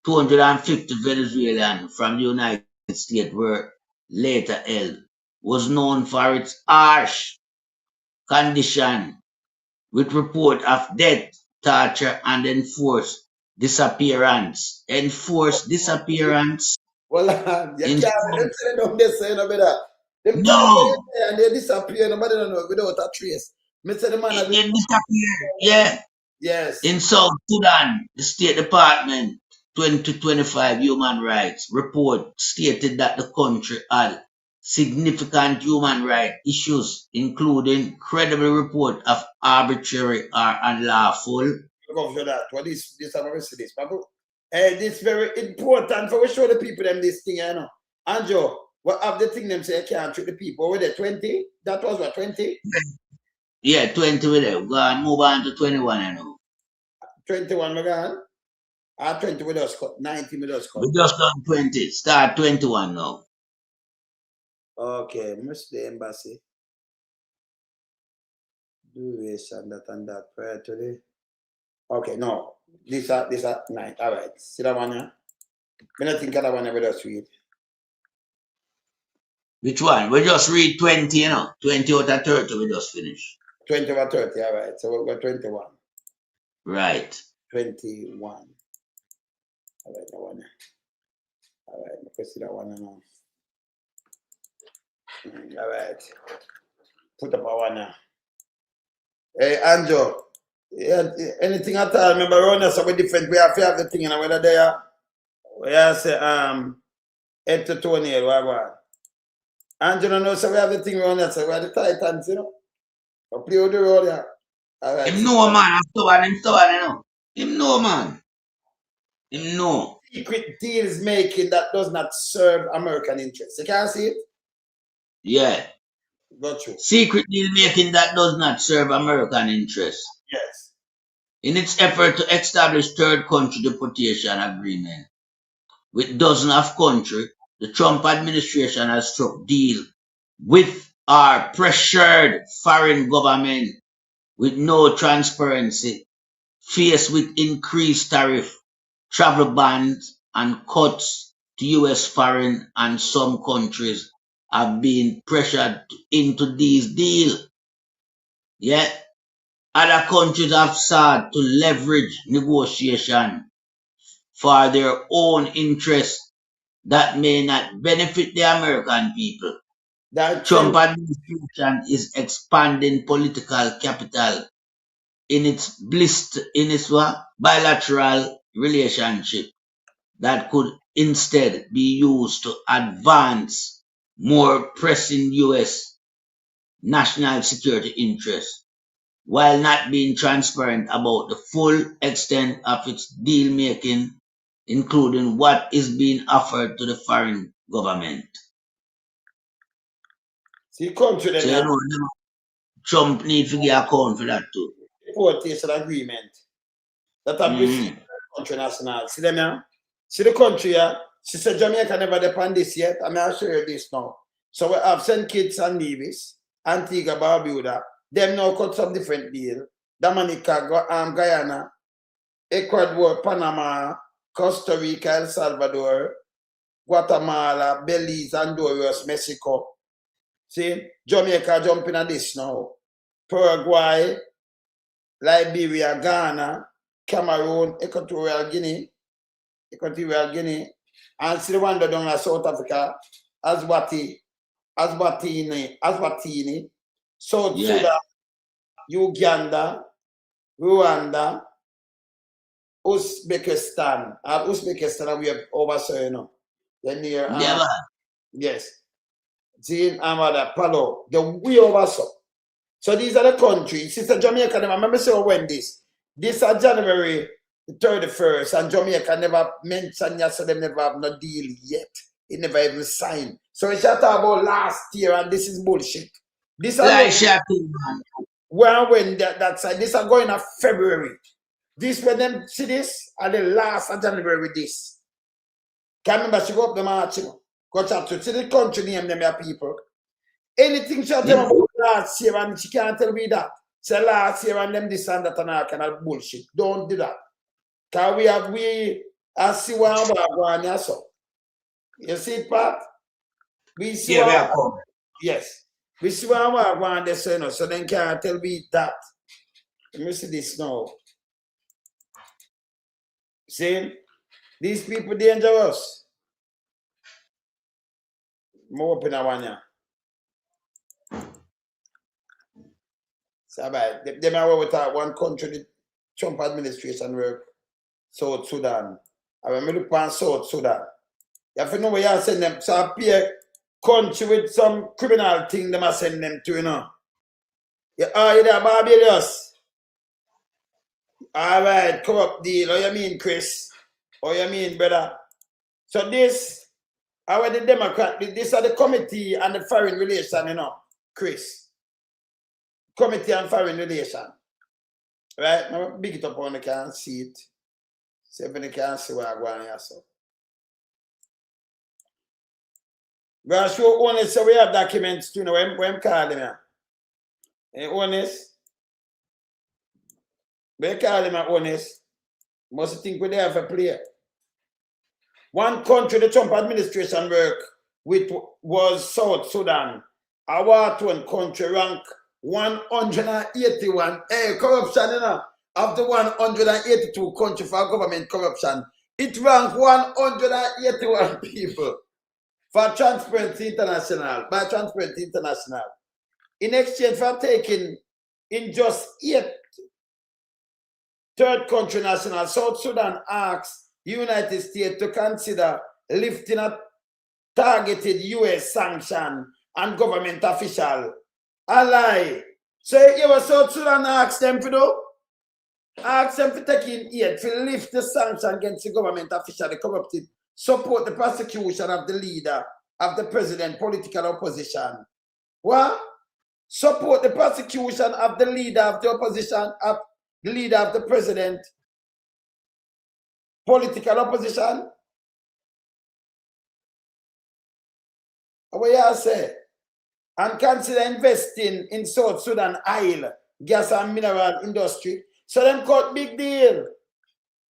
250 Venezuelans from the United States were later held, was known for its harsh condition with report of death, torture, and enforced disappearance. Enforced disappearance. Well, you In can't say them they say no better. Them no, and they disappear, nobody don't know without a trace. Mr. The man it disappeared. Yeah. yes. In South Sudan, the State Department 2025 Human Rights Report stated that the country had significant human rights issues, including credible report of arbitrary or unlawful. Go for that. What is this? I'm going to see this. This very important for we show the people them this thing, you know. Anjo, what have the thing them say I can't treat the people? Were they 20? That was what, 20? Yeah, 20 with them. Go on, move on to 21, I know. 21, my God. 20 with us, 90 with us. We just done 20. Start 21 now. Okay, miss the embassy. Do this and that prior to the. Okay, no. This are 9. All right. See that one, yeah? I don't think that one with us read. Which one? We just read 20, you know. 20 out of 30, we just finish. 20 over 30, all right. So we've got 21. Right. 21. All right, that one. All right, let me see that one now. All right. Put up a one now. Hey, Anjo. Yeah, anything at all? Remember, around us, we different. We have to have the thing, you know, whether they are. We have say, head to toenail, what? Anjo, no, so we have the thing around us, so we have the Titans, you know. We play with the road, yeah. All right. Him know, man. I'm stubborn, you know. Him know, man. Him know. Secret deals making that does not serve American interests. You can't see it? Yeah. Got you. Secret deal making that does not serve American interests. Yes. In its effort to establish third country deportation agreement with dozens of countries, the Trump administration has struck deals with or pressured foreign government with no transparency, faced with increased tariff, travel bans, and cuts to U.S. foreign and some countries have been pressured into these deals. Yet, other countries have sought to leverage negotiation for their own interests that may not benefit the American people. The Trump administration is expanding political capital in its bilateral relationship that could instead be used to advance more pressing U.S. national security interests, while not being transparent about the full extent of its deal-making, including what is being offered to the foreign government. See, country so, you know, Trump needs to give account for that too. Deportation agreement that have received country national. See them now? See the country, yeah? She said Jamaica never depend this yet. I mean, I'll show you this now. So we have St. Kitts and Nevis, Antigua, Barbuda. Them now cut some different deal. Dominica, Guyana, Ecuador, Panama, Costa Rica, El Salvador, Guatemala, Belize, Honduras, Mexico. See, Jamaica jumping at this now. Paraguay, Liberia, Ghana, Cameroon, Equatorial Guinea, and see the one that down in South Africa, Eswatini, South Sudan, Uganda, Rwanda, Uzbekistan. Uzbekistan we have oversaw, you know. Then near yes. Zin Amada, Palo, the we oversaw. So these are the countries. Sister Jamaica, I remember saying when this is January 31st, and Jamaica never mentioned yesterday, they never have no deal yet. It never even signed. So we shall talk about last year, and this is bullshit. This when that side, this are going of February. This when them see this, and the last of January with this. Can't remember she go up the march, go chat to the country name them your people. Anything she tell about last year, and she can't tell me that. Say last year and them this and that and all kind of bullshit. Don't do that. Cause we see one so. You see it, Pat? We see yes. We see one they say no, so then can't tell me that. Let me see this now. See? These people dangerous. More open one ya. So they are with one country, the Trump administration work, South Sudan. I when me look on South Sudan. You have to know where you send them. So I pay country with some criminal thing them I send them to, you know. You are there, Barbados. All right, corrupt deal. What you mean, Chris? What you mean, brother? So this, our the Democrat, this are the committee and the foreign relation, you know, Chris. Committee on foreign relation. Right? Now big it up on the can see it. See if they can see what I'm going here. So. Well, show honest, so we have documents too, you know, when I'm calling them. Honest. We call them honest. Must think we have a player. One country the Trump administration work with was South Sudan. Our one country rank 181. Hey, corruption, you know, of the 182 country for government corruption. It ranked 181 people for Transparency International, by Transparency International. In exchange for taking in just 8 third country nationals, South Sudan asks the United States to consider lifting a targeted U.S. sanction on government official. A lie. So you were South Sudan ask them to do? Ask them for taking aid to lift the sanction against the government official, the corrupted, support the prosecution of the leader of the president, political opposition. What? Support the prosecution of the leader of the opposition, of the leader of the president, political opposition? What you say? And consider investing in South Sudan oil, gas and mineral industry. So them cut big deal.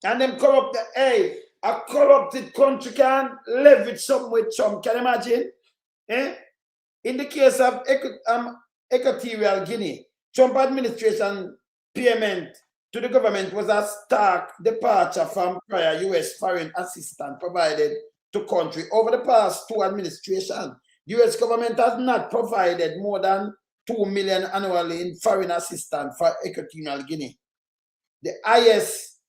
And them corrupt, hey, a corrupted country can leverage something with some. Can you imagine? Eh? In the case of Equatorial Guinea, Trump administration payment to the government was a stark departure from prior U.S. foreign assistance provided to country. Over the past 2 administrations, U.S. government has not provided more than $2 million annually in foreign assistance for Equatorial Guinea. The highest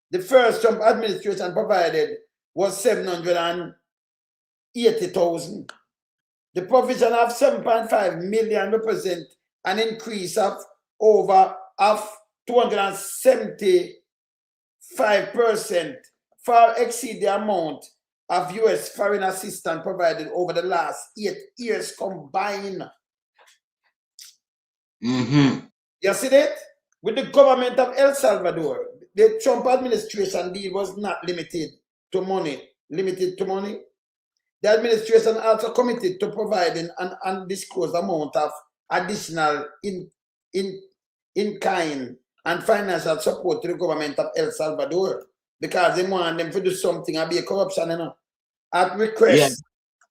the first Trump administration provided was $780,000. The provision of $7.5 million represent an increase of over 275%, far exceed the amount of U.S. foreign assistance provided over the last 8 years combined. You see that? With the government of El Salvador, the Trump administration deal was not limited to money. The administration also committed to providing an undisclosed amount of additional in-kind and financial support to the government of El Salvador because they want them to do something and be a corruption, you know. At request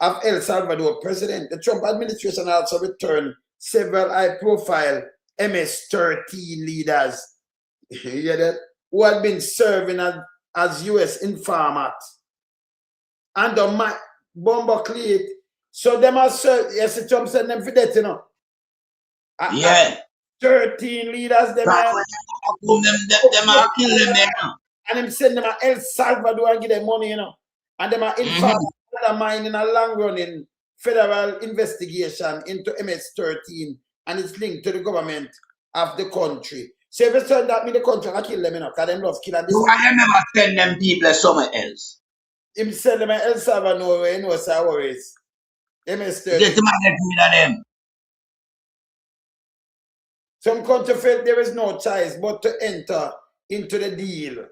of El Salvador president, the Trump administration also returned several high-profile MS-13 leaders who had been serving as U.S. informants under my bomber clique. So them are yes, Trump sent them for that, you know. 13 leaders, them are killing them, and them send them to El Salvador and give them money, you know. And them are informants mine in a long-running federal investigation into MS-13 and it's linked to the government of the country. So if you send that me the country, I kill them, you know, because them love killing this. I never send them people somewhere else. him sell them in El Salvador, where you know, sir, worries. MS-30. Get the man get rid of them. Some country felt there is no choice but to enter into the deal.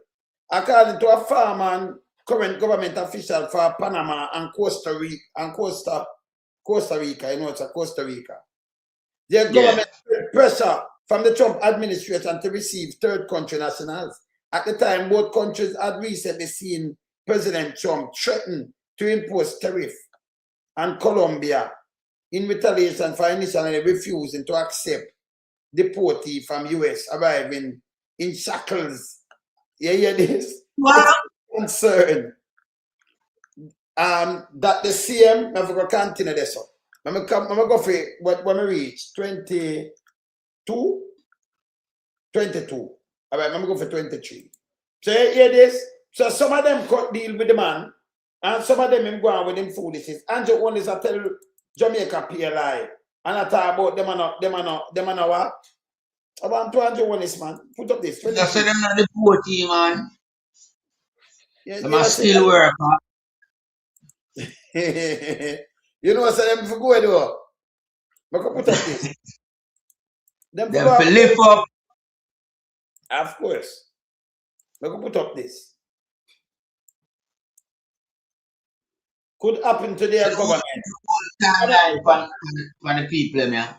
According to a former and current government official for Panama and Costa Rica, you know, it's a Costa Rica. Their government felt pressure from the Trump administration to receive third country nationals. At the time, both countries had recently seen President Trump threaten to impose tariff on Colombia in retaliation for initially refusing to accept deportee from U.S. arriving in shackles. You hear this? What? Concern that the CM never go continue this up. I'm go for what when we reach 22. All right, I'm go for 23. So you hear this? So some of them cut deal with the man, and some of them him go on with them foolishness. Andrew only is I tell Jamaica PLI, and I talk about them and what? About 201 is man. Put up this. Just say them not the deportee, man. Yeah, them are still worker. You know what I them for go though? I can put up this. them for lift up. Of course. I can put up this. Could happen to their government. For the people, man.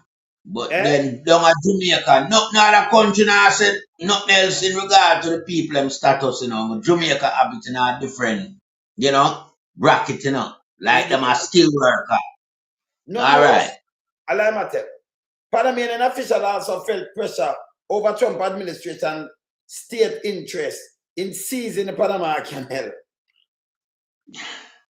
But then down at Jamaica, nothing other country now said nothing else in regard to the people status, you know. But Jamaica habit in a different, you know, bracket, you know. Like them a skilled worker. No, all right. I like my tell. Panamanian official also felt pressure over Trump administration state interest in seizing the Panama Canal.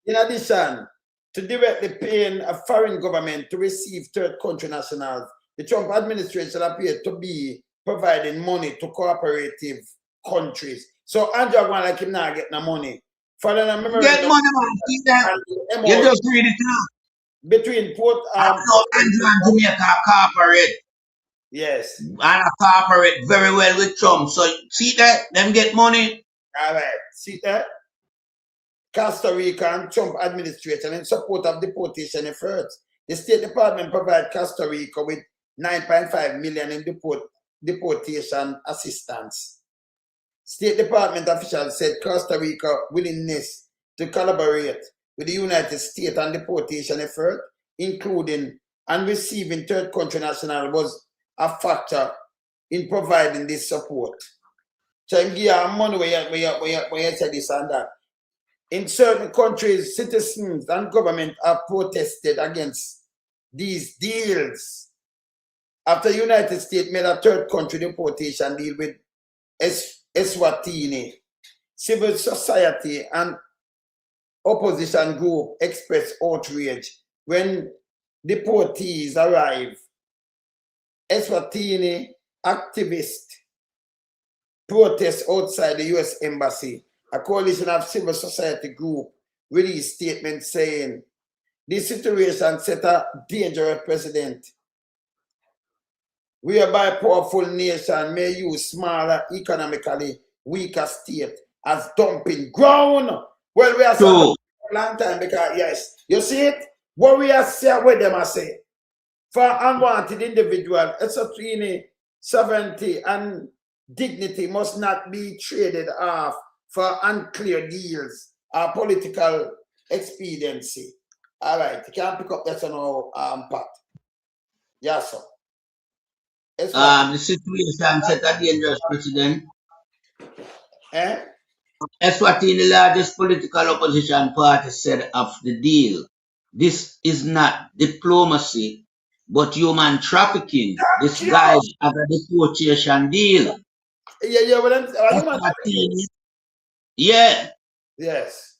In addition to directly paying a foreign government to receive third country nationals, the Trump administration appeared to be providing money to cooperative countries. So Andrew going like him now get no money. Following a memorandum, get money, man. You just read it now. Between Port Andrew and Jamaica cooperate. Yes. And I cooperate very well with Trump. So see that? Them get money. All right. See that? Costa Rica and Trump administration in support of deportation efforts. The State Department provided Costa Rica with $9.5 million in deportation assistance. State Department officials said Costa Rica willingness to collaborate with the United States on deportation effort, including and receiving third country national, was a factor in providing this support. So give you money when you say this and that. In certain countries, citizens and government have protested against these deals after the United States made a third country deportation deal with Eswatini. Civil society and opposition group expressed outrage when deportees arrived. Eswatini activists protest outside the U.S. Embassy. A coalition of civil society group released statements saying this situation set a dangerous precedent whereby powerful nation may use smaller, economically weaker state as dumping ground. Well, we are saying a long time because, yes, you see it? What we are saying, what them are saying. For unwanted individual, Eswatini sovereignty and dignity must not be traded off for unclear deals or political expediency. All right, you can pick up that on Pat. Yes, sir. The situation set a dangerous precedent. Eswatini, the largest political opposition party, said of the deal, this is not diplomacy, but human trafficking disguised as a deportation deal. Yes.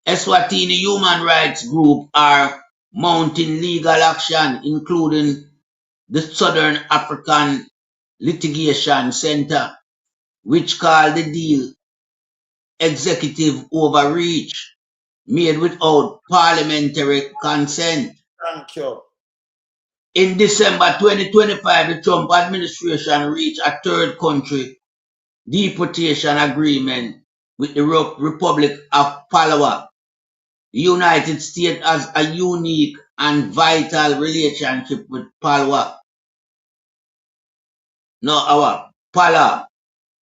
Eswatini human rights group are mounting legal action, including the Southern African Litigation Center, which called the deal executive overreach made without parliamentary consent. Thank you. In December 2025, the Trump administration reached a third country deportation agreement with the Republic of Palau. The United States has a unique and vital relationship with Palau. No, our Palau.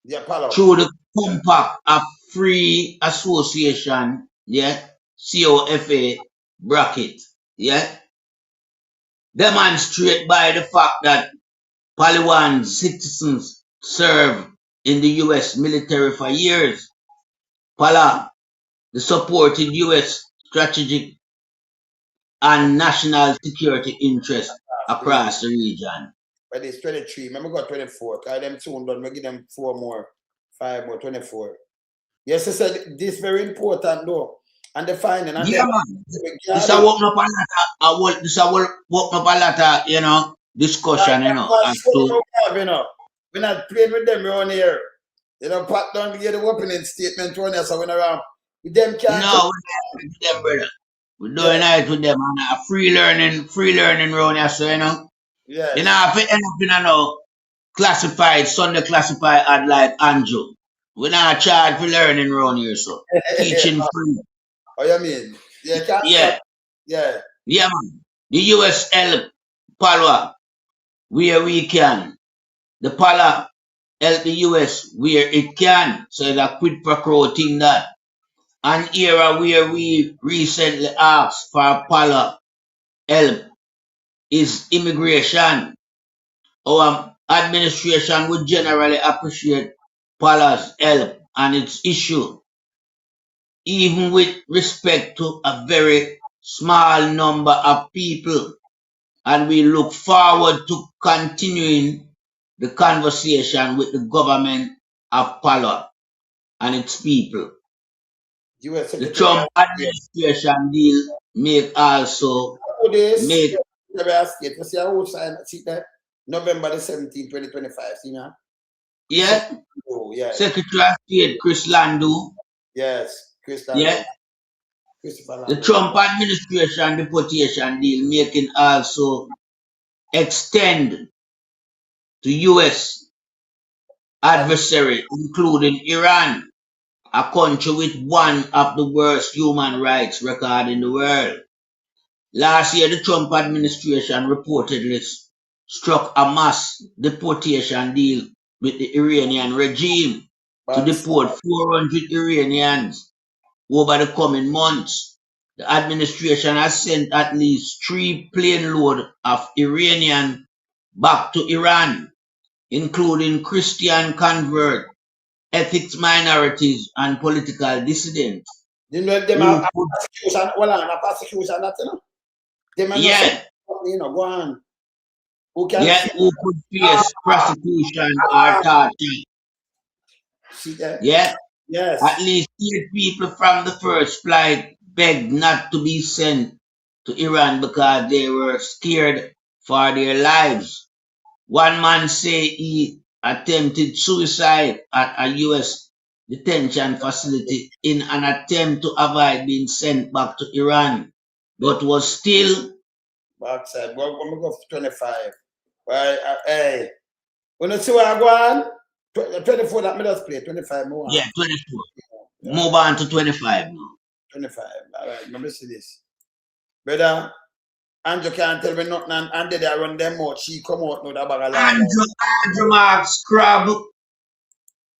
Yeah, Palau. Through the Compact of Free Association, yeah, COFA bracket, yeah, demonstrate by the fact that Palauan citizens serve in the U.S. military for years. Palau, the supported U.S. strategic and national security interests across the region. But it's 23. Remember, got 24. Because them soon done. We give them 4 more, 5 more, 24. Yes, I said this very important though. And the finding. And yeah, man. This a woke up a lot of, you know, discussion, you know. We're not playing with them around here. You know, Pat don't get the opening statement on us, so we're around. With them can't. No, we're not with them, brother. We're doing it with them. And free learning around here, so, you know. Yeah. You know, if we end up in a no classified, Sunday classified ad like Andrew. We're not charged for learning around here, so. Teaching free. Oh, you mean? Yeah. Yeah. Yeah. Yeah, man. The US help Palau where we can. The Palau help the US where it can. So that quid pro quo thing that. An era where we recently asked for Palau help is immigration. Our administration would generally appreciate Palau's help and its issue, even with respect to a very small number of people. And we look forward to continuing the conversation with the government of Palau and its people. The Trump administration deal make also make November the 17th, 2025, see now? Yeah. Oh, yeah. Secretary of State Chris Landu. Yes, Chris Landu. Yeah. The Trump administration deportation deal making also extend to U.S. adversary, including Iran, a country with one of the worst human rights record in the world. Last year, the Trump administration reportedly struck a mass deportation deal with the Iranian regime to deport 400 Iranians over the coming months. The administration has sent at least 3 plane loads of Iranians back to Iran, including Christian converts, ethnic minorities, and political dissidents. You know, them are persecution, persecution, that, you know? Yeah. You know, go on. Who could face prosecution or torture. Yeah. Yes. At least 8 people from the first flight begged not to be sent to Iran because they were scared for their lives. One man say he attempted suicide at a U.S. detention facility in an attempt to avoid being sent back to Iran, but was still backside. Well, I'm going to go for 25. Right, hey, when you see where I go on, 24 that me just play, 25 more. Yeah, 24. Yeah. Move on to 25 now. 25. All right, let me see this. Brother, Andrew can't tell me nothing, and did I run them out? She come out now, that bag of Andrew Mark, Scrub,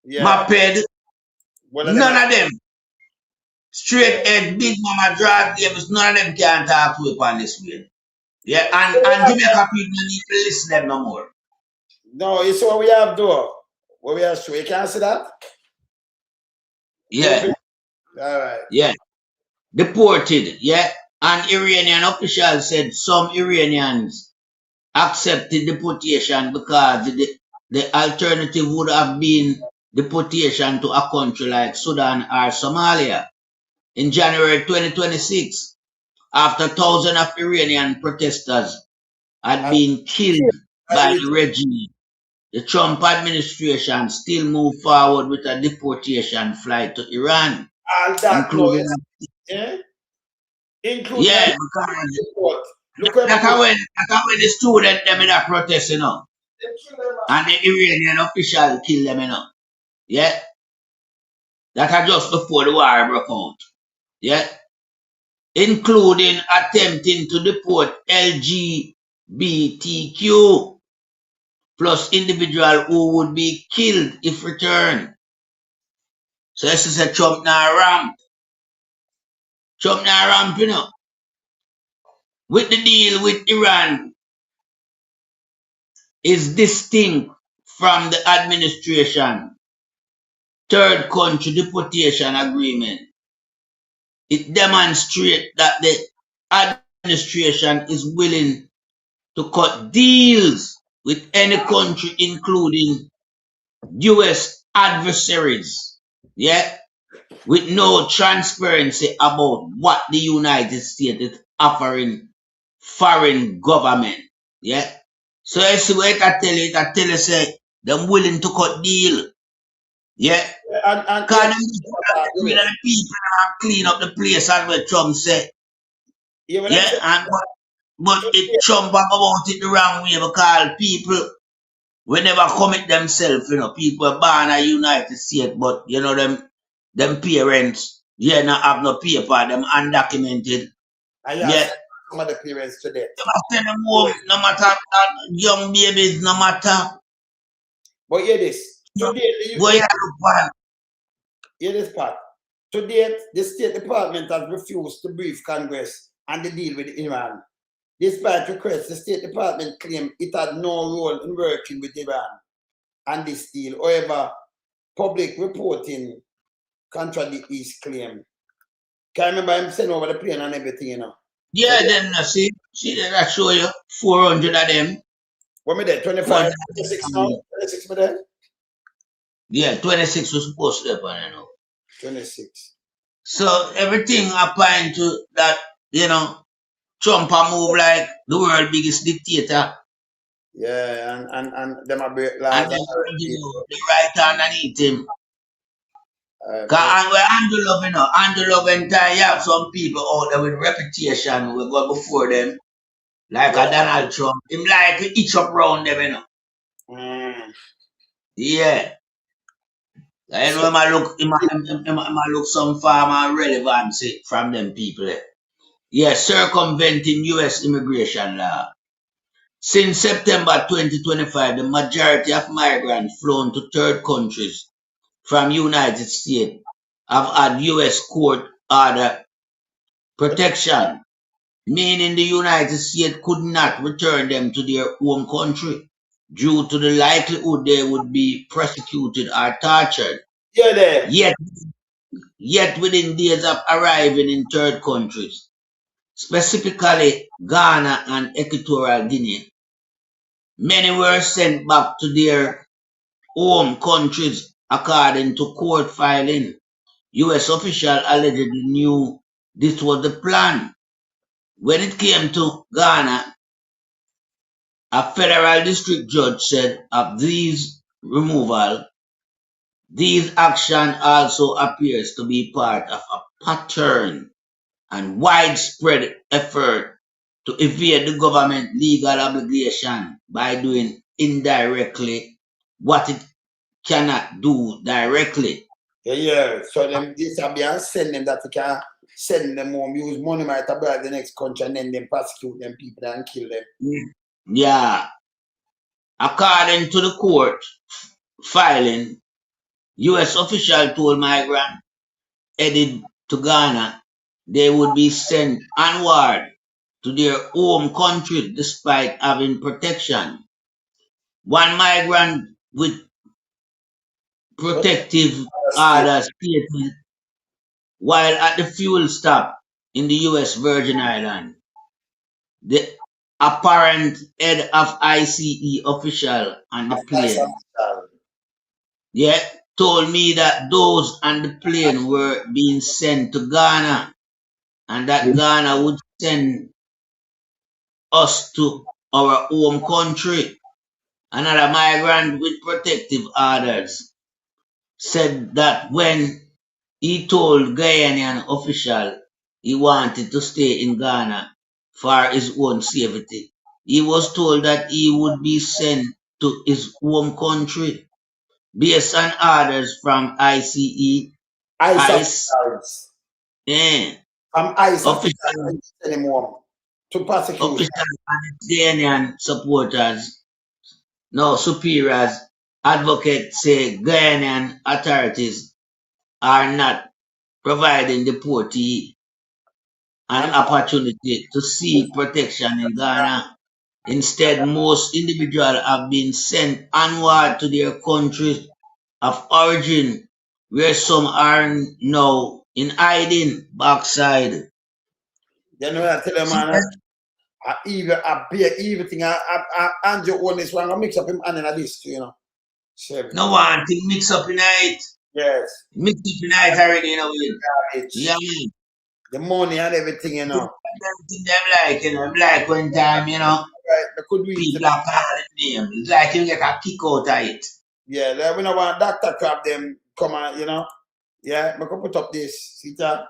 Moped, none of them. Straight head, Big Mama, Drag Davis, none of them can talk to you upon this way. Yeah, and Jamaica people need to listen to them no more. No, you see what we have though? What we have show. You can't see that? Yeah. All right. Yeah. Deported, yeah. An Iranian official said some Iranians accepted deportation because the alternative would have been deportation to a country like Sudan or Somalia. In January 2026, after thousands of Iranian protesters had been killed by the regime, the Trump administration still moved forward with a deportation flight to Iran. Including yeah, because that's when the students them in a protest, you know. And the Iranian official kill them, you know. Yeah. that are just before the war broke out. Yeah, including attempting to deport LGBTQ plus individual who would be killed if returned. So this is a Trump now ramp. Trump now ramp, you know. With the deal with Iran is distinct from the administration third country deportation agreement. It demonstrates that the administration is willing to cut deals with any country, including U.S. adversaries, yeah, with no transparency about what the United States is offering foreign government, yeah. So I see what I tell you, say, them willing to cut deal, yeah. And Because them rid of the people and clean up the place as what Trump said, yeah, and but it Trump about it the wrong way because people we never commit themselves, you know. People are born in the United States, but you know them parents, yeah, not have no paper, them undocumented. Yeah. Some of the parents today. They must send them home, no matter young babies, no matter. But hear this. Today, hear this part. Today, the State Department has refused to brief Congress on the deal with Iran. Despite requests, the State Department claimed it had no role in working with Iran on this deal. However, public reporting contradicts his claim. Can I remember him sending over the plane and everything, you know? Yeah, then see that show you 400 of them. What me there? 25, 26 now? 26 me there? Yeah, 26 was supposed to happen, you know. 26. So everything applying to that, you know, Trump a move like the world biggest dictator. Yeah, and them a break laws. And the right underneath him. And where Andrew Love, you know, Andrew Love and you have some people out there with reputation we go before them. Like a Donald Trump. Him like to itch up round them, you know. Yeah. I know him look some farmer relevancy from them people. Yeah, circumventing US immigration law. Since September 2025, the majority of migrants flown to third countries from United States have had US court order protection, meaning the United States could not return them to their home country due to the likelihood they would be prosecuted or tortured. Yet within days of arriving in third countries, specifically Ghana and Equatorial Guinea, many were sent back to their home countries according to court filing. U.S. officials allegedly knew this was the plan. When it came to Ghana, a federal district judge said of these removal, these action also appears to be part of a pattern and widespread effort to evade the government legal obligation by doing indirectly what it cannot do directly. Yeah. So them this have been sending that they can send them home, use money might to bribe the next country and then they prosecute them people and kill them. Yeah. According to the court filing, U.S. official told migrants headed to Ghana they would be sent onward to their home country despite having protection. One migrant with protective orders stated while at the fuel stop in the U.S. Virgin Islands, the apparent head of ICE official on the plane, told me that those on the plane were being sent to Ghana and that Ghana would send us to our home country. Another migrant with protective orders said that when he told Ghanaian official he wanted to stay in Ghana for his own safety, he was told that he would be sent to his home country. Based on orders from ICE, ICE ICE officers. eh, ICE officers official anymore to prosecution. Ghanaian supporters, no superiors, advocates say Ghanaian authorities are not providing deportee an opportunity to seek protection in Ghana. Instead, most individuals have been sent onward to their countries of origin, where some are now in hiding backside. You know, I tell you, man, everything. Andrew own this one, I mix up him and in a list, you know. No one thing mix up in it. Yes. Mix up in it already, you know. Yeah, the money and everything, you know. Everything them like, you know, like one time, you know. Right, they could do people are calling name. It's like you get a kick out of it. Yeah, like when I want Dr. Crab them come on, you know. Yeah, I can put up this. See that?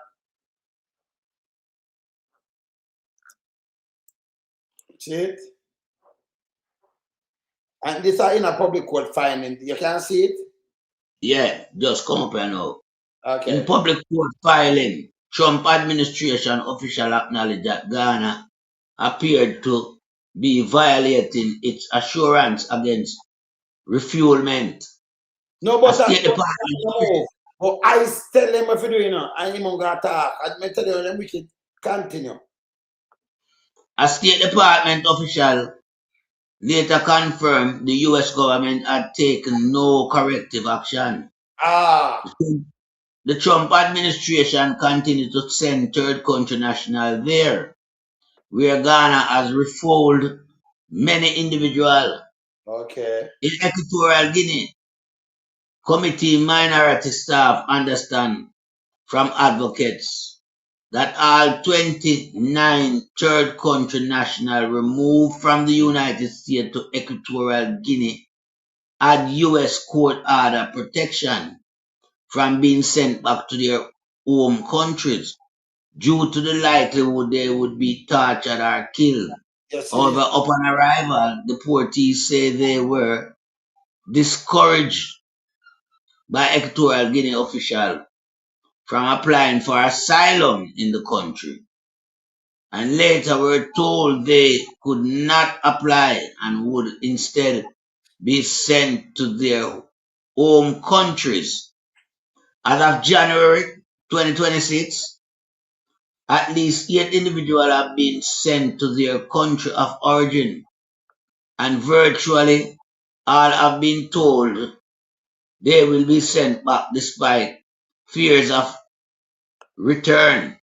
See it? And this are in a public court filing. You can see it? Yeah, just come up and now. Okay. In public court filing, Trump administration official acknowledged that Ghana appeared to be violating its assurance against refuelment. No, but but I tell them if you do, you know, I ain't gonna talk. I tell you, then we should continue. A State Department official later confirmed the U.S. government had taken no corrective action. The Trump administration continued to send third country nationals there, where Ghana has refolded many individuals. Okay. In Equatorial Guinea, committee minority staff understand from advocates that all 29 third country nationals removed from the United States to Equatorial Guinea had U.S. court order protection from being sent back to their home countries due to the likelihood they would be tortured or killed. However, upon arrival, the deportees say they were discouraged by Equatorial Guinea officials from applying for asylum in the country, and later were told they could not apply and would instead be sent to their home countries. As of January 2026, at least 8 individuals have been sent to their country of origin, and virtually all have been told they will be sent back despite fears of return.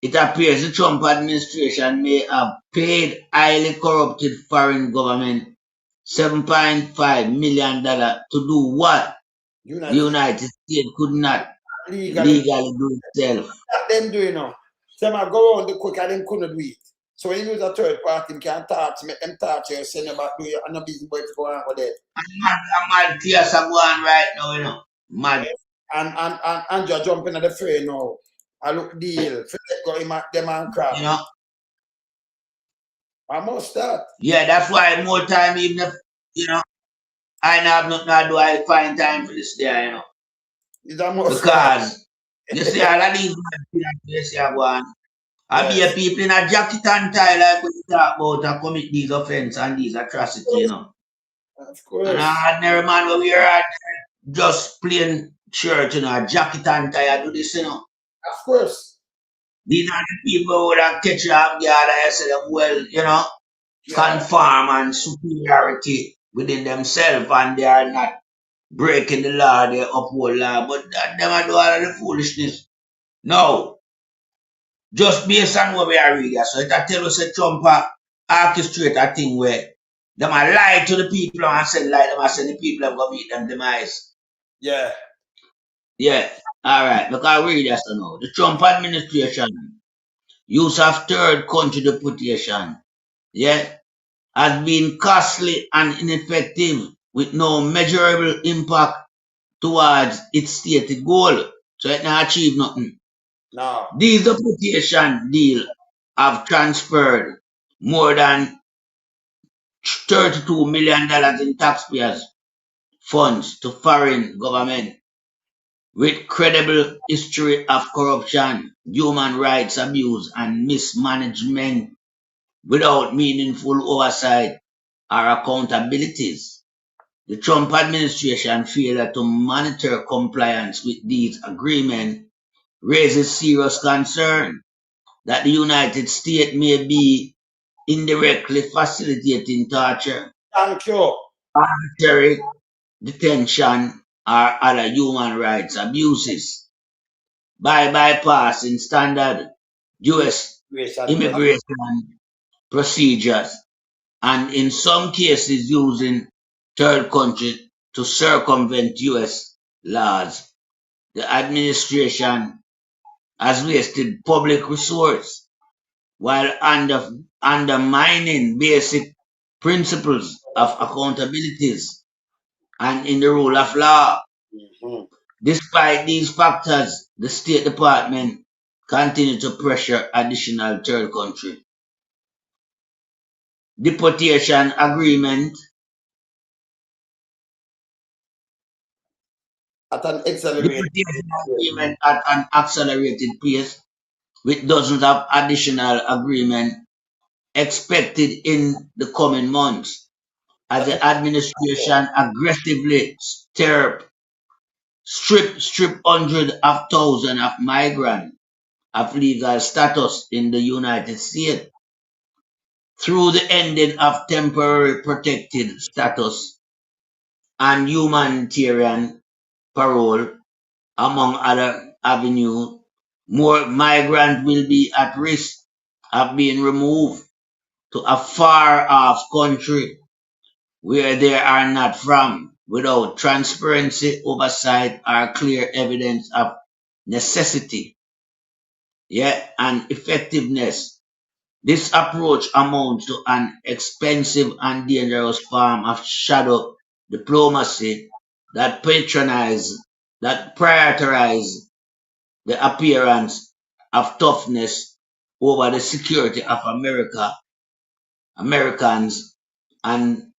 It appears the Trump administration may have paid highly corrupted foreign government $7.5 million to do what the United States could not legally do itself. Them do, you know. Some are go around the quick and them couldn't do it. So when you use a third party, you can touch, make them touch you, send them back to you, and no business boy to go on with it. I'm mad tears are going right now, you know. Mad. And you're jumping at the fray now. I look deal. Go in them and crap. You know. I must start. Yeah, that's why more time, even if, you know, I have nothing to do, I find time for this day, you know. Because you see all of these things you go on. I be a people in a jacket and tie like we talk about and commit these offenses and these atrocities, you know. Of course. And an ordinary man when we are just plain shirt, you know, a jacket and tie, I do this, you know. Of course. These are the people who would have catch you off guard and say them, well, you know, conform and superiority within themselves, and they are not breaking the law, they uphold law, but them are do all of the foolishness. No. Just based on what we are reading. So it tell us a Trump orchestrate a thing where them are lie to the people and say lie them and say the people have got beat them demise. Yeah. Yeah. Alright, look I read that now. The Trump administration use of third country deportation, has been costly and ineffective with no measurable impact towards its stated goal. So it not achieve nothing. No. These deportation deal have transferred more than $32 million in taxpayers' funds to foreign government. with credible history of corruption, human rights abuse, and mismanagement without meaningful oversight or accountabilities. The Trump administration failure to monitor compliance with these agreements raises serious concern that the United States may be indirectly facilitating torture, arbitrary detention, or other human rights abuses by bypassing standard U.S. immigration procedures and in some cases using third country to circumvent U.S. laws. The administration has wasted public resources while undermining basic principles of accountabilities and in the rule of law. Despite these factors, the State Department continues to pressure additional third country deportation agreement at an accelerated pace, with dozens of additional agreements expected in the coming months, as the administration aggressively strip hundreds of thousands of migrants of legal status in the United States through the ending of temporary protected status and humanitarian parole, among other avenues. More migrants will be at risk of being removed to a far-off country where they are not from, without transparency, oversight, or clear evidence of necessity, and effectiveness. This approach amounts to an expensive and dangerous form of shadow diplomacy that prioritizes the appearance of toughness over the security of Americans, and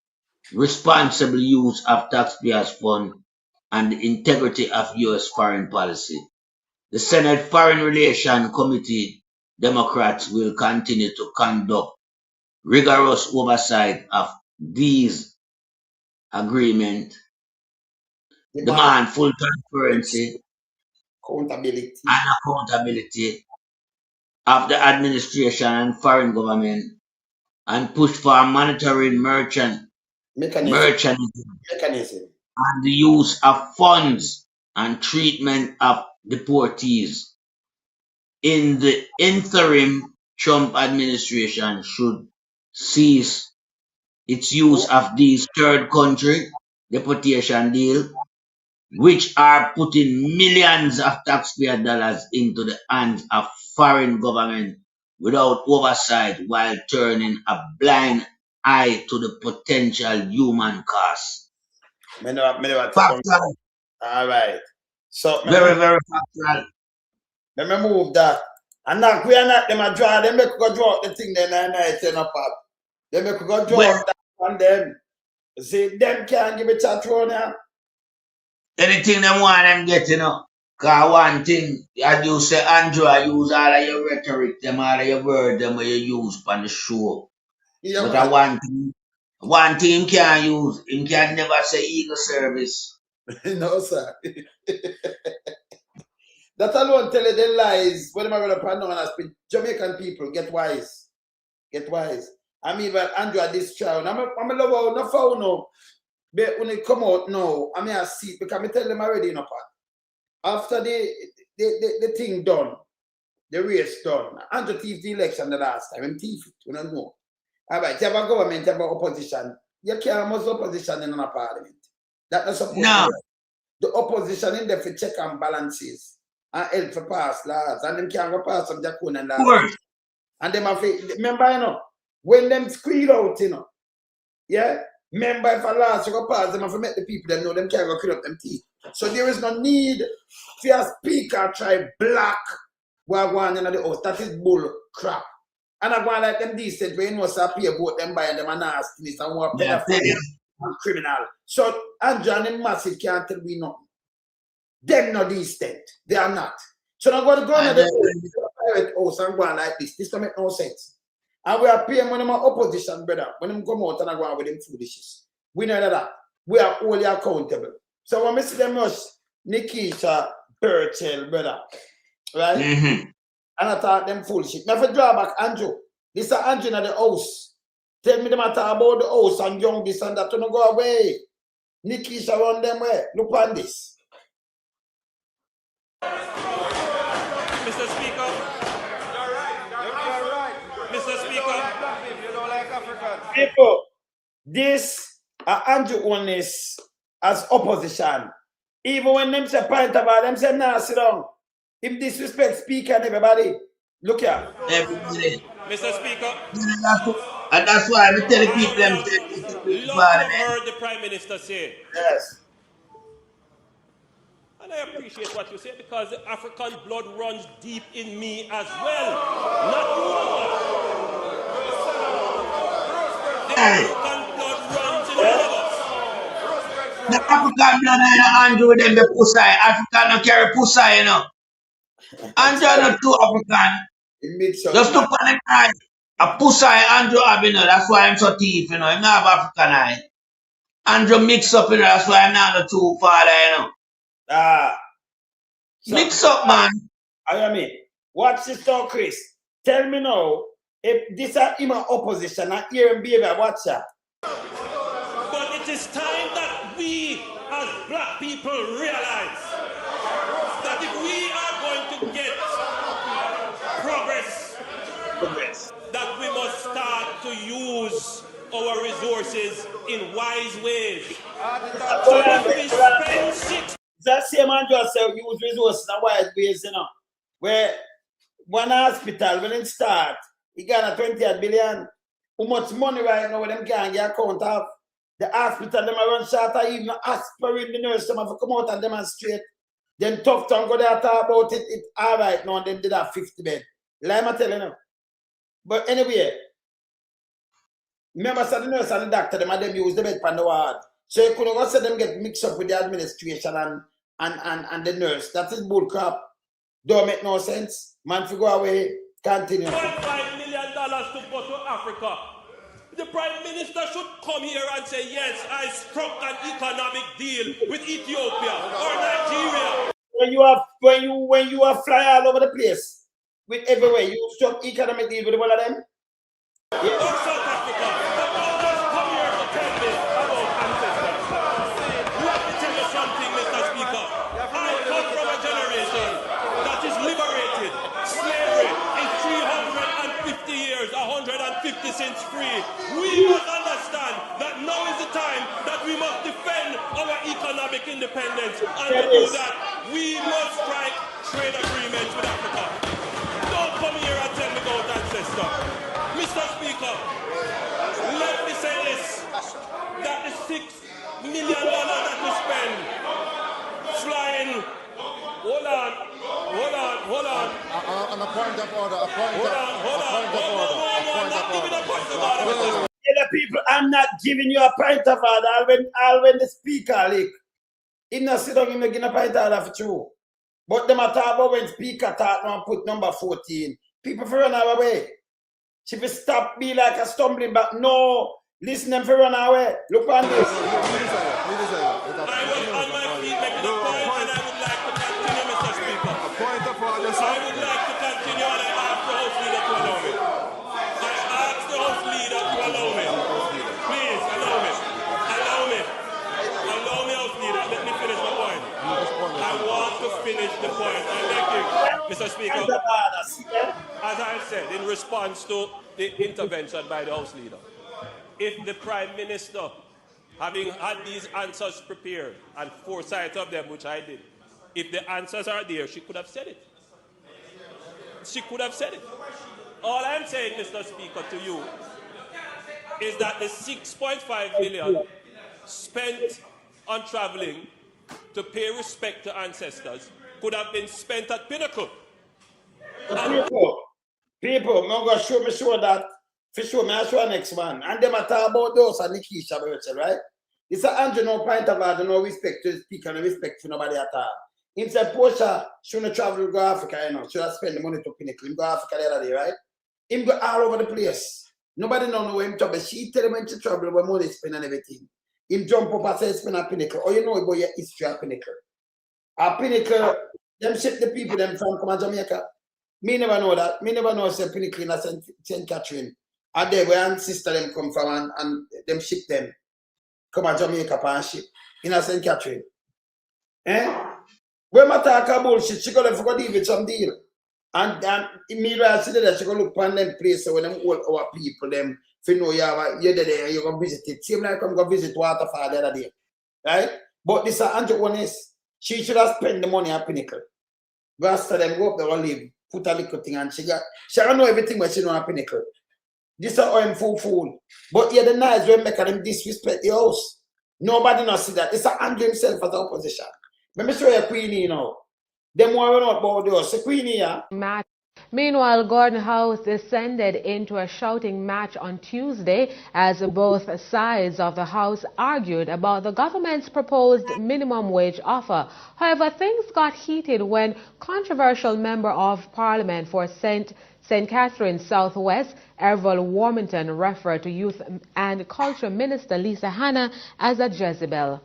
responsible use of taxpayers' funds and the integrity of U.S. foreign policy. The Senate Foreign Relations Committee Democrats will continue to conduct rigorous oversight of these agreements, demand full transparency and accountability of the administration and foreign government, and push for monitoring mechanism and the use of funds and treatment of deportees. In the interim, Trump administration should cease its use of these third country deportation deals, which are putting millions of taxpayer dollars into the hands of foreign government without oversight, while turning a blind eye to the potential human cost. Factual. All right. So very factual. Let me move that. And now we are not them a draw. They make go draw the thing then and I turn up. They make go draw that on them. See, them can't give it a throw now. Anything them want them get, Cause one thing, as you say, Andrew, I use all of your rhetoric, them all of your words, them where you use on the show. Yeah, but one thing him can't use, him can never say Eagle Service. No, sir. That alone tell you the lies. When am I going to pan down and speak? Jamaican people, get wise. Get wise. I mean, but Andrew at this trial, I'm a lover, no foul, no. But when it come out now, I mean, I see it because I tell them already, after the thing done, the race done, Andrew thief the election the last time, and thief it, we don't know. All right, you have a government, you have an opposition. You can't have opposition in a parliament. That's not supposed to be. The opposition in there for check and balances and help for pass laws, and them can't go pass some Jacone and laws. And them have to, remember, when them squeal out, remember if a law to go pass, them have to make the people them know them can't go clean up them teeth. So there is no need for a speaker try black while going in the house. That is bull crap. And I go like them decent when you know say pay about them by them and nastiness and what pedophile and criminal. So Andrew and the massive can't tell me nothing. Them not distant. They are not. So now go to the private house and go on like this. This don't make no sense. And we are paying when them opposition, brother. When them come out and go on with them foolishness. We know that. We are only accountable. So when we see them rush NEKEISHA, Burchell, brother. Right? And I thought them foolishness. Now if I draw back Andrew. This is Andrew in the house. Tell me the matter about the house and young this and that. Don't go away. NEKEISHA run them way. Look on this. Mr. Speaker. You're right. Mr. Speaker. You don't like Africans. People, this Andrew Oneness as opposition. Even when them say point about them say nah, sit down. If disrespect speaker and everybody, look here. Everybody. Mr. Speaker. And that's why I tell the people them say love to have heard the Prime Minister say. Yes. And I appreciate what you say because the African blood runs deep in me as well. Not you. The African blood runs in all of us. The African blood ain't Andrew with them the pussy. African don't carry pussy, you know. Andrew not too African. Just look on the eye. A pussy Andrew have, you know. That's why I'm so thief, you know. He not have African eye. Andrew mix up, you know. That's why I'm not the two father, you know. Mix up, man. I mean, watch this talk, Chris. Tell me now, if this is in my opposition, I hear him behavior, watch that. But it is time that we, as black people, realize that if we are going to get progress, that we must start to use our resources in wise ways. So if we spend 6 that same man just say use resources in wise ways, you know. Where one hospital, when it start, he got a 28 billion. How much money right now when them can get account of? The hospital, them run short of even aspirin, the nurse, them have to come out and demonstrate. Then tough time go there talk about it, it all right now, and then did have 50 bed. Like I'm telling you. But anyway, remember, so the nurse and the doctor, them use the bed from the ward. So you couldn't go see them get mixed up with the administration and the nurse. That is bull crap. Don't make no sense. Man, if you go away, continue. $1.5 million to go to Africa. The Prime Minister should come here and say, yes, I struck an economic deal with Ethiopia or Nigeria. When you are fly all over the place, with everywhere, you struck economic deal with one of them? Or South Africa. But don't just come here to tell me about ancestors. Let me tell you something, Mr. Speaker. I come from a generation that is liberated. Slavery is 350 years, 150 since free. We must understand that now is the time that we must defend our economic independence. And to do that, we must strike trade agreements with Africa. Don't come here and tell me about ancestors. Mr. Speaker, let me say this, that the $6 million that we spend flying, hold on. On a point of order, The people, I'm not giving you a point of order. I'll when the speaker leak. He not sit down, he not give a point of order for true. But them a talk about when speaker talk now and put number 14. People for run away. She will stop be like a stumbling back. No, listen them for run away. Look on this. I was on my feet making a point and I would like to continue, Mr. Speaker. A point of order, sir. I would like to continue and I ask the House Leader to allow me. I ask the House Leader to allow me. Please, allow me. Allow me. Allow me, House Leader. Let me finish my point. I want to finish the point. And thank you, Mr. Speaker. As I said, in response to the intervention by the House Leader, if the Prime Minister, having had these answers prepared and foresight of them, which I did, if the answers are there, she could have said it. She could have said it. All I'm saying, Mr. Speaker, to you, is that the $6.5 billion spent on traveling to pay respect to ancestors could have been spent at Pinnacle. People, I'm going to show that. For sure, I'll show next one. And them are talk about those and NEKEISHA, right? It's an Andrew, no point of order, no respect to the speaker, no respect to nobody at all. He said, Portia shouldn't travel to go Africa, you know. Should have spend the money to Pinnacle. Him go Africa the other day, right? Him go all over the place. Nobody know where him trouble. She tell him when to travel, where money spend and everything. Him jump up and say spend at Pinnacle. Oh, you know about your history at Pinnacle. At Pinnacle, them ship the people them from come to Jamaica. Me never know that. Me never know say Pinnacle in St. Catherine. And there where and sister them come from and them ship them. Come to Jamaica and ship. In St. Catherine. Eh? When I talk about bullshit, she gonna deal with some deal. And meanwhile, she that she gonna look upon them places when them all our people, them, if you know you're there and you're gonna visit it. Same like I'm gonna visit Waterfall the other day. Right? But this is Andrew honest. She should have spent the money at Pinnacle. Rasta them go up there and live, put a little thing and she don't know everything what she know at Pinnacle. This is how I'm fool. But yeah, the nice when make them disrespect the house. Nobody not see that. This is Andrew himself as the opposition. Let me show you Queenie, you know. Them worry not about the house. Queenie, yeah. Meanwhile, Gordon House descended into a shouting match on Tuesday as both sides of the House argued about the government's proposed minimum wage offer. However, things got heated when controversial Member of Parliament for St. Catherine Southwest, Errol Warmington, referred to Youth and Culture Minister Lisa Hanna as a Jezebel.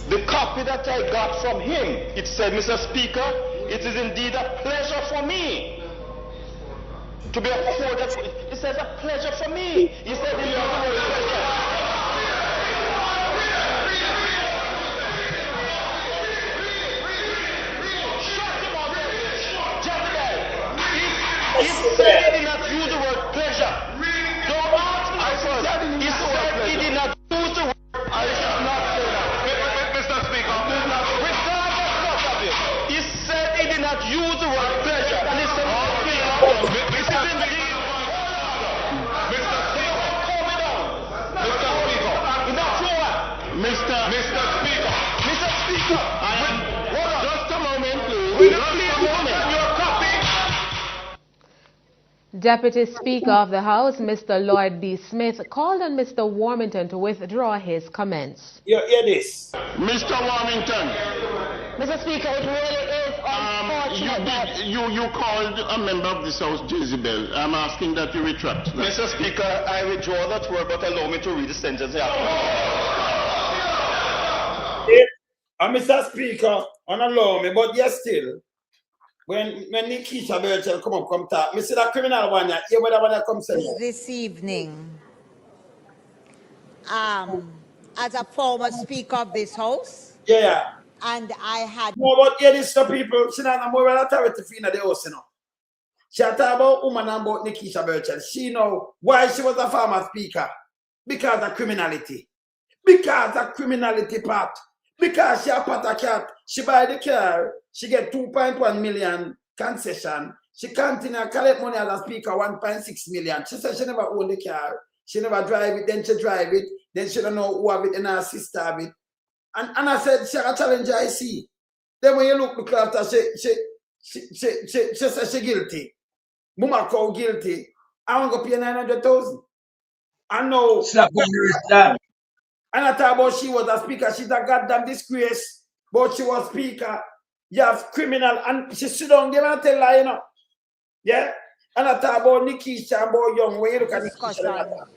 The copy that I got from him, it said, Mr. Speaker, it is indeed a pleasure for me to be afforded. It says a pleasure for me. He said, he said he did not use the word pleasure. Don't ask me. He said he did not use the word. I shall not say that. Mr. Speaker, he said he did not use the word pleasure. Listen, Mr. Speaker, calm me down. Mr. Speaker, Mr. Speaker, just a moment, please. Just a moment. Your copy. Deputy Speaker of the House, Mr. Lloyd B. Smith, called on Mr. Warmington to withdraw his comments. Hear this. Mr. Warmington. Mr. Speaker, it really is unfortunate. You called a member of this House Jezebel. I'm asking that you retract. Mr. Speaker, I withdraw that word, but allow me to read the sentence here. Mr. Speaker, allow me, but yes, still. When NEKEISHA Burchell come talk, me see that criminal one, you whether one come say this evening, as a former speaker of this house. Yeah. And I had no, but hear this to people, she not more authority in the house, you know. She talk about woman and about NEKEISHA Burchell. She know why she was a former speaker. Because of criminality. Because of criminality part. Because she a part of cat. She buy the car. She get 2.1 million concession. She continue to collect money as a speaker, 1.6 million. She said she never owned the car. She never drive it. Then she drive it. Then she don't know who have it and her sister have it. And I said, she a challenge I see. Then when you look after, she said she guilty. Mama call guilty. I want to pay 900,000. I know. Slap on the wrist, that. And I thought about she was a speaker. She's a goddamn disgrace. But she was speaker. You have criminal. And she sit down there and tell her, you know. Yeah? And I thought about NEKEISHA and about Young. When you look at NEKEISHA.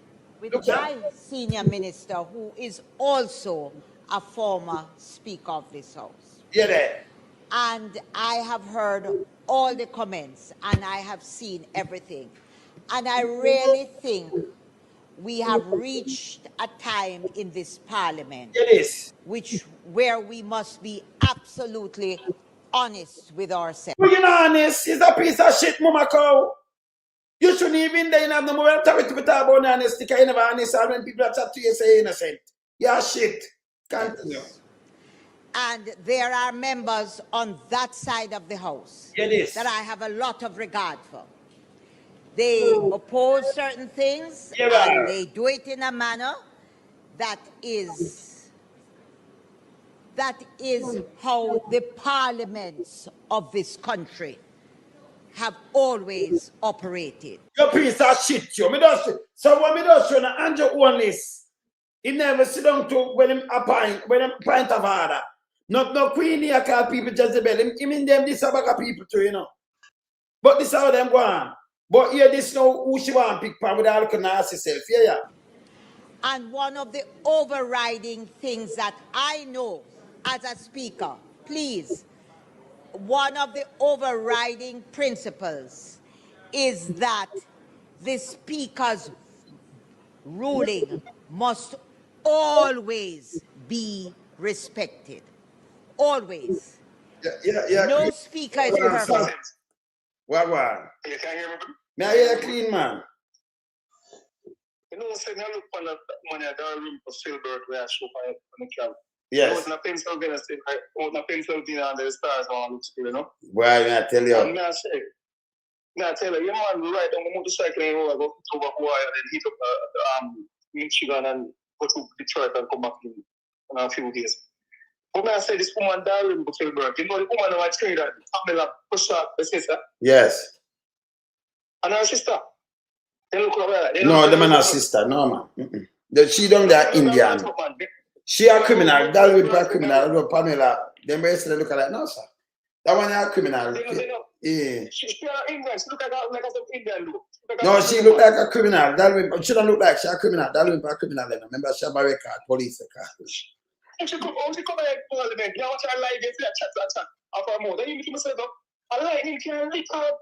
With my senior minister, who is also a former speaker of this house. Yeah, there. And I have heard all the comments and I have seen everything. And I really think we have reached a time in this parliament where we must be absolutely honest with ourselves. Well, you're not honest. It's a piece of shit, Mama Cow. You shouldn't even then have no more authority to talk about honesty because you never honest. And when people chat to you, say you're innocent. You're shit. Continue. And there are members on that side of the house that I have a lot of regard for. They oppose certain things and they do it in a manner that is how the parliaments of this country have always operated. You piece of shit, you. So when me does show na Andrew own list, he never sit down to when him appoint of order. No Queenie, I call people Jezebel. Him in them, this about people too, you know. But this how them go on. But here, this now who she want pick part with all the nasty self. Yeah. And one of the overriding things that I know as a speaker, please, one of the overriding principles is that the speaker's ruling must always be respected. Always. Yeah. No speaker is perfect. What? You can hear me? May I hear a clean man? You know, saying I look on the money at the room for Silbert where I show on the camp. Yes. I was in a Pennsylvania state, I was in a Pennsylvania and the stars on look still, you know. Why may I tell you? And I tell you, your man will ride on the motorcycle and go to Wire and then hit up Michigan and go to Detroit and come back in a few days. But I say this woman Darren Silbert, you know the woman who I trained at Pamela Pusha, the sister? Yes. And her sister. No, the man her sister, no man. She don't that Indian. She a criminal, that will be a criminal, Pamela. Them rest they look like no sir. That one a criminal. Yeah. She a Indian, she look like a Indian look. No, she look like a criminal. That will, she don't look like she a criminal. That will be a criminal. Remember she have a record, police record. She come like parliament. You want to lie against that chat. After more, then you make say I lie him can record.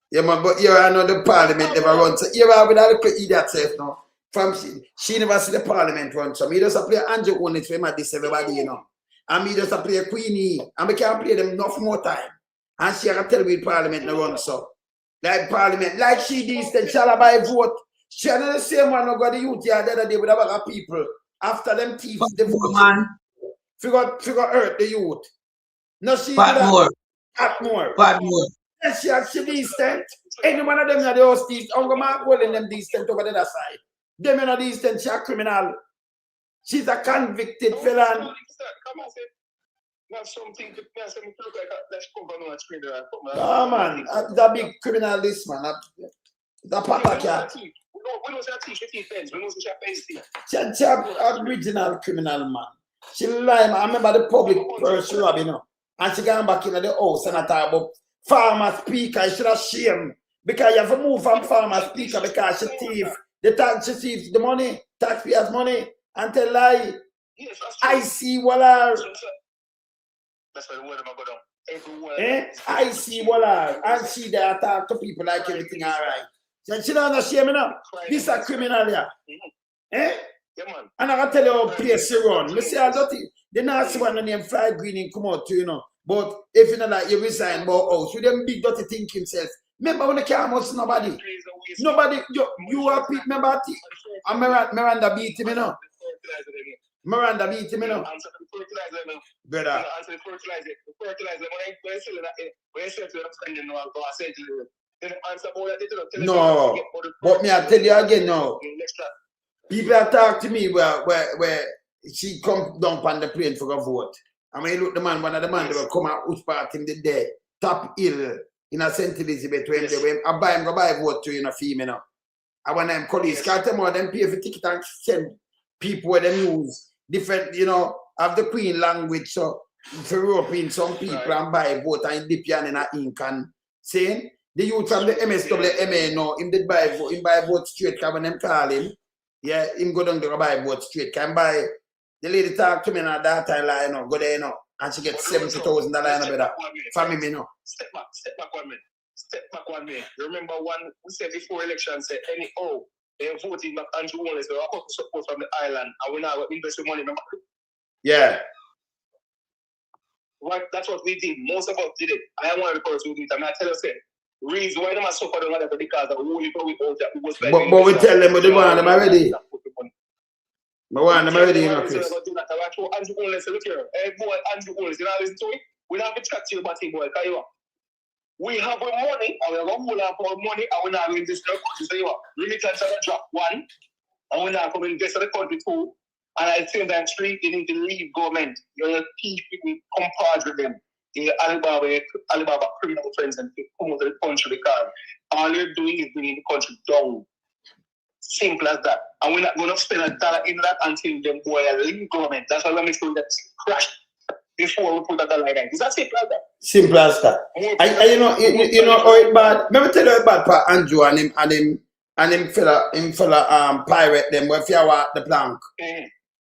Yeah, man, but you know the parliament never runs. So you have with a little idiot self now. From she never see the parliament run. So me just play Andrew on it for my this everybody, you know. And me just play Queenie. And we can't play them enough more time. And she can tell me parliament no run so. Like parliament, like she did, then shall I vote. She had the same one who got the youth here the other day with other people. After them thieves, the vote man. Figure hurt the youth. No, she Pat more. Yes, she decent. Any one of them are the host thieves. I'm going to go in them decent over the other side. Them are not decent, she's a criminal. She's a convicted felon. Come on, say. Not something to look like let's come on a screen there. No, man. That big criminal, this man. The papa cat. We know she's a thief fence. We know she's a face thief. She's an original criminal, man. She lied, man. I remember the public Burchell rob, you know. And she got back into the house and I talk about farmer speaker. She should have shame. Because you have to move from farmer speaker because she thief. She thieves the money, taxpayers' money, and tell lie. Yes, I see Waller. That's why the word go down. I see Waller. And she there talk to people like everything all right. So she don't know shame enough. This is a criminal, yeah. Yeah, man. And I can tell you how place you run. You see, I don't think the nasty one named Fly Green come out too, you know. But if you know like you resign about house, with them big dirty think himself. Remember when the car was nobody? Nobody, you are people, remember and Miranda beat him, you know. Miranda beat him, you know. Answer the fertilizer, you know. Brother. Answer the fertilizer. The fertilizer, when I say to the friend, you know, I'll go and say to you. Then answer about that, no, but me, I tell you again now. People have talked to me where she come down on the plane for a vote. And when you look the man, one of the man, they will come out which part him the day. Top hill in a St. Elizabeth when they I buy him go buy vote to in a female, you know. And when I'm colleagues, can't tell more them pay for ticket and send people where they use different, you know, have the Queen language. So for European some people and buy vote and dip in a ink and saying the youth from the MSWMA no, him did buy vote straight when them call him. Yeah, him go down to buy vote straight. Can buy the lady talk to me at that time, like, you know, go there, you know, and she gets $70,000 in better. For me, you know. Step back 1 minute. Step back 1 minute. You remember one we said before election said they're voting back Andrew Wallace, they're up support from the island, and we're now investing money, remember? Yeah. Right, that's what we did. Most of us did it. I am one of the persons who did it. I mean, I tell you, reason why they must suffer the money because of who we out that we go spend. But we tell them, but they want them already. But one them already, you know, Chris. Andrew Wallace, look here. Hey, boy, Andrew Wallace, you know, listen to me? We don't have to chat to you about it, boy. We have our money, and we're going to hold up our money, and we're not going to invest in the country. So, you know, remittance are drop 1, and we're not going to invest in the country 2. And I think that 3, you need to leave government. You know, keep people compared with them. Alibaba criminal friends and come out of the country because all you're doing is bringing the country down. Simple as that. And we're not going to spend $1 in that until them boy leave government. That's why we make sure that crash before we put that like that. Is that simple as that? Simple as that. You know how it bad. Let me tell you how bad for Andrew and him fella pirate them when you walk the plank.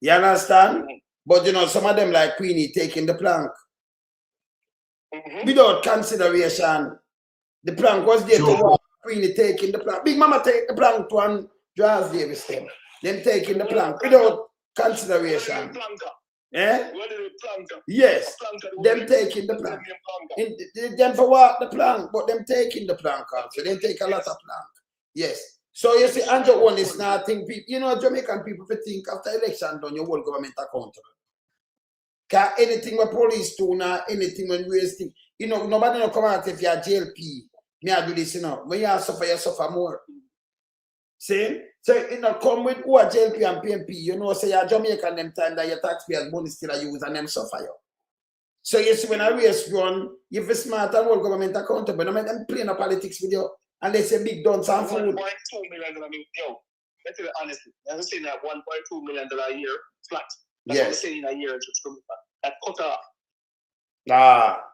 You understand? But you know, some of them like Queenie taking the plank. Without consideration. The plank was there to walk. Queenie taking the plank. Big Mama take the plank to and Charles Davis them. Them taking the plank without consideration. Eh? Yes. Them taking the plank. Them for walk the plank, but them taking the plank also. They take a lot of plank. Yes. So you see, Andrew one is nothing. You know, Jamaican people think after election done, your whole government accountable. Because anything with police do now, anything when we thing, you know, nobody no come out if you're JLP. Me I do this, you know. When you suffer more. See? So you know, come with who are JLP and PMP, you know, say you're Jamaican them time that your taxpayers money still are used and them suffer you. So you see, when a race run, if it's smart and whole government accountable, no make them playing a politics with you. And they say big dons and food. $1.2 million, yo. Let's tell you honestly. I'm saying that $1.2 million a year flat. That's what I'm saying in a year. That cut off. Ah.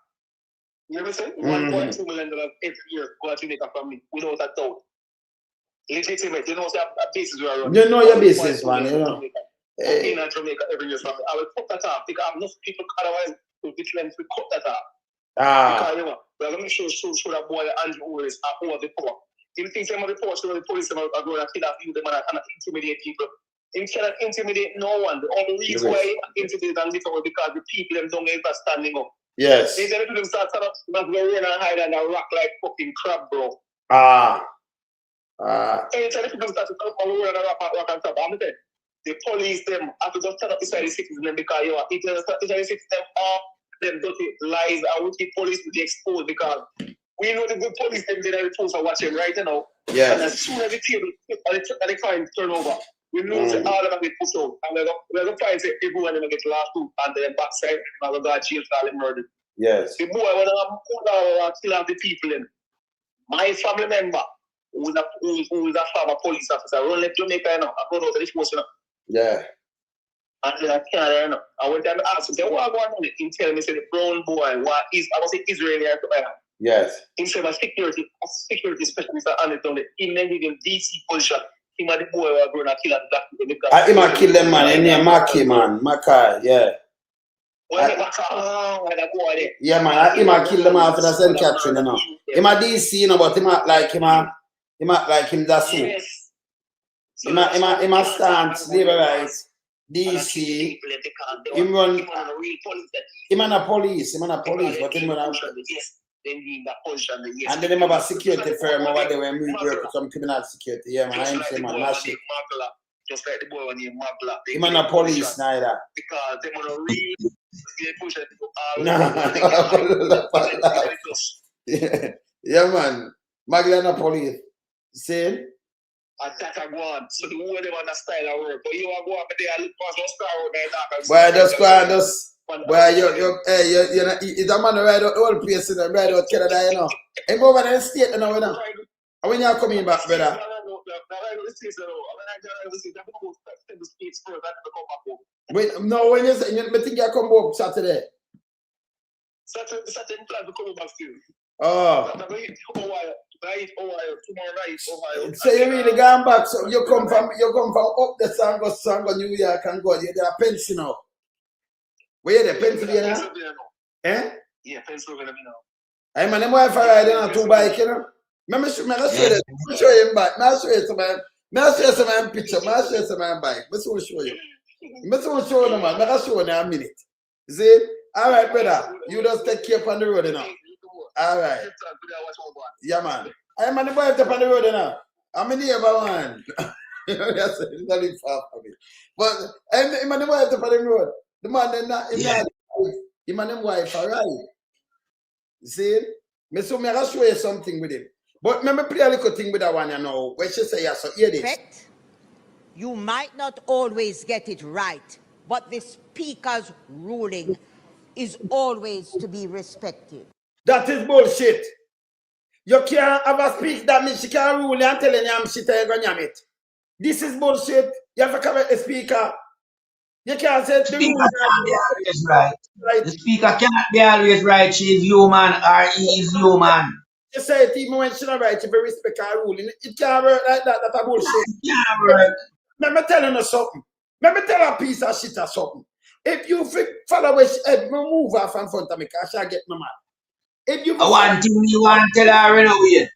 You ever say? $1.2 million every year go to Jamaica from me without a doubt. Legitimate. You know, say a basis we are running. You know your basis, man. You know. In Jamaica every year from me. I will cut that off because I have enough people otherwise to cut that off. Because you know, we're going to show that boy Andrew always are over the power. He thinks some of the power, the police are going to kill a few them and cannot intimidate people. He cannot intimidate no one. The only reason why he intimidates and this is because the people them don't ever standing up. Yes. They tell them start up, but they run and hide and rock like fucking crab, bro. Anytime people start to come and run and rock and crab, I'm saying the police them have to just stand up beside the citizens because you are the citizens them dirty lies and wicked police will be exposed because we know the good police them there the folks are watching right now. Yeah. And as soon as the table and the crime turn over, we know that all of them get pushed out. And we're going to find that everyone them get last two and then backside and we're going to jail for all murdered. Yes. The boy when I'm put out and kill off the people in. My family member who is a former police officer run left Jamaica now. I go out to the force now. Yeah. And I can't know. I went there and asked him, what going on? He tell me, say the brown boy, what is, I was say Israeli. Yes. He said, my security specialist and it done it. He then give him DC position. Him and the boy were going to kill black people. He might kill them, man. He named Maki, man. Makai, yeah. Yeah, man. He might kill them after the same caption, you know. He might DC, you know, but he might like him that soon. He might stand, labor rights. DC, him run, him and a police, but him run a and then him have a security firm over there where we work with some criminal security. Yeah, man, I'm saying, man, mash it. Just like the boy when he Magla. Him and a police neither. Because they want to read, they push it. Yeah, man, Magla and a police. See? Attack a gun. So the way they want to style of work. But you want to go up there and look for some star out there. Well, just go and just. Well, you know, it's a man right out the whole place, you know, right out Canada, you know. And go over there and state, you know, and when you are coming back, brother. Wait, no, when you say, you think you come home Saturday? Saturday plan to come back still. Oh. So you really gone back? So you come from up the Sango, New York and go. You're there, Pennsylvania. Where you there, Pennsylvania? Eh? Yeah, Pennsylvania now. I mean, them wife riding on two bikes, you know. Let me show you back. I'll show you some picture. I'll show you some bike. Let's show you. Let's show you, man. I'll show you in a minute. See? All right, brother. You just take care on the road, you know. All right. Yeah, man. I'm on the boy up on the road now. I'm in here, man. That's not far from me. But I'm on the boy up on the road. The man, him and his wife, all right. See? So I'm going to show you something with him. But let me play a little thing with that one, you know. When she say, yeah, so hear this. You might not always get it right, but the speaker's ruling is always to be respected. That is bullshit. You can't have a speak that means she can't rule and tell you shit you're going to it. This is bullshit. You have to correct the speaker. You can't say the Speaker rules cannot be always right. The speaker cannot be always right. She is human or he is human. You say it even when she not right, if you respect her ruling. It can't work like that. That's a bullshit. It can't work. Let me tell you something. Let me tell her a piece of shit or something. If you follow where she head, move her from front of me because she'll get me mad. If you one thing me want to tell her, you know, Wayne.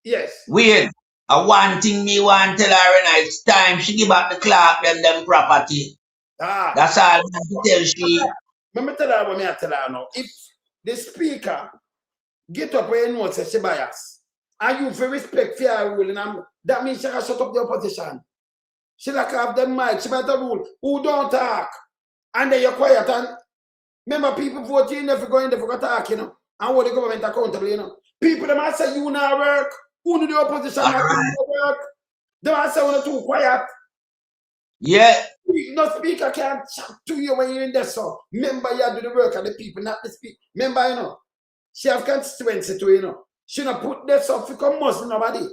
Yes. Wayne. One thing me want to tell her, you know, it's time she give back the Clark them property. That's all I want to tell she. Let me tell her what I tell her now. If the speaker get up where you know say she bias, and you feel respect for her ruling, that means she can shut up the opposition. She like have the mic, she better rule. Who don't talk? And then you're quiet. And remember, people vote in if you go in there for talk, you know, and hold the government accountable, you know. People them might say you not work, who do the opposition not work. They might say you're too quiet. Yeah. No speaker can't chat to you when you're in there, so remember you do the work of the people, not the speaker. Remember, you know, she have constituency too, you know. She not put this up for come Muslim nobody.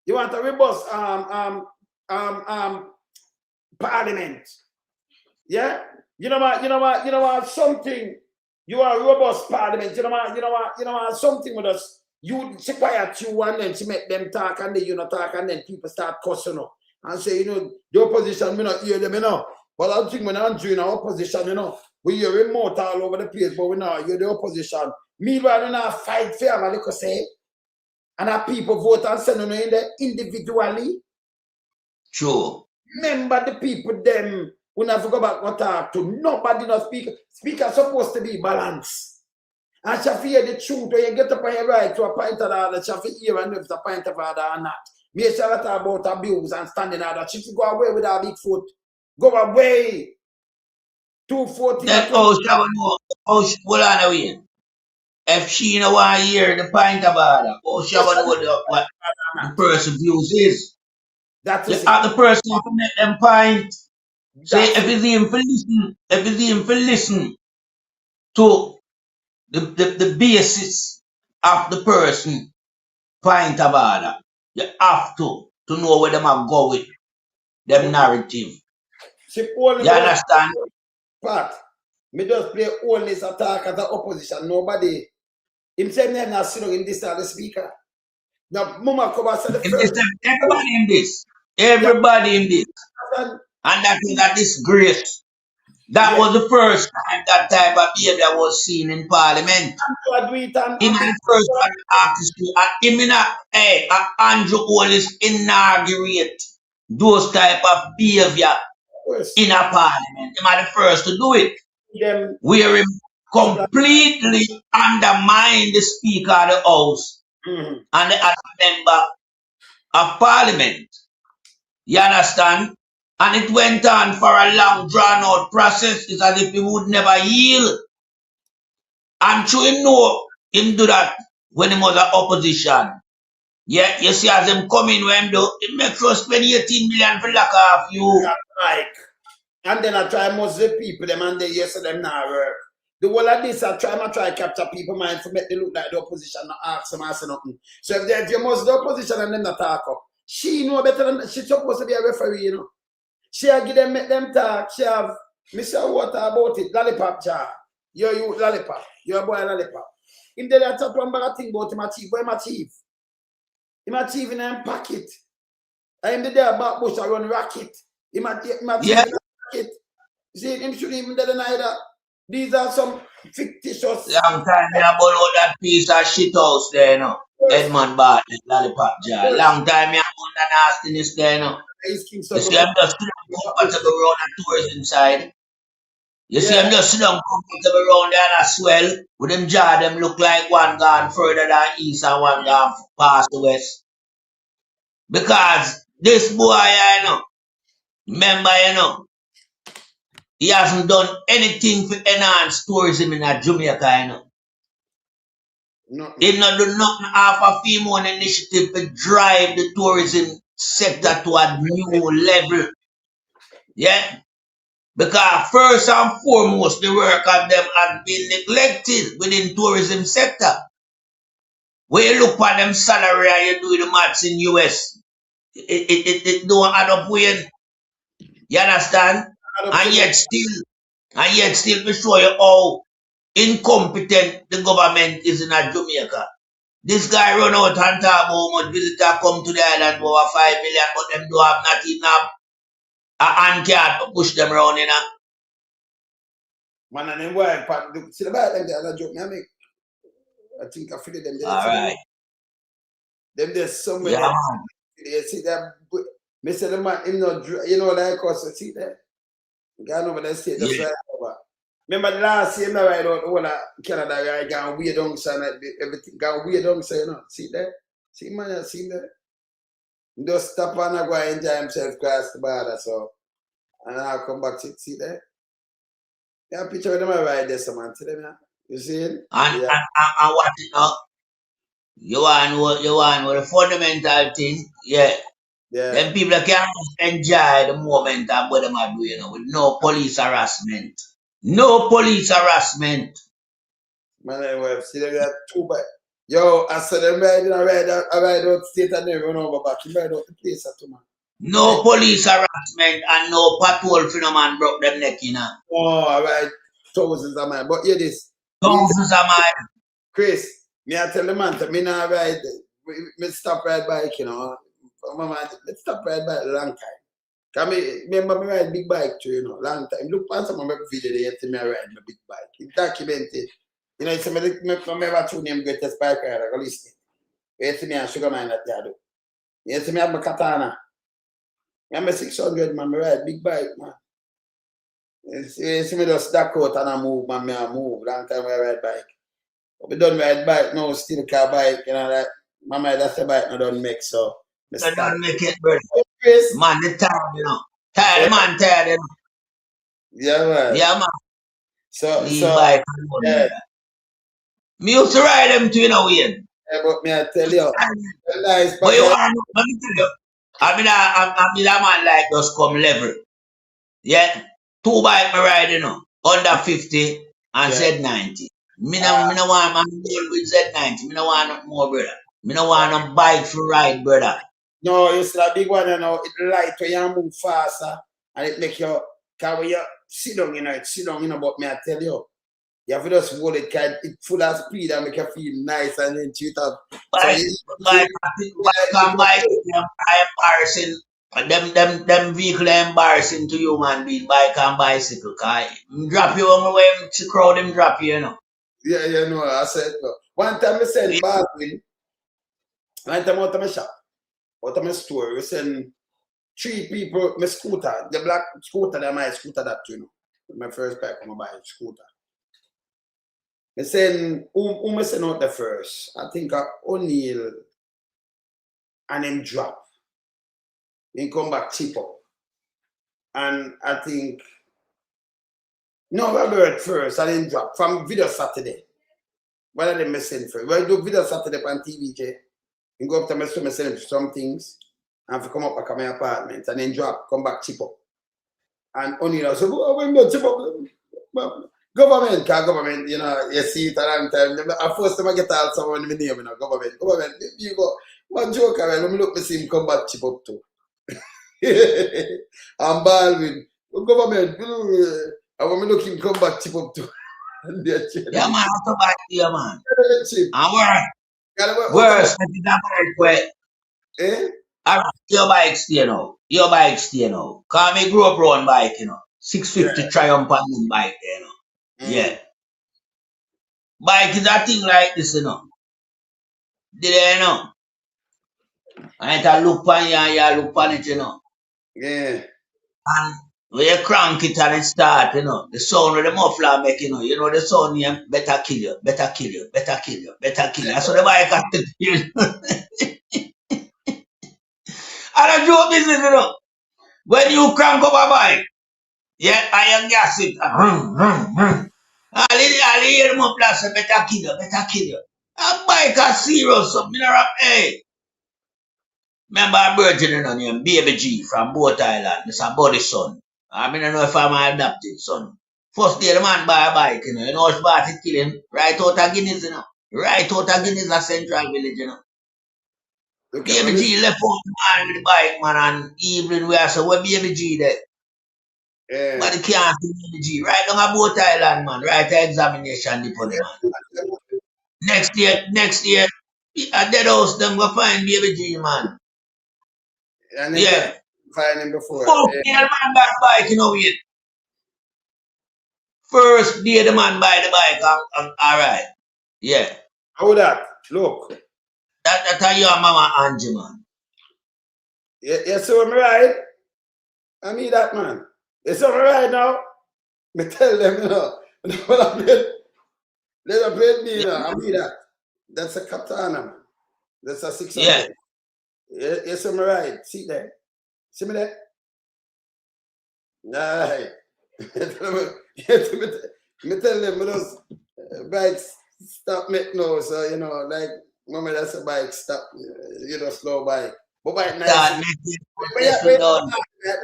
You want a robust parliament. Yeah? You know what, something. You are a robust parliament. You know what, something with us. You she quiet you and then she make them talk and then you not talk and then people start cussing up. And say, you know, the opposition, me not hear them, you know. But I think when I'm doing our opposition, you know, we hear remote all over the place, but we not hear the opposition. Meanwhile, we not fight fair, like I say. And our people vote and send them in there individually. True. Remember the people, them, we never go back and talk to. Nobody no speaker. Speaker supposed to be balanced. And she hear the truth when you get up on your right to a point of order, she hear and if it's a point of order or not. Make sure that about abuse and standing out that she should go away with her big foot. Go away. 240. That hold on away. If she no want to hear the point about her, how she know what the person views is. That's the person to make them point. Say if it's him for listen to the basis of the person point of order. You have to know where them have go with them narrative. You understand? Pat, me just play all this attack as the opposition. Nobody. Him say me not sitting in this the speaker. Now, Mama come and say the first. Everybody in this. Everybody in this. And that is a disgrace. That was the first time that type of behavior was seen in Parliament. In the first one, Andrew always inaugurate those type of behavior in a Parliament. He was the first to do it. Where he completely undermined the Speaker of the House and the other member of Parliament. You understand? And it went on for a long, drawn-out process. It's as if he would never yield. I'm sure him know him do that when he was an opposition. Yeah, you see, as him come in when him do, he make sure spend 18 million for lack of you. Like, and then I try Muslim people, them and they yes, them now work. The whole of this, I try capture people mind to make them look like the opposition, not ask them, ask nothing. So if you must the opposition and them not talk up, she know better than, she's supposed to be a referee, you know. She give them, make them talk, she have, Mr. What about it, lollipop jar. You lollipop, you're a boy lollipop. If they talk one bag of thing about him achieve, what him achieve? Him achieve in a pocket. And him there about bush, I run racket. Him achieve in a pocket. See, him shouldn't even deny that. These are some fictitious. Long time me about all that piece of shit house there, you know. Edmund Bartlett, lollipop jar. Long time me about that nastiness there, you know. You see, I'm just comfortable around the tours inside. You see, I'm just comfortable around there as well. With them jar, them look like one gone further than east and one gone past the west. Because this boy, you know, remember, you know, he hasn't done anything to enhance tourism in Jamaica, you know. He not do nothing half a female initiative to drive the tourism sector to a new level. Yeah? Because first and foremost, the work of them has been neglected within tourism sector. When you look at them salary and you do the maths in US, It don't add up, Wayne. You understand? And yet still we show you how incompetent the government is in Jamaica. This guy run out and talk about how much visitor come to the island over 5 million, but them don't have not even a hand card to push them around, you know. Man and them wife, see the bad them the other joke me I make. I think I figured them there. All right. Them there's somewhere Yeah, there. man. You see that Mr. The man, him not you know like us, you see that? Gone over the state, that's right over. Remember the last year I ride out all Canada, I gone way down son everything gone way down, so you know. See that? See man, you see that? Just stop and I go and enjoy himself across the border, so and I'll come back to see that. Yeah, picture of them I ride there, so man. See them, yeah? You see it? And Yeah. and what you know? You want the fundamental thing, yeah. Yeah. Them people can enjoy the moment of what them are doing, you know, with no police harassment. No police harassment. Man, anyway, see them got two bike. Yo, I saw them riding, I ride out state and then run over back. You ride out the place at two man. No police harassment and no patrol phenomenon broke them neck, you know. Oh, I ride thousands of miles. But hear this. Thousands of miles. Chris, me I tell the man, me not ride, me stop ride bike, you know. Mama, let's stop ride bike a long time. Cause me remember me ride big bike too, you know, long time. Look on some of my video there, you see me I ride my big bike. It's documented. You know, it's me remember two name greatest bike rider, go listen. You see me and Sugar Man that I do. You see me have my katana. I'm a 600 man, I ride big bike, man. You see me just stack out and I move, man, I move. Long time I ride bike. But we don't ride bike now, still car bike, you know, that mama that's a bike no don't make so. They don't make it, brother. Chris. Man, they tired, you know. Tired, man, tired, you know. Yeah, man. Yeah, man. So, bike alone, yeah. Me used to ride them too, you know, Wayne. Yeah, but me I tell you, nice, but you want to, let me tell you, I mean a man like just come level. Yeah, two bike me ride, you know, under 50 and Z90. Me no want man with Z90. Me no want no more, brother. Me no want no bike for ride, brother. No, it's a big one, you know. It light when you move faster and it make you, cause when you sit down, you know, but me I tell you, you have to just hold it, cause it's full of speed and make you feel nice and then cheat up. Bike and bike, them embarrassing. Them vehicle embarrassing to human being, bike and bicycle. Cause drop you on the way to crowd him drop you, you know. Yeah, you know, I said, no. One time I sent Baldwin, one time out of my shop, out of my store, we send 3 people, my scooter, the black scooter, that my scooter that you know. My first bike, I'm buy a scooter. I send, who I send out the first? I think O'Neill and then drop. Then come back cheap up. And I think, no, Robert first, and then drop from Video Saturday. What are they send first? Well, do Video Saturday on TVJ. And go up to my store, send some things. And if come up back at my apartment and then drop, come back cheap up. And O'Neill said, oh, we're not cheap up. Government, you know, you see it a long time. At first time I get all someone in my name, you know, government. You go, my joke, when me look, me see him come back cheap up too. I'm Baldwin. Government, and when me look him come back cheap up too. Yeah, man, I come back here, man. And worse, it's a bike where. Alright, your bike stay now. Your bike stay now. Cause me grew up round bike, you know. 650 Triumph and bike, you know. Yeah. Bike is a thing like this, you know. Did you know? And it look on you and you look on it, you know. Yeah. And when you crank it and it start, you know, the sound of the muffler make, you know the sound here, better kill you, better kill you, better kill you, better kill you. That's what the bike has to do. And a joke business, you know. When you crank up a bike, yeah, I am gas it. All you hear them up say, better kill you, better kill you. A bike is serious, so me not hey. Remember a virgin, you know, named Baby G from Boat Island. It's a body son. I mean, I don't know if I'm an adopted son. First day the man buy a bike, you know it's about to kill him. Right out of Guinness, you know. Right out of Guinness, a Central Village, you know. Baby G left out the man with the bike, man, and evening we are so where Baby G there? Yeah. But they can't see Baby G. Right down a boat island, man. Right to examination depot, man. Next year, at that house, them go find Baby G, man. And Yeah. Find him before. Fuck, yeah, man got bike, you know, wait. First day the man buy the bike, all right. Yeah. How that? Look. That's how your mama Angie, man. Yeah, so I'm right. I mean that, man. It's all right now. Me tell them, you know. Let them play me, you know. I mean that. That's a katana, man. That's a 600. Yeah. Yes, I'm right. See there. See me there? Right. Me tell them, those bikes stop make no, so, you know, like, mama, that's a bike, stop, you know, slow bike. But bike nice.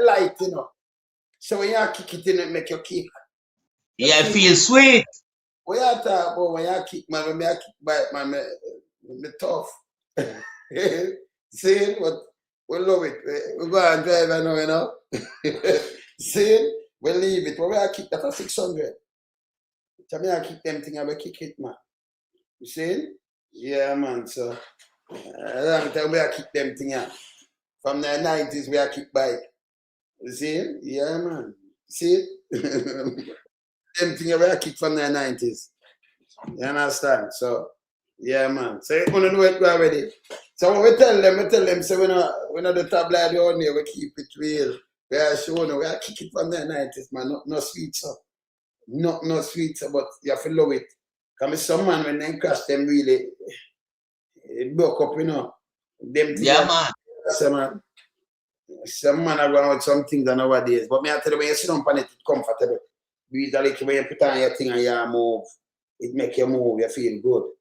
Light, you know. So when you kick it in, it make you kick. Yeah, it feels sweet. When you talk about when you kick, man, when I kick bike, man, me tough. See, but we love it. We go and drive, I know, you know. See, we leave it. When I kick that for 600. So me I kick them thing, I will kick it, man. You see? Yeah, man. So long time we I kick them thing, yeah. From the 90s, we I kick bike. You see? Yeah, man. See? Them thing we I kick from the 90s. You understand? So, yeah, man. So you want to know it already. So when we tell them, so we know the tabloid on there, we keep it real. We are showing, we are kick it from the 90s, man. No sweet, so. No sweet, so, but you have to love it. Because some man, when they crash them really, it broke up, you know. Them yeah, man. Some man are going with some things nowadays. But me I tell you, when you sit down on it, it's comfortable. Usually when you put on your thing and you move, it make you move, you feel good.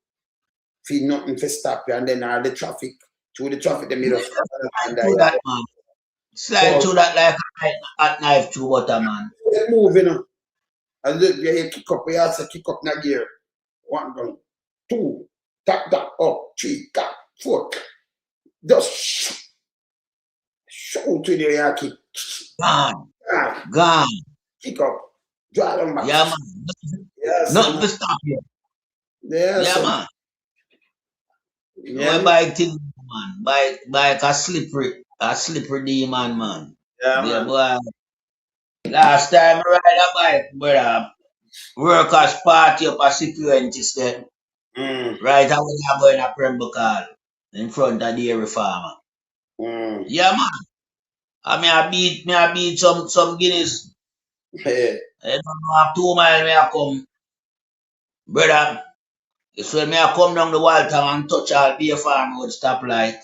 Feel nothing to stop you, and then all the traffic, through the traffic, the middle. That, man. Slide through that like at knife through water, man. They move, you know. And you kick up, you have to kick up in a gear. 1 gun, 2, tap, up, 3, tap, 4. Just shoot to the air kick. Gone. Kick up. Draw them back. Yeah, man. Yes, nothing to stop you. Yes, yeah, man. Yeah, bike thing, man. Bike a slippery demon, man. Yeah, boy. Last time I ride a bike, brother, workers party up a security then. Right away I go in a Prembokal in front of the dairy farmer. Yeah, man. I beat some Guinness. I don't know, have 2 miles where I come. Brother, it's when me I come down the Walter and touch all beer farm with stoplight.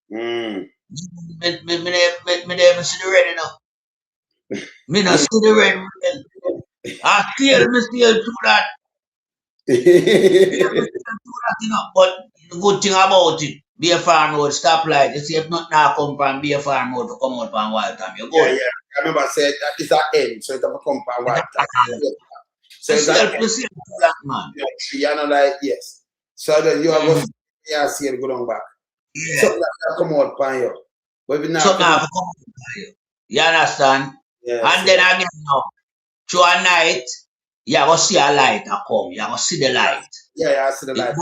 Me never see the red enough. Me not see the red. I still through that. But the good thing about it, beer farm road stoplight, you see if not now come from beer farm road to come out from Walter. You go. Yeah. I remember said that is an end, so it have to come from Walter. So it's that man. You know, like, yes. So then you have to see it go down back. Yeah. Something that come out from you. But now something that come out from you. You understand? Yes. And then again now, through a night, you go see a light that come. You go see the light. Yeah, I see the light.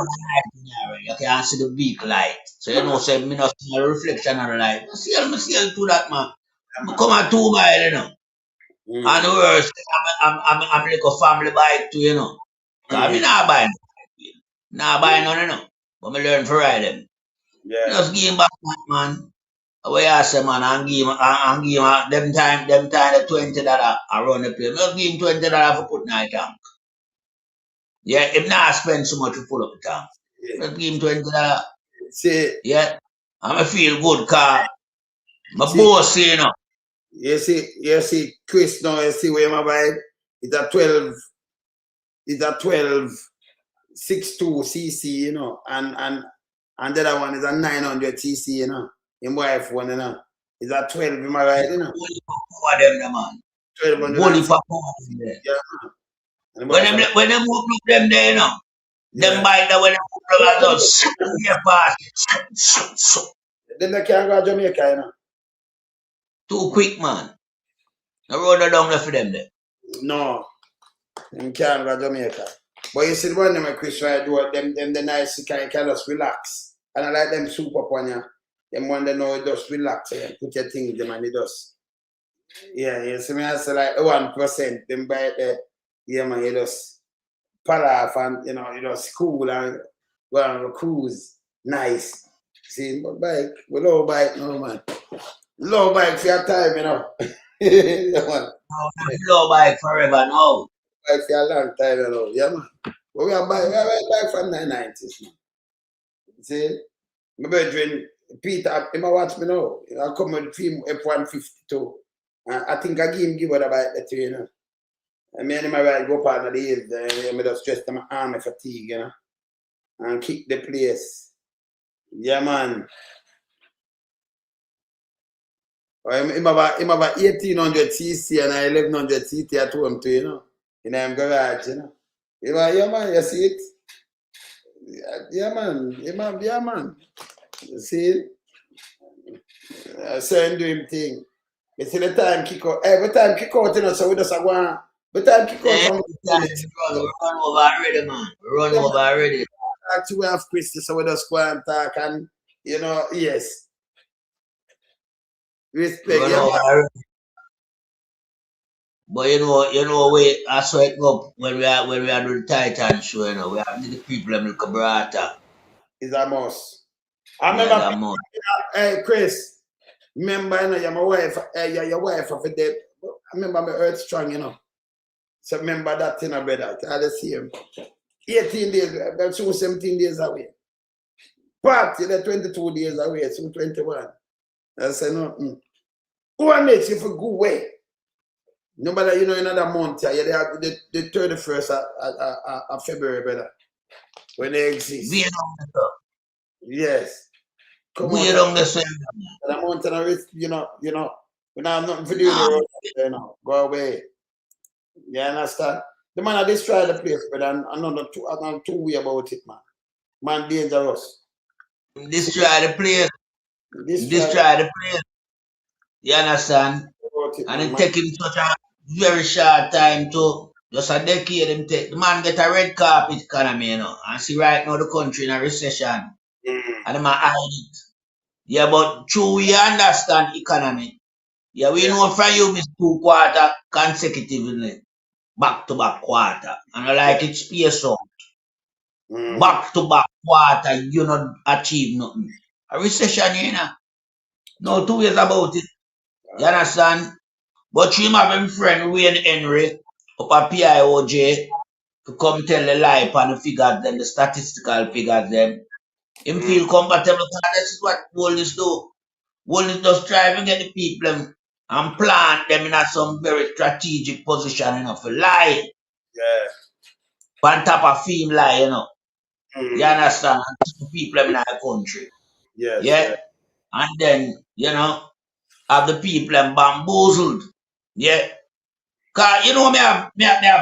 You can see the big light. So you know, say me not see a reflection of the light. I see to that, man. I come at 2 miles, you know. And the worst, I'm like a family bike too, you know. Because I not buy none, you know. But I learn to ride them. Yeah. Just give him back, man. What you say, man, and give him them time the $20 I run the place. Just give him $20 for put in the tank. Yeah, if not spend so much to pull up the tank. Yeah. Just give him $20. See. Yeah. I'm feel good, car. My boss, you know. You see, Chris now, you see where my bike is a 12 6.2 cc, you know, and the other one is a 900 cc, you know. In wife one, you know. Is a 12 in my ride, you know. Man. 1200. Yeah. When them move them there, you know. Them bike that when them move them, just fast. Then they can't go to Jamaica, you know. Too quick, man. The road are down there for them there. No. Them can't go to Jamaica. But you see the one them Chris right do them the nice you can just relax. And I like them soup up on you. Them one they know just relax and put your things them and it does. Yeah, you see me I say like 1%. Them buy it there. Yeah man, you just pull off and you know, you just cool and go on a cruise. Nice. See, but bike, we low bike no man. Low bike for your time, you know. Yeah, man. Low bike forever now. Bike for a long time, you know. Yeah man. But we have bike from the 90s, man. See? My brethren, Peter, he might watch me now. I come with film F-152. I think I give it about that, you know. I mean, I might go up on the hills, I just stress my arm fatigue, you know. And kick the place. Yeah, man. I'm about 1800 cc and 1100 cc at home too, you know. In my garage, you know. Yeah, man, you see it? Yeah, man. Yeah, man. You see it? Certain doing thing. You see the time kick out. Every time kick out, you know, so we just go on. But time kick out from we run over already, man. We run over already. Actually, we have Christy, so we just go and talk and, you know, yes. Respect, yeah. But you know, I saw it go when we are doing the Titan show, you know, we have the people in Gibraltar. It's a must. I remember, hey Chris, remember, you know, you're my wife, your wife of the day. I remember my earth strong, you know. So remember that thing, brother. I just see him. 18 days, that's soon 17 days away. But they're 22 days away, soon 21. I said, no, who are makes you for good way? No matter, you know, another month, yeah, they have the 31st of February, brother. When they exist. Yes. Come on. The mountain of risk, you know, we don't have nothing to do with the road, you know. Go away. You understand? The man destroy the place, but I'm not too weird about it, man. Man, dangerous. Destroy the place. Destroy the place. You understand? And it take him such a very short time to just a decade him take. The man get a red carpet economy, you know. And see right now the country in a recession. And the man hide it. Yeah, but true we understand economy. Yeah, we know from you miss 2 quarters consecutively. Back to back quarter. And I like it space out. Back to back quarter, you not achieve nothing. A recession, you know. No 2 ways about it. You understand? But you have a friend Wayne Henry up at PIOJ to come tell the lie on the figures them, the statistical figures them. Him feel comfortable because this is what Wallness do. Wallness just try to get the people and plant them in some very strategic position, you know, for lie. Yeah. On top of film lie, you know. You understand? The people in our country. Yes, yeah. And then, you know, have the people bamboozled. Yeah. Cause you know me have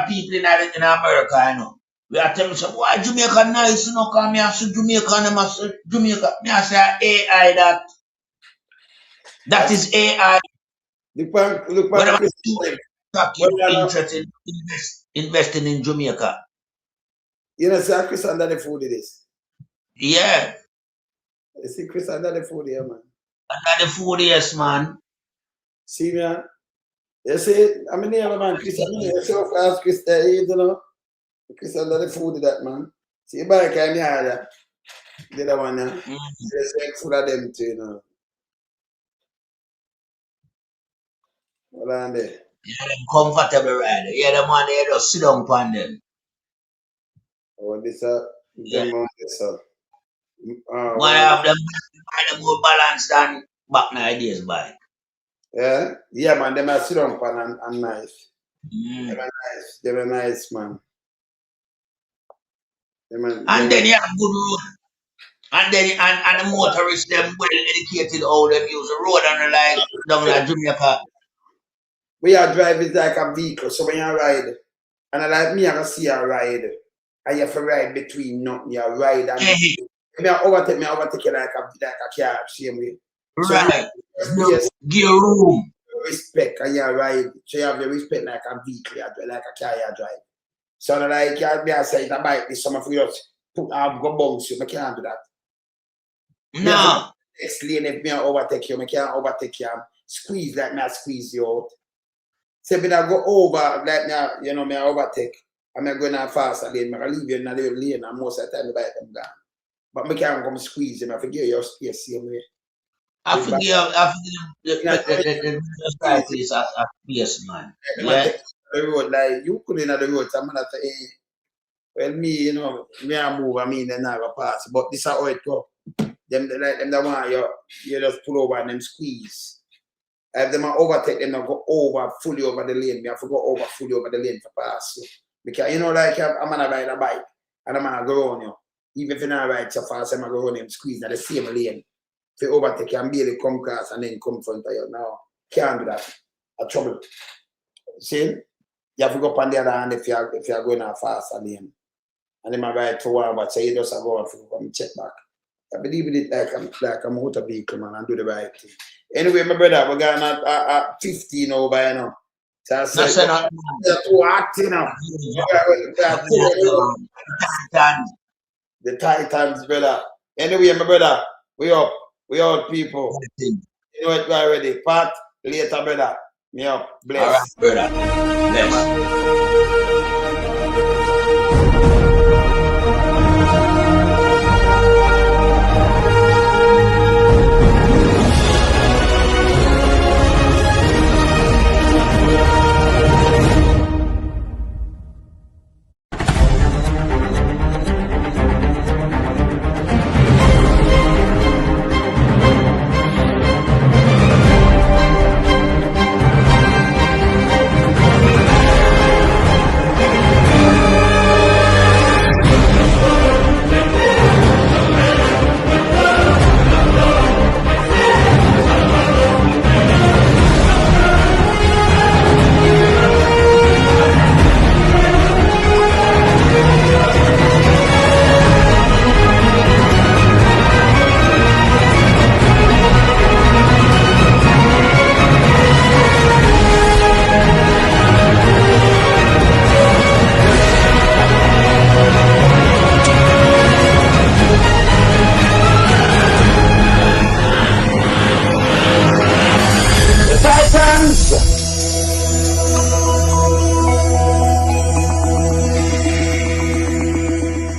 people in America, you know. We are telling them, why Jamaica nice, you know, cause me have say Jamaica and them say Jamaica. Me have say AI that. That is AI. Look, you're interested in investing in Jamaica. You know, see Chris under the food it is. Yeah. You see Chris under the food here, man. Under the food, yes, man. See, man. You see, I mean, man, Chris, you see how fast Chris there, you know. Chris under the food that, man. See, you buy kind of harder. The other one, yeah. There's like full of them too, you know. Hold on there. Yeah, them comfortable rider. Yeah, the man they just sit down upon them. Oh, this up. Them on this up. Why have them more balanced than back nowadays bike? Yeah? Yeah, man, them are sit down upon and nice. They were nice. They were nice, man. And then you have good road. And then and the motorists them well educated how them use the road and like down in Jamaica. We are driving like a vehicle, so when you ride, and I like me, I can see a ride, and you have to ride between nothing, you ride and me I overtake you like a car, same way. Right. Yes. Give room. Respect and you ride. So you have the respect like a vehicle, like a car you drive. So like you be say a bike this summer for you just put go bounce you. I can't do that. No. Next lane if me overtake you, I can't overtake you. Squeeze like me I squeeze you out. Say me I go over like me, you know, me I overtake. I'm going a faster lane, I leave you in a little lane and most of the time the bike I'm gone. But me can't come squeeze him, I forget your space same way. I forgive the cyclist as a space man. Yeah. The road, like you could in the road, I'm gonna say, well, me, you know, me I move, I mean, they never pass. But this is how it go. Them the one you just pull over and them squeeze. If them overtake them, go over fully over the lane. Me have to go over fully over the lane to pass. So, because you know, like I'm gonna ride a bike and I'm gonna go on you. Even if you're not ride so fast, I'm gonna go on him squeeze at the same lane. If you overtake, you can barely come across and then come in front of you. Now, can't do that. A trouble. See? You have to go up on the other hand if you're going a faster lane. And then I ride to one, but say you just go and come check back. I believe in it like a motor vehicle, man, and do the right thing. Anyway, my brother, we're going at 15 over, you know. So I said, you're too acting now. The Titans, brother. Anyway, my brother, we up. We out, people. You know what, we're ready. Pat, later, brother. Me up. Bless. All right, brother. Bless.